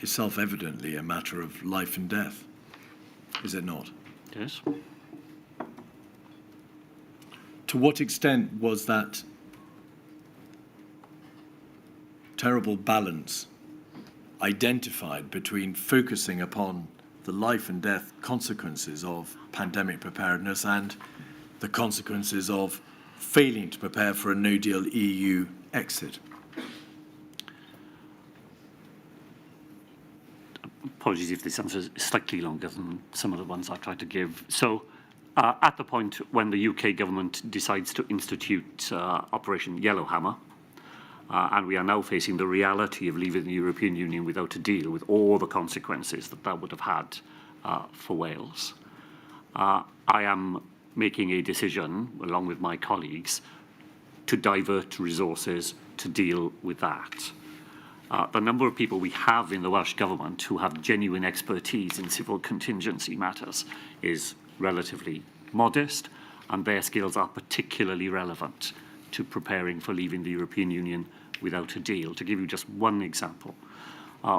is self-evidently a matter of life and death, is it not? Yes. To what extent was that terrible balance identified between focusing upon the life and death consequences of pandemic preparedness and the consequences of failing to prepare for a no-deal EU exit? Apologies if this answer is slightly longer than some of the ones I've tried to give. So, at the point when the UK government decides to institute Operation Yellowhammer, and we are now facing the reality of leaving the European Union without a deal, with all the consequences that that would have had for Wales, I am making a decision, along with my colleagues, to divert resources to deal with that. The number of people we have in the Welsh Government who have genuine expertise in civil contingency matters is relatively modest, and their skills are particularly relevant to preparing for leaving the European Union without a deal. To give you just one example,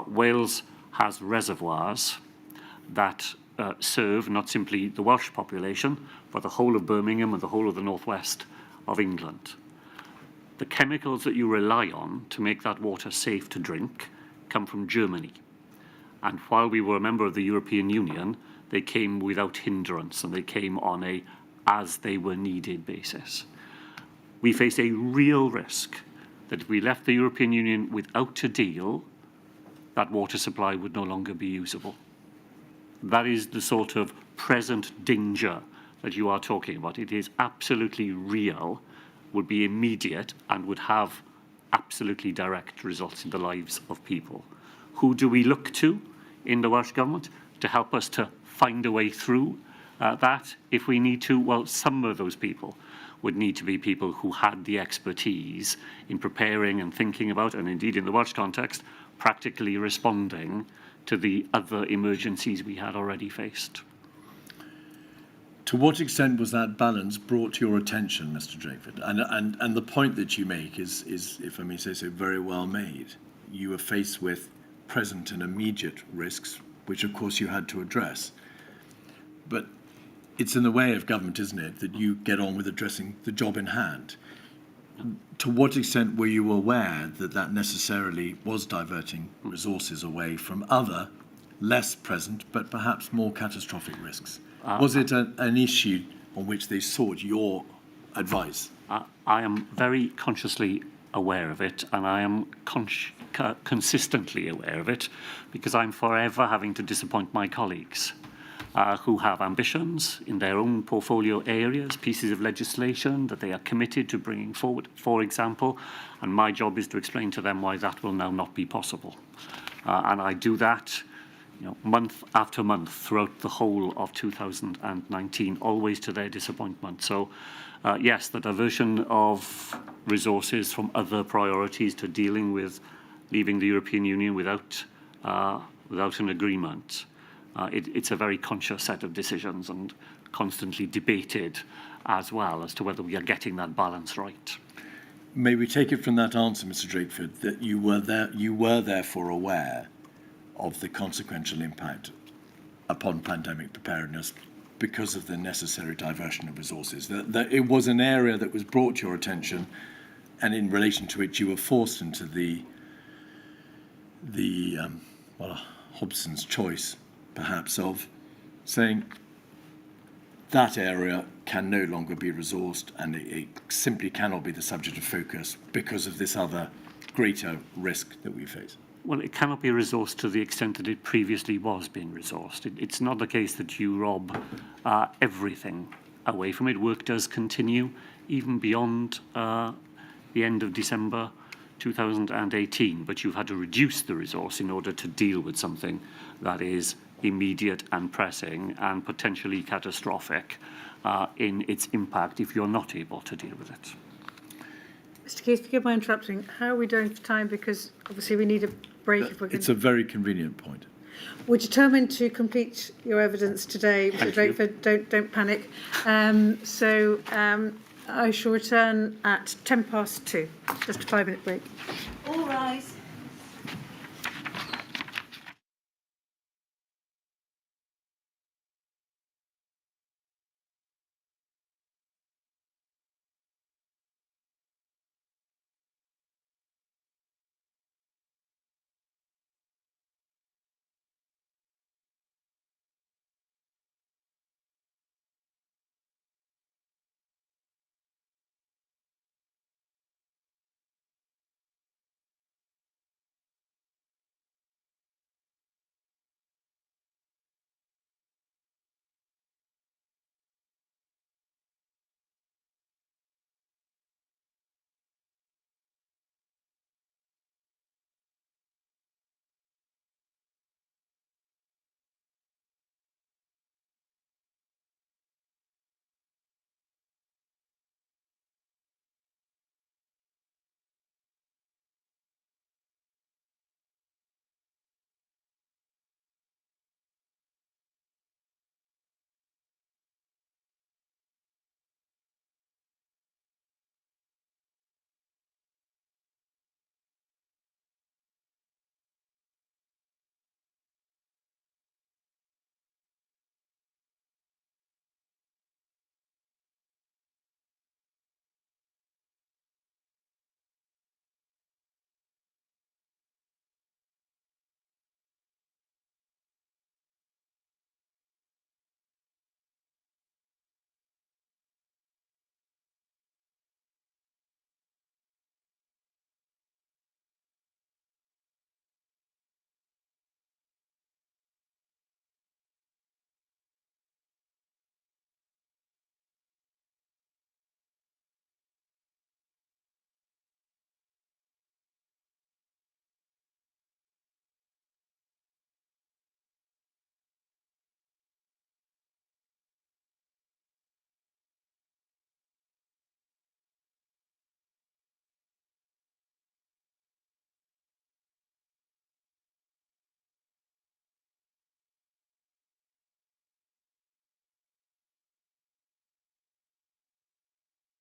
Wales has reservoirs that serve not simply the Welsh population, but the whole of Birmingham and the whole of the northwest of England. The chemicals that you rely on to make that water safe to drink come from Germany. And while we were a member of the European Union, they came without hindrance and they came on a as they were needed basis. We face a real risk that if we left the European Union without a deal, that water supply would no longer be usable. That is the sort of present danger that you are talking about. It is absolutely real, would be immediate, and would have absolutely direct results in the lives of people. Who do we look to in the Welsh Government to help us to find a way through that if we need to? Well, some of those people would need to be people who had the expertise in preparing and thinking about, and indeed in the Welsh context, practically responding to the other emergencies we had already faced. To what extent was that balance brought to your attention, Mr. Drakeford? And the point that you make is, if I may say so, very well made. You were faced with present and immediate risks, which of course you had to address. But it's in the way of government, isn't it, that you get on with addressing the job in hand. To what extent were you aware that that necessarily was diverting resources away from other, less present, but perhaps more catastrophic risks? Was it an issue on which they sought your advice? I am very consciously aware of it, and I am consistently aware of it, because I'm forever having to disappoint my colleagues who have ambitions in their own portfolio areas, pieces of legislation that they are committed to bringing forward, for example, and my job is to explain to them why that will now not be possible. And I do that month after month throughout the whole of 2019, always to their disappointment. So, yes, the diversion of resources from other priorities to dealing with leaving the European Union without an agreement, it's a very conscious set of decisions and constantly debated as well as to whether we are getting that balance right. May we take it from that answer, Mr. Drakeford, that you were therefore aware of the consequential impact upon pandemic preparedness because of the necessary diversion of resources, that it was an area that was brought to your attention, and in relation to which you were forced into the Hobson's choice, perhaps, of saying that area can no longer be resourced and it simply cannot be the subject of focus because of this other greater risk that we face. Well, it cannot be resourced to the extent that it previously was being resourced. It's not the case that you rob everything away from it. Work does continue even beyond the end of December 2018, but you've had to reduce the resource in order to deal with something that is immediate and pressing and potentially catastrophic in its impact if you're not able to deal with it. Mr. Keith, forgive my interrupting. How are we doing for time? Because obviously we need a break. If we're It's a very convenient point. We're determined to complete your evidence today, Mr. Drakeford. Don't panic. I shall return at 2:10, just a 5-minute break. All rise.